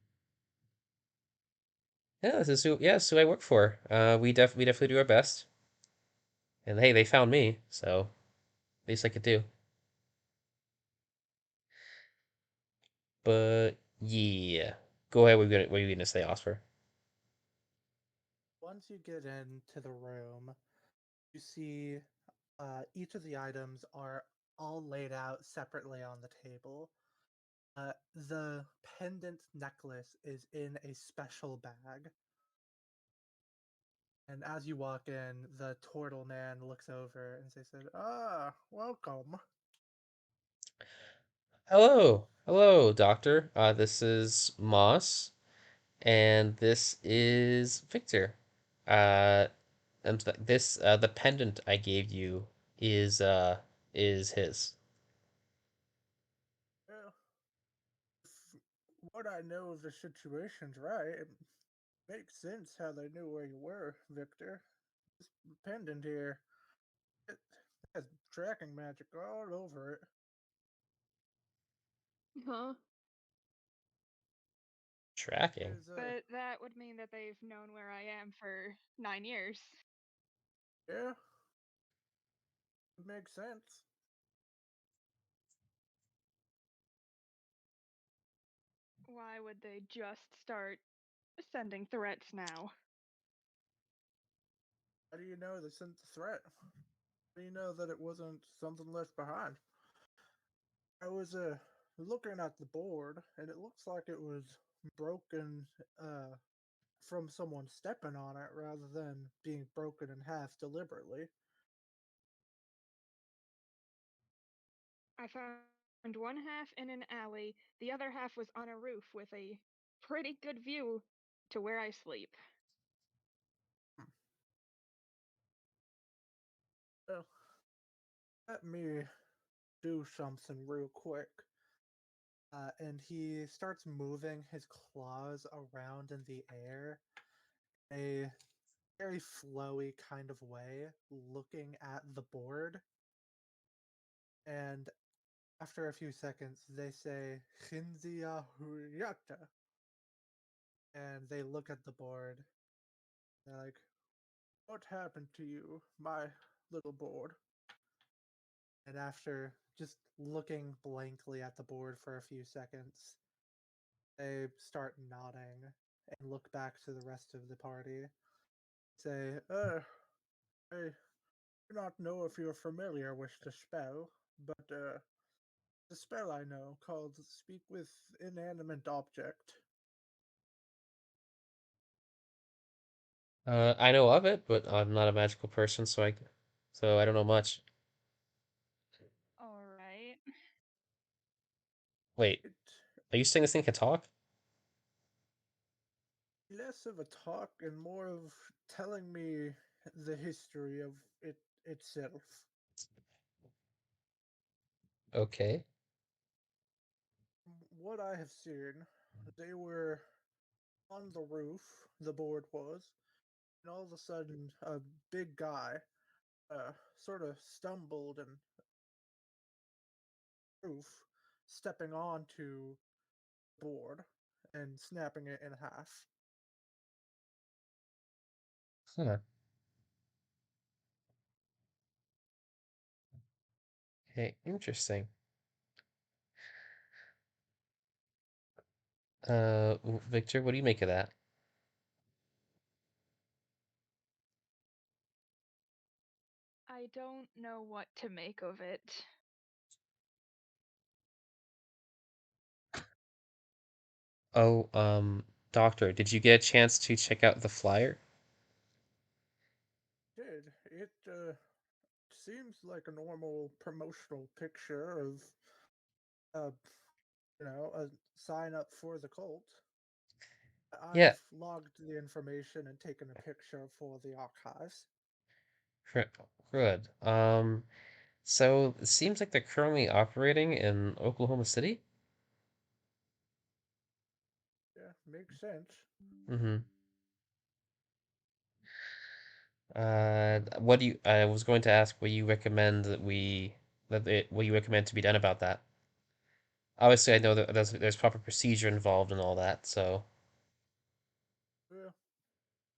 Yeah, this is who I work for. We definitely do our best. And hey, they found me, so least I could do. But yeah, go ahead. What are you gonna say, Oscar? Once you get into the room, you see each of the items are all laid out separately on the table. The pendant necklace is in a special bag. And as you walk in, the turtle man looks over and says, "Ah, welcome." Hello, Doctor. This is Moss, and this is Victor. Uh, and this the pendant I gave you is his. Well, if what I know of the situation's right, it makes sense how they knew where you were, Victor. This pendant here, it has tracking magic all over it. Huh? Tracking. There's But that would mean that they've known where I am for 9 years. yeah, it makes sense. Why would they just start sending threats now? How do you know they sent the threat? How do you know that it wasn't something left behind? I was looking at the board, and it looks like it was broken from someone stepping on it rather than being broken in half deliberately. I found one half in an alley, the other half was on a roof with a pretty good view to where I sleep. Hmm. Well, let me do something real quick. And he starts moving his claws around in the air, a very flowy kind of way, looking at the board. And after a few seconds, they say, Shinzia Huyata. And they look at the board. They're like, what happened to you, my little board? And after just looking blankly at the board for a few seconds, they start nodding and look back to the rest of the party. Say, I do not know if you're familiar with the spell, but the spell I know called Speak with Inanimate Object. I know of it, but I'm not a magical person, so I don't know much. Alright. Wait, It are you saying this thing can talk? less of a talk and more of telling me the history of it itself. Okay. What I have seen, they were on the roof, the board was, and all of a sudden a big guy sort of stumbled and roof, stepping onto the board and snapping it in half. Huh. Okay, interesting. Victor, what do you make of that? I don't know what to make of it. Oh, Doctor, did you get a chance to check out the flyer? Did it seems like a normal promotional picture of, uh, a sign up for the cult. Yeah, I've logged the information and taken a picture for the archives. cr- good. So it seems like they're currently operating in Oklahoma City. Yeah, makes sense. Mm-hmm. What do you? I was going to ask what you recommend what you recommend to be done about that. Obviously, I know that there's proper procedure involved and all that. So, Yeah,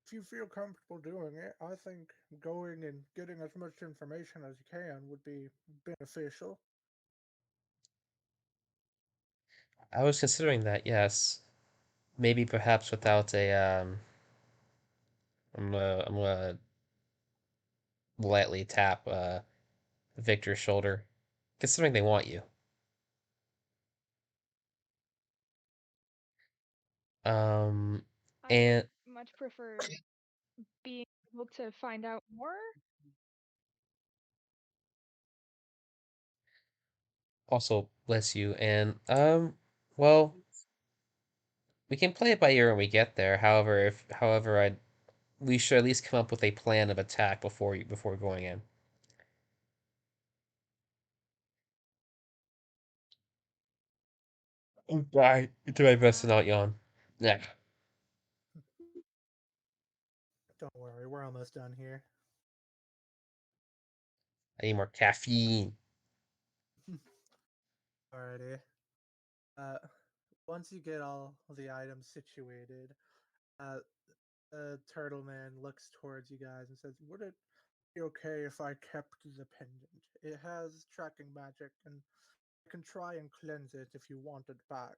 if you feel comfortable doing it, I think going and getting as much information as you can would be beneficial. I was considering that. Yes, maybe perhaps without a I'm gonna lightly tap Victor's shoulder, considering they want you. Um, I and much prefer being able to find out more. also bless you. And well, we can play it by ear when we get there. However, I we should at least come up with a plan of attack before going in. I do my best to Uh, not yawn. Yeah, Don't worry, we're almost done here. I need more caffeine. Alrighty. Uh, Once you get all the items situated, uh, Turtle Man looks towards you guys and says, "Would it be okay if I kept the pendant? It has tracking magic, and I can try and cleanse it if you want it back."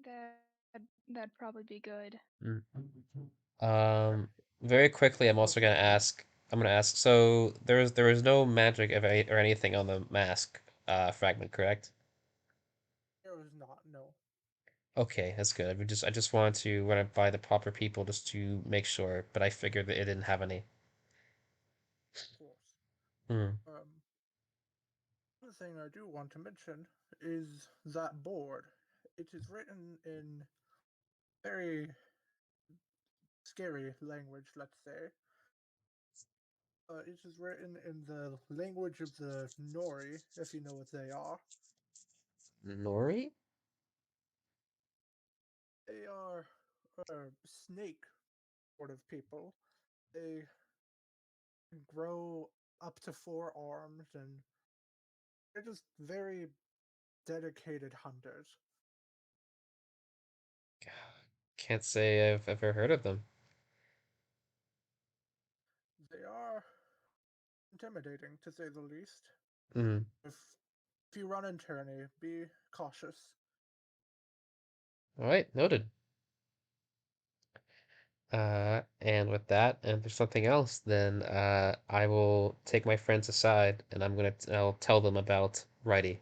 that that'd probably be good. Mm. Um, Very quickly, I'm Feel also gonna free. ask. I'm gonna ask. So there was no magic or anything on the mask fragment, correct? There was not, no, Okay, that's good. I just wanted to run it by the proper people just to make sure, but I figured that it didn't have any. of course. Hmm. Um, One thing I do want to mention is that board. It is written in very scary language, let's say. It is written in the language of the Nori, if you know what they are. Nori? They are snake sort of people. They grow up to 4 arms, and they're just very dedicated hunters. Can't say I've ever heard of them. They are intimidating, to say the least. Hmm. If, if you run into any, be cautious. All right, noted. And with that, and if there's something else, then I will take my friends aside and I'll tell them about Righty.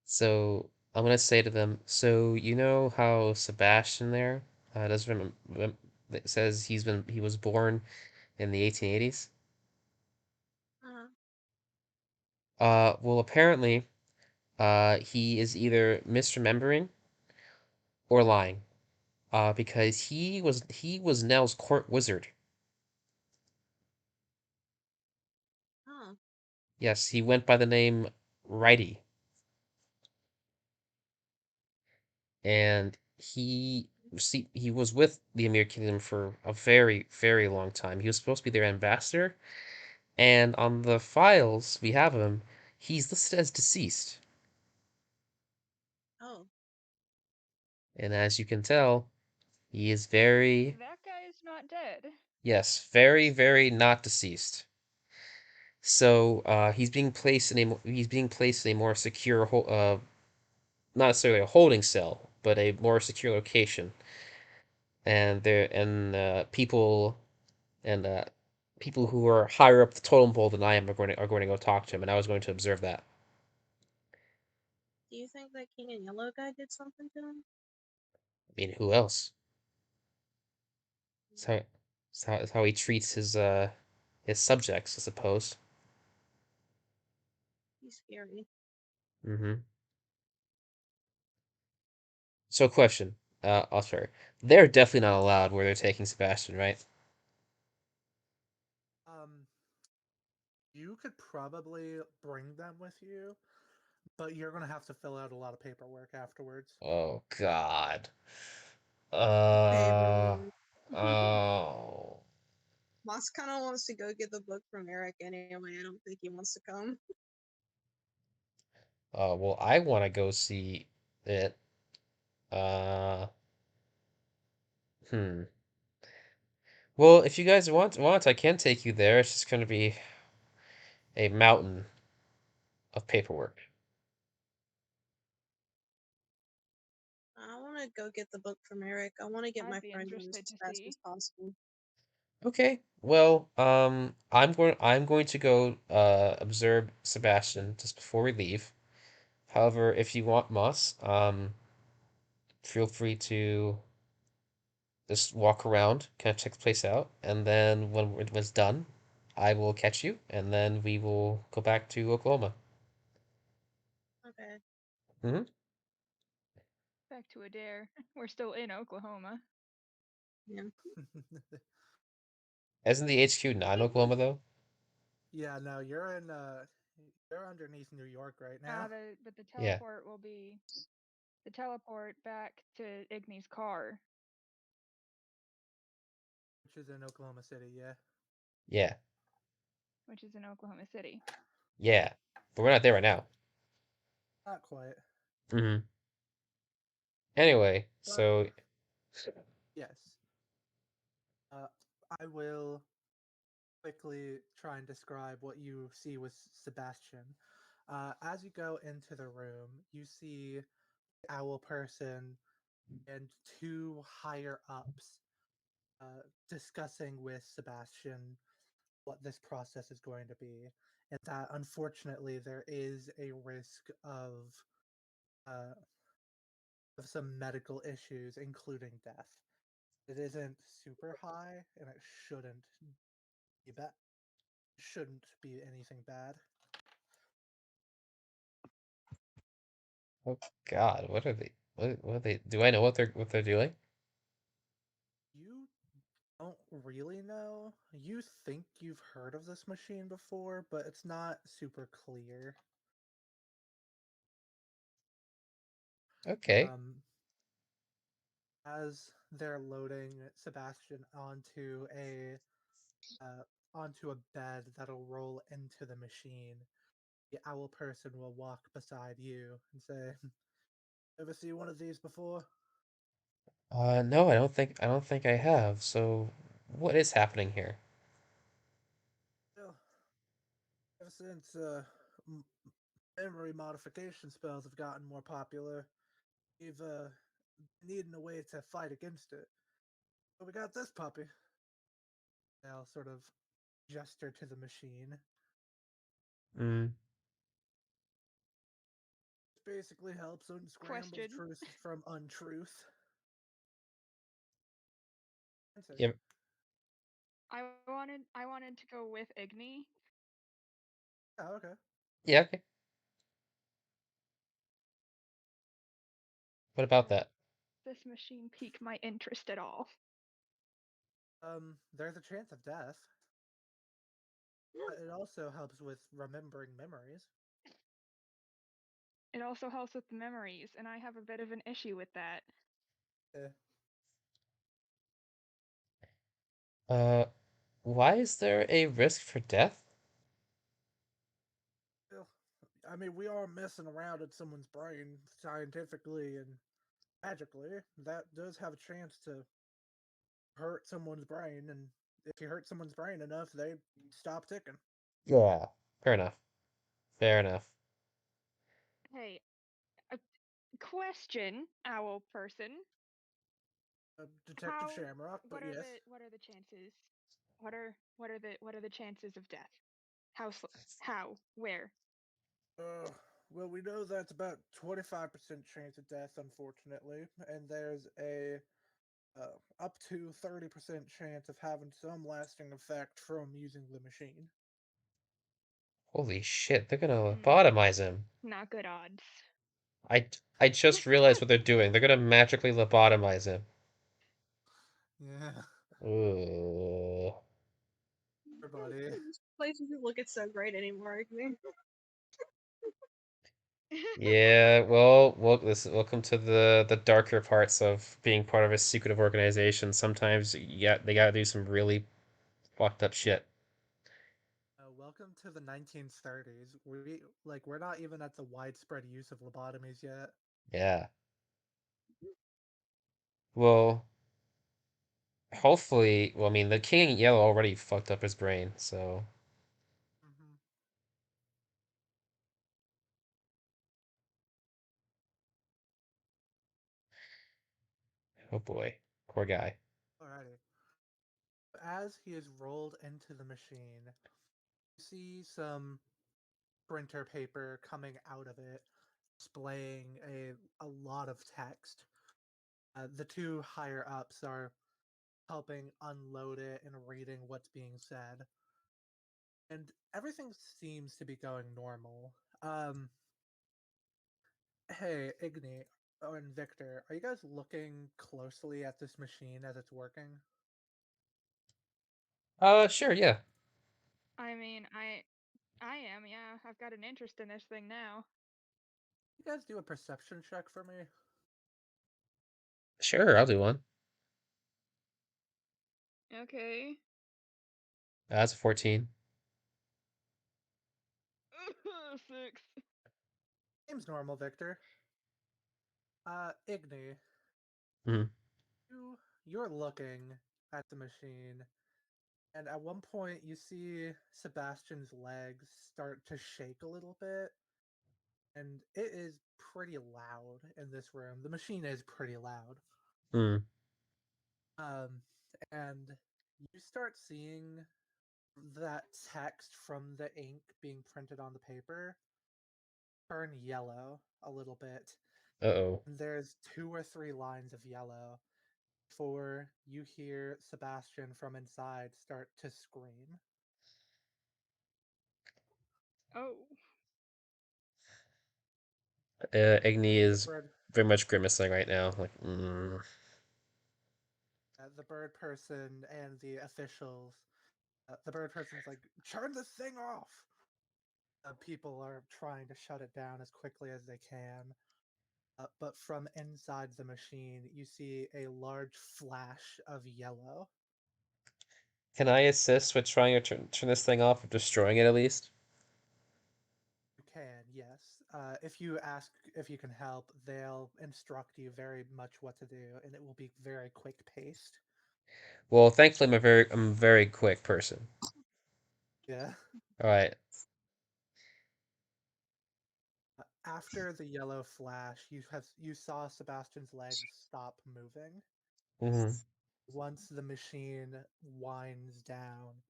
So I'm gonna say to them, so you know how Sebastian there does remember it says he was born in the 1880s? Uh, Well apparently he is either misremembering or lying. Because he was Nell's court wizard. oh, Yes, he went by the name Righty, and he was with the Emir Kingdom for a very, very long time. He was supposed to be their ambassador, and on the files we have him, he's listed as deceased. oh, And as you can tell, he is very, That guy is not dead. yes, very, very not deceased. So he's being placed in a more secure not necessarily a holding cell, but a more secure location. And and people who are higher up the totem pole than I am are going to go talk to him, and I was going to observe that. do you think that King and Yellow guy did something to him? I mean, who else? Sorry. It's how he treats his subjects, I suppose. He's scary. Mm-hmm. So, question. Sorry. They're definitely not allowed where they're taking Sebastian, right? Um, you could probably bring them with you, but you're gonna have to fill out a lot of paperwork afterwards. Oh God. Uh. Paperwork. Oh. Moss kind of wants to go get the book from Eric anyway. I don't think he wants to come. Well, I want to go see it. Uh. Hmm. Well, if you guys want, I can take you there. It's just gonna be a mountain of paperwork. I want to go get the book from Eric. I want to get I'd my be friend home interested as to fast as see. possible. Okay. Well, I'm going to go observe Sebastian just before we leave. However, if you want, Moss, feel free to just walk around, kind of check the place out, and then when it's done, I will catch you, and then we will go back to Oklahoma. Okay. Hmm. Back to Adair. We're still in Oklahoma. Yeah. Isn't the HQ not in Oklahoma though? Yeah, no, you're underneath New York right now, But the Yeah, teleport will be the teleport back to Igne's car, which is in Oklahoma City. Yeah, yeah, which is in Oklahoma City. yeah. But we're not there right now. not quite, Hmm. Anyway, but so yes, uh, I will quickly try and describe what you see with Sebastian. As you go into the room, you see the owl person and two higher ups discussing with Sebastian what this process is going to be, and that unfortunately there is a risk uh, of some medical issues, including death. It isn't super high, and it be bad. Shouldn't be anything bad. oh God, what are they? What are they? Do I know what they're doing? You don't really know. You think you've heard of this machine before, but it's not super clear. Okay. Um, as they're loading Sebastian onto a bed that'll roll into the machine, the owl person will walk beside you and say, "Ever see one of these before?" No, I don't think I have. So, what is happening here? Well, ever since memory modification spells have gotten more popular, we've been needing a way to fight against it. But we got this puppy. They'll sort of gesture to the machine. Mm, It basically helps unscramble Question. truth from untruth. Answer. yeah, I wanted to go with Igni. Oh, okay. yeah, okay. What about Does that? this machine pique my interest at all? There's a chance of death, but it also helps with remembering memories. It also helps with the memories, and I have a bit of an issue with that. Eh, Uh, why is there a risk for death? well, I mean, we are messing around in someone's brain scientifically and magically. That does have a chance to hurt someone's brain, and if you hurt someone's brain enough, they stop ticking. Yeah, fair enough. Fair enough. Hey, a question, owl person. Detective How? Shamrock, but yes. What are the chances? What are the chances of death? How? Where? Uh, well, we know that's about 25% chance of death, unfortunately, and there's a up to 30% chance of having some lasting effect from using the machine. Holy shit, they're gonna Mm, lobotomize him. not good odds. I I just realized what they're doing. They're gonna magically lobotomize him. Yeah, Ooh. everybody. This place doesn't look it's so great anymore. I mean, Yeah, well, welcome to the darker parts of being part of a secretive organization. Sometimes, yeah, they gotta do some really fucked up shit. Welcome to the 1930s. We're not even at the widespread use of lobotomies yet. Yeah. Well, hopefully, well, I mean, the King in Yellow already fucked up his brain, so Mm-hmm. oh boy, poor guy. Alrighty. As he is rolled into the machine, you see some printer paper coming out of it, displaying a lot of text. The two higher ups are helping unload it and reading what's being said, and everything seems to be going normal. Um, hey, Igne and Victor, are you guys looking closely at this machine as it's working? Sure, yeah. I mean, I am, yeah. I've got an interest in this thing now. You guys do a perception check for me. Sure, I'll do one. Okay. That's a 14. Six. Seems normal, Victor. Igne, Hmm. you're looking at the machine, and at one point you see Sebastian's legs start to shake a little bit, and it is pretty loud in this room. The machine is pretty loud. Hmm. Um, and you start seeing that text from the ink being printed on the paper turn yellow a little bit. Uh-oh. And there's two or three lines of yellow before you hear Sebastian from inside start to scream. Oh. Igni The is bird, very much grimacing right now. Like, mm. the bird person and the officials. The bird person's like, "Turn this thing off!" People are trying to shut it down as quickly as they can. But from inside the machine, you see a large flash of yellow. Can I assist with trying to turn this thing off or destroying it at least? You can, yes. If you ask if you can help, they'll instruct you very much what to do, and it will be very quick paced. Well, thankfully, I'm a very quick person. Yeah. All right. After the yellow flash, you saw Sebastian's legs stop moving. Mm-hmm. Once the machine winds down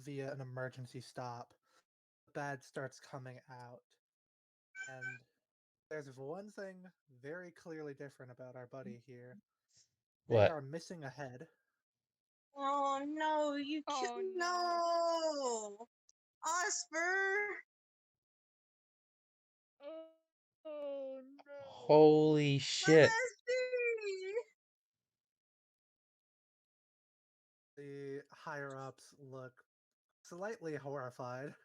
via an emergency stop, the bed starts coming out, and there's one thing very clearly different about our buddy here. They What? are missing a head. oh no, you can't. Oh no. No, Oscar. Oh no. Holy My shit. bestie! The higher ups look slightly horrified.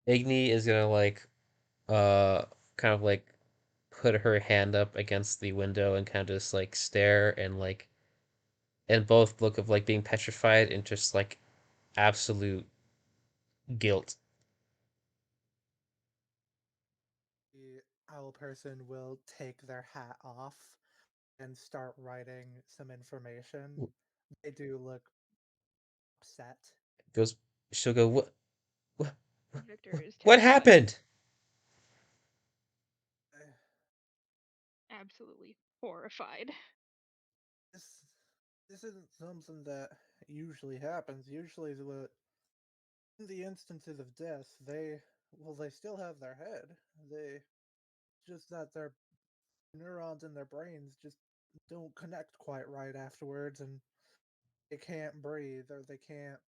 Igni is gonna like uh kind of like put her hand up against the window and kind of just like stare and like and both look of like being petrified and just like absolute guilt. The owl person will take their hat off and start writing some information. They do look upset. Goes she'll go what Victor is what terrified. happened? Eh, Absolutely horrified. This this isn't something that usually happens. Usually, in the instances of death, they still have their head. They just that their neurons in their brains just don't connect quite right afterwards, and they can't breathe or they can't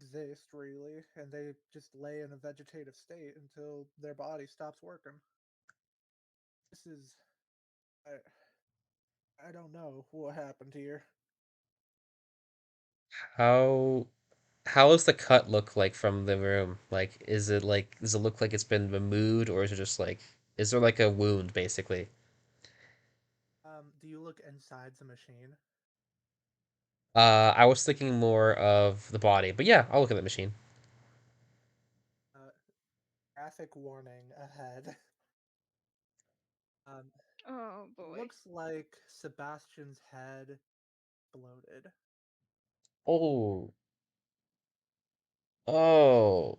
exist really, and they just lay in a vegetative state until their body stops working. This is I don't know what happened here. How how does the cut look like from the room? Like, does it look like it's been removed, or is it just like, is there like a wound basically? Do you look inside the machine? I was thinking more of the body, but yeah, I'll look at the machine. Uh, Graphic warning ahead. Um, Oh it boy. looks like Sebastian's head bloated. Oh, oh,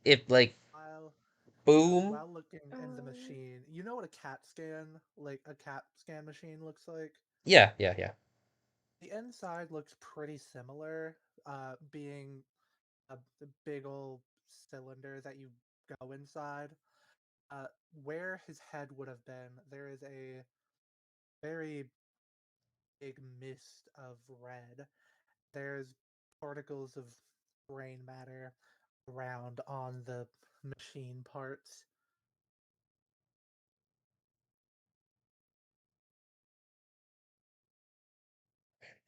it like While boom. while looking in the Oh. machine, you know what a CAT scan machine looks like? Yeah, yeah, yeah. The inside looks pretty similar, being the big old cylinder that you go inside. Uh, where his head would have been, there is a very big mist of red. There's particles of brain matter around on the machine parts.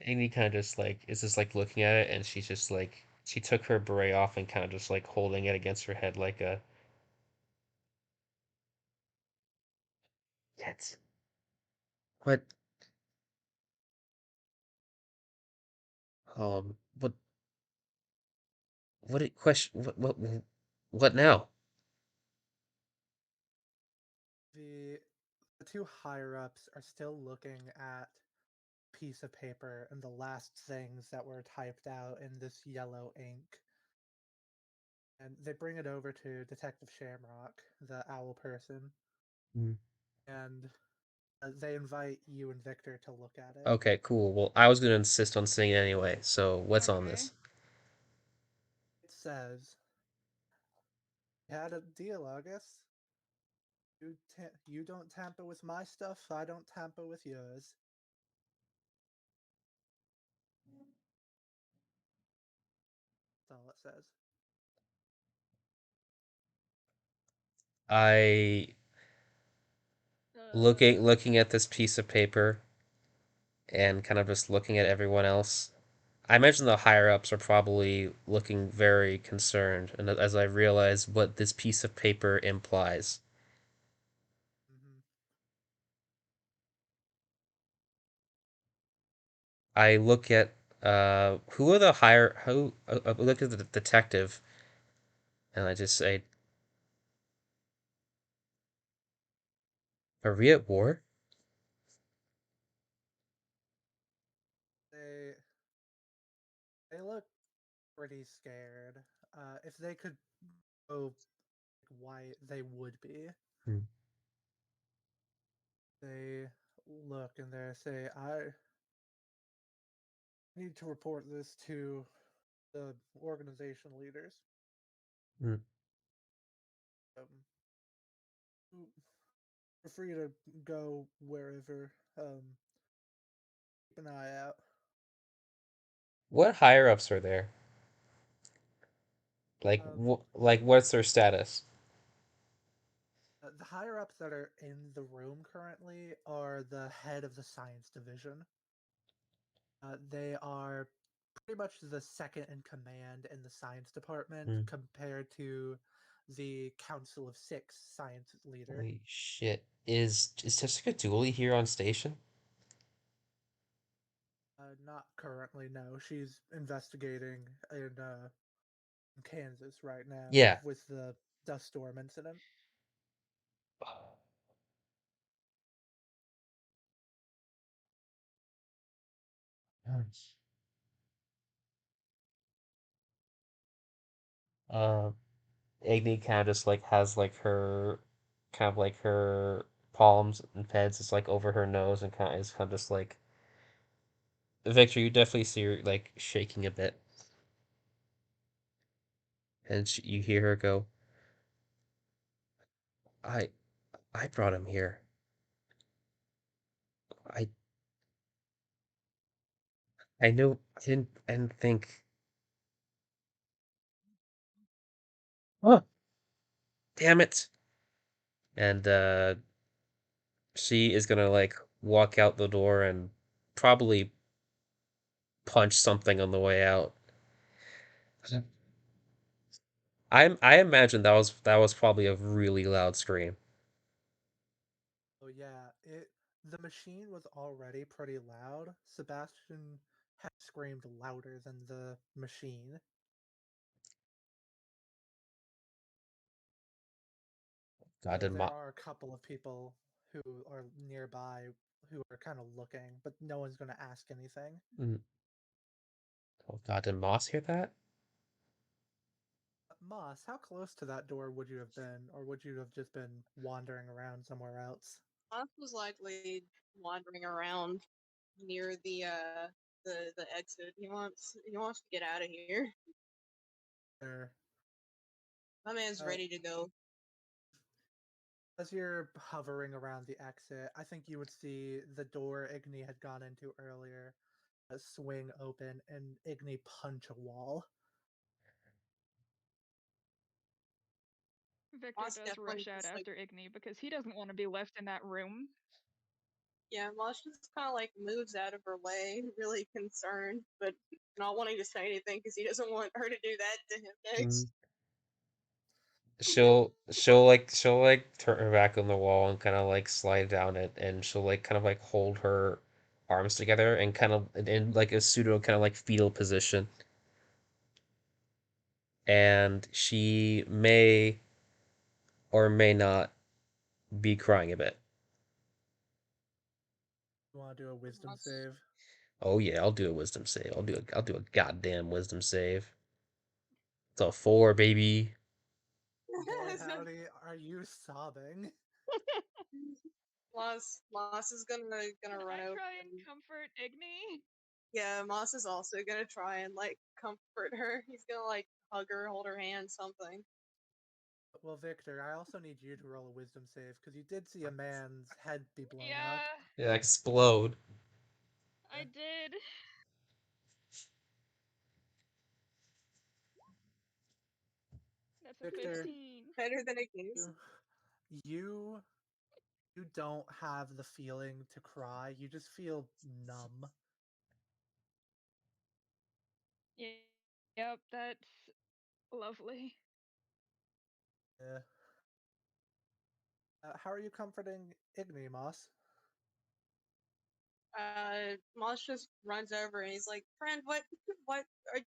Amy kind of just like is just like looking at it, and she's just like she took her beret off and kind of just like holding it against her head like a yes. What what question what now? The the two higher ups are still looking at piece of paper and the last things that were typed out in this yellow ink. And they bring it over to Detective Shamrock, the owl person, Hmm. and they invite you and Victor to look at it. Okay, cool. Well, I was gonna insist on seeing it anyway. So what's on Okay. this? It says, "You had a deal, August. You don't tamper with my stuff, I don't tamper with yours." That's all it says. I looking at this piece of paper and kind of just looking at everyone else. I imagine the higher ups are probably looking very concerned, and as I realize what this piece of paper implies, Hmm. I look at who are the higher who I look at the detective, and I just say, "Are we at war?" They they look pretty scared. If they could go white, they would be. Hmm. They look and they say, "I need to report this to the organization leaders. Hmm. Um, feel free to go wherever. Keep an eye out." What higher ups are there? Um, Like what's their status? the higher ups that are in the room currently are the head of the science division. They are pretty much the second in command in the science department Hmm. compared to the Council of Six science leader. Holy shit! Is Jessica Dooley here on station? Not currently, no. She's investigating in Kansas right now Yeah. with the dust storm incident. Nice. Um, Igni kind of just like has like her kind of like her palms and pads is like over her nose and kind of is kind of just like Victor, you definitely see her like shaking a bit, and you hear her go, "I I brought him here." I I know I didn't think. Oh, damn it. And she is gonna like walk out the door and probably punch something on the way out. I imagine that was probably a really loud scream. Oh yeah, it the machine was already pretty loud. Sebastian had screamed louder than the machine. God So did there Ma are a couple of people who are nearby who are kind of looking, but no one's going to ask anything. mm, oh God, did Moss hear that? Moss, how close to that door would you have been, or would you have just been wandering around somewhere else? Moss was likely wandering around near the exit. He wants to get out of here. Or My man's uh, ready to go. as you're hovering around the exit, I think you would see the door Igne had gone into earlier swing open and Igne punch a wall. Victor Moss does definitely rush out just like after Igni because he doesn't want to be left in that room. yeah, Moss just kind of like moves out of her way, really concerned, but not wanting to say anything because he doesn't want her to do that to him Mm. next. She'll like turn her back on the wall and kind of like slide down it, and she'll like kind of like hold her arms together and kind of in like a pseudo kind of like fetal position, and she may or may not be crying a bit. You want to do a wisdom Moss, save? Oh yeah, I'll do a wisdom save. I'll do a goddamn wisdom save. It's a 4, baby. Boy, howdy, are you sobbing? Moss is gonna Can run I over try and and comfort Igni? yeah, Moss is also gonna try and like comfort her. He's gonna like hug her, hold her hand, something. Well, Victor, I also need you to roll a wisdom save because you did see a man's head be blown up. Yeah, Yeah, explode. I did. That's a Victor, 15. Better than a gaze. you you you don't have the feeling to cry. You just feel numb. Yep, that's lovely. Yeah. How are you comforting Igni, Moss? Moss just runs over and he's like, "Friend, what, are,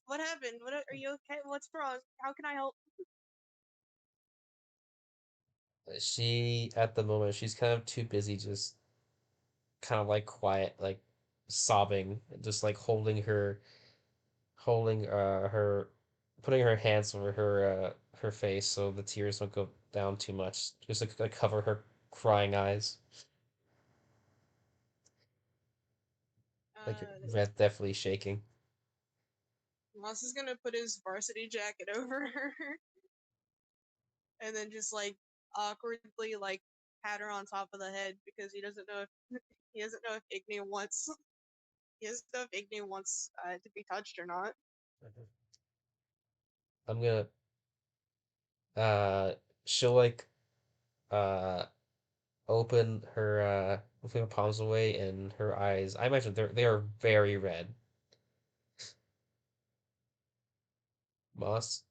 what happened? Are you okay? What's wrong? How can I help?" She at the moment she's kind of too busy just kind of like quiet, like sobbing, just like holding her putting her hands over her face so the tears don't go down too much. Just like cover her crying eyes. Like Uh, red definitely shaking. Moss is gonna put his varsity jacket over her and then just like awkwardly like pat her on top of the head because he doesn't know if he doesn't know if Igne wants he doesn't know if Igne wants to be touched or not. I'm gonna uh she'll like uh open her palms away and her eyes. I imagine they are very red. Moss,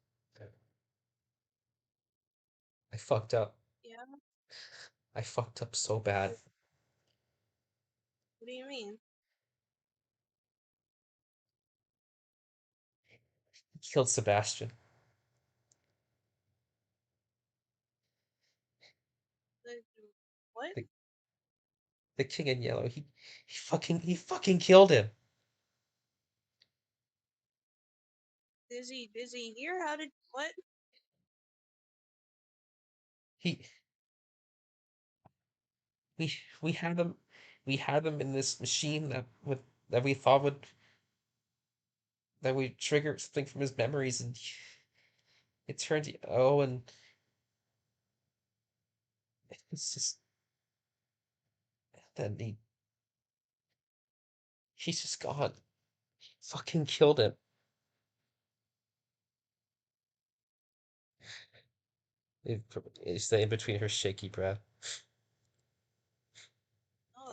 I fucked up. Yeah, I fucked up so bad. what do you mean? He killed Sebastian. The, what? The, the king in yellow. He fucking killed him. Dizzy here? How did what? He we had him in this machine that we thought would trigger something from his memories, and it turned and it's just then He's just gone. Fucking killed him. It, it's the in between her shaky breath.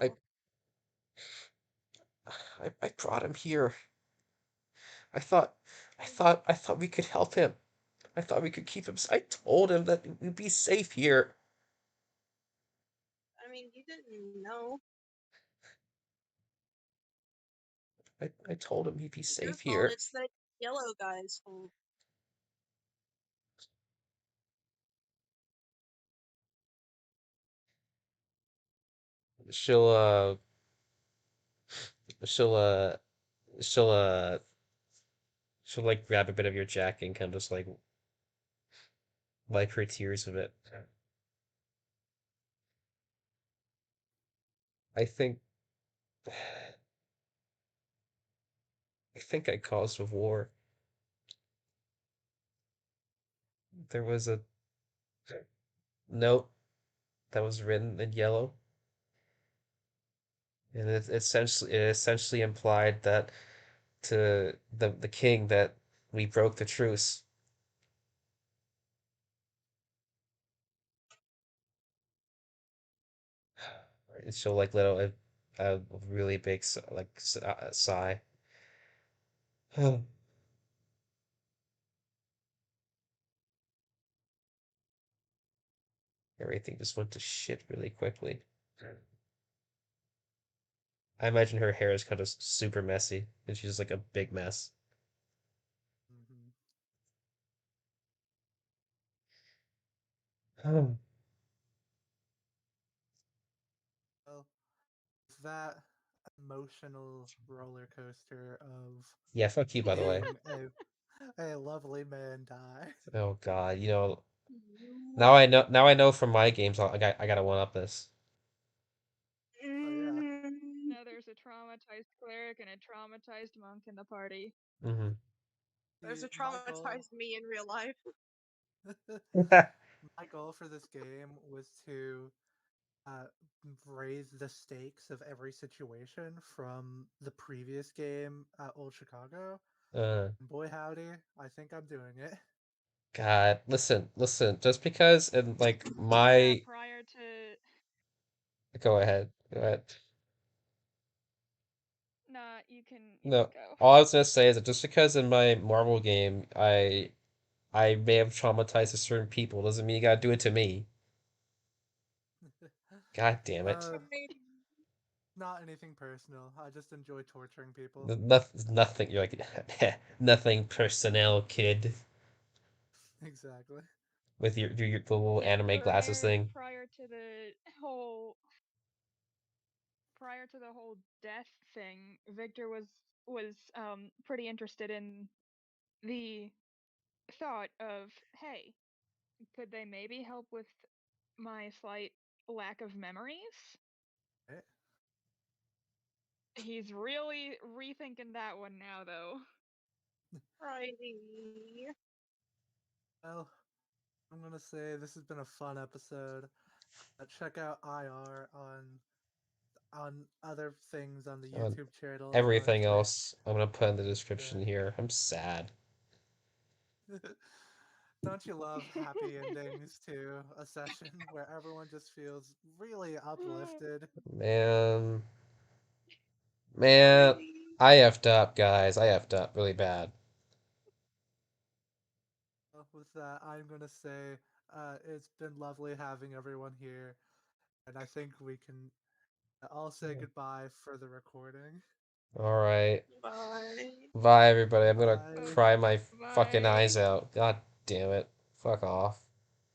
I, Oh, I brought him here. I thought, I thought we could help him. I thought we could keep him. I told him that we'd be safe here. I mean, you didn't know. I told him he'd be It's your safe fault. here. It's that yellow guy's fault. She'll she'll uh she'll uh she'll like grab a bit of your jacket and kind of just like wipe her tears with it. I think I think I caused a war. There was a note that was written in yellow, and it essentially implied that to the king that we broke the truce. And she'll like let out a really big sigh. Everything just went to shit really quickly. I imagine her hair is kind of super messy, and she's like a big mess. Hmm. Well, with that emotional roller coaster of Yeah, fuck you, by the way. seeing a lovely man die. Oh God, you know, You. now I know from my games, I gotta one up this. Oh yeah. Mm, Now there's a traumatized cleric and a traumatized monk in the party. Hmm. there's See, a traumatized me in real life. my goal for this game was to uh, raise the stakes of every situation from the previous game at Old Chicago. uh, And boy howdy, I think I'm doing it. God, listen. Just because in like Yeah, my, prior to. go ahead. Nah, you can No, go. all I was gonna say is that just because in my Marvel game I may have traumatized a certain people doesn't mean you gotta do it to me. God damn it. uh, I not anything personal. I just enjoy torturing people. Nothing. You're like nothing personnel, kid, Exactly. with your the little Yeah, anime glasses thing. whole prior to the whole death thing, Victor was pretty interested in the thought of, hey, could they maybe help with my slight lack of memories? Right? He's really rethinking that one now, though. Righty. Well, I'm gonna say this has been a fun episode. Check out IR on other things on the On YouTube channel and on everything Twitch. else, I'm gonna put in the Yeah. description here. I'm sad, Don't you love happy endings to a session where everyone just feels really uplifted? man. Man, Righty. I effed up, guys. I effed up really bad. Well, with that, I'm gonna say it's been lovely having everyone here, and I think we can all say goodbye for the recording. All right. Bye. Bye, everybody. I'm gonna Oh, Bye. cry my fucking bye. eyes out. God damn it. Fuck off.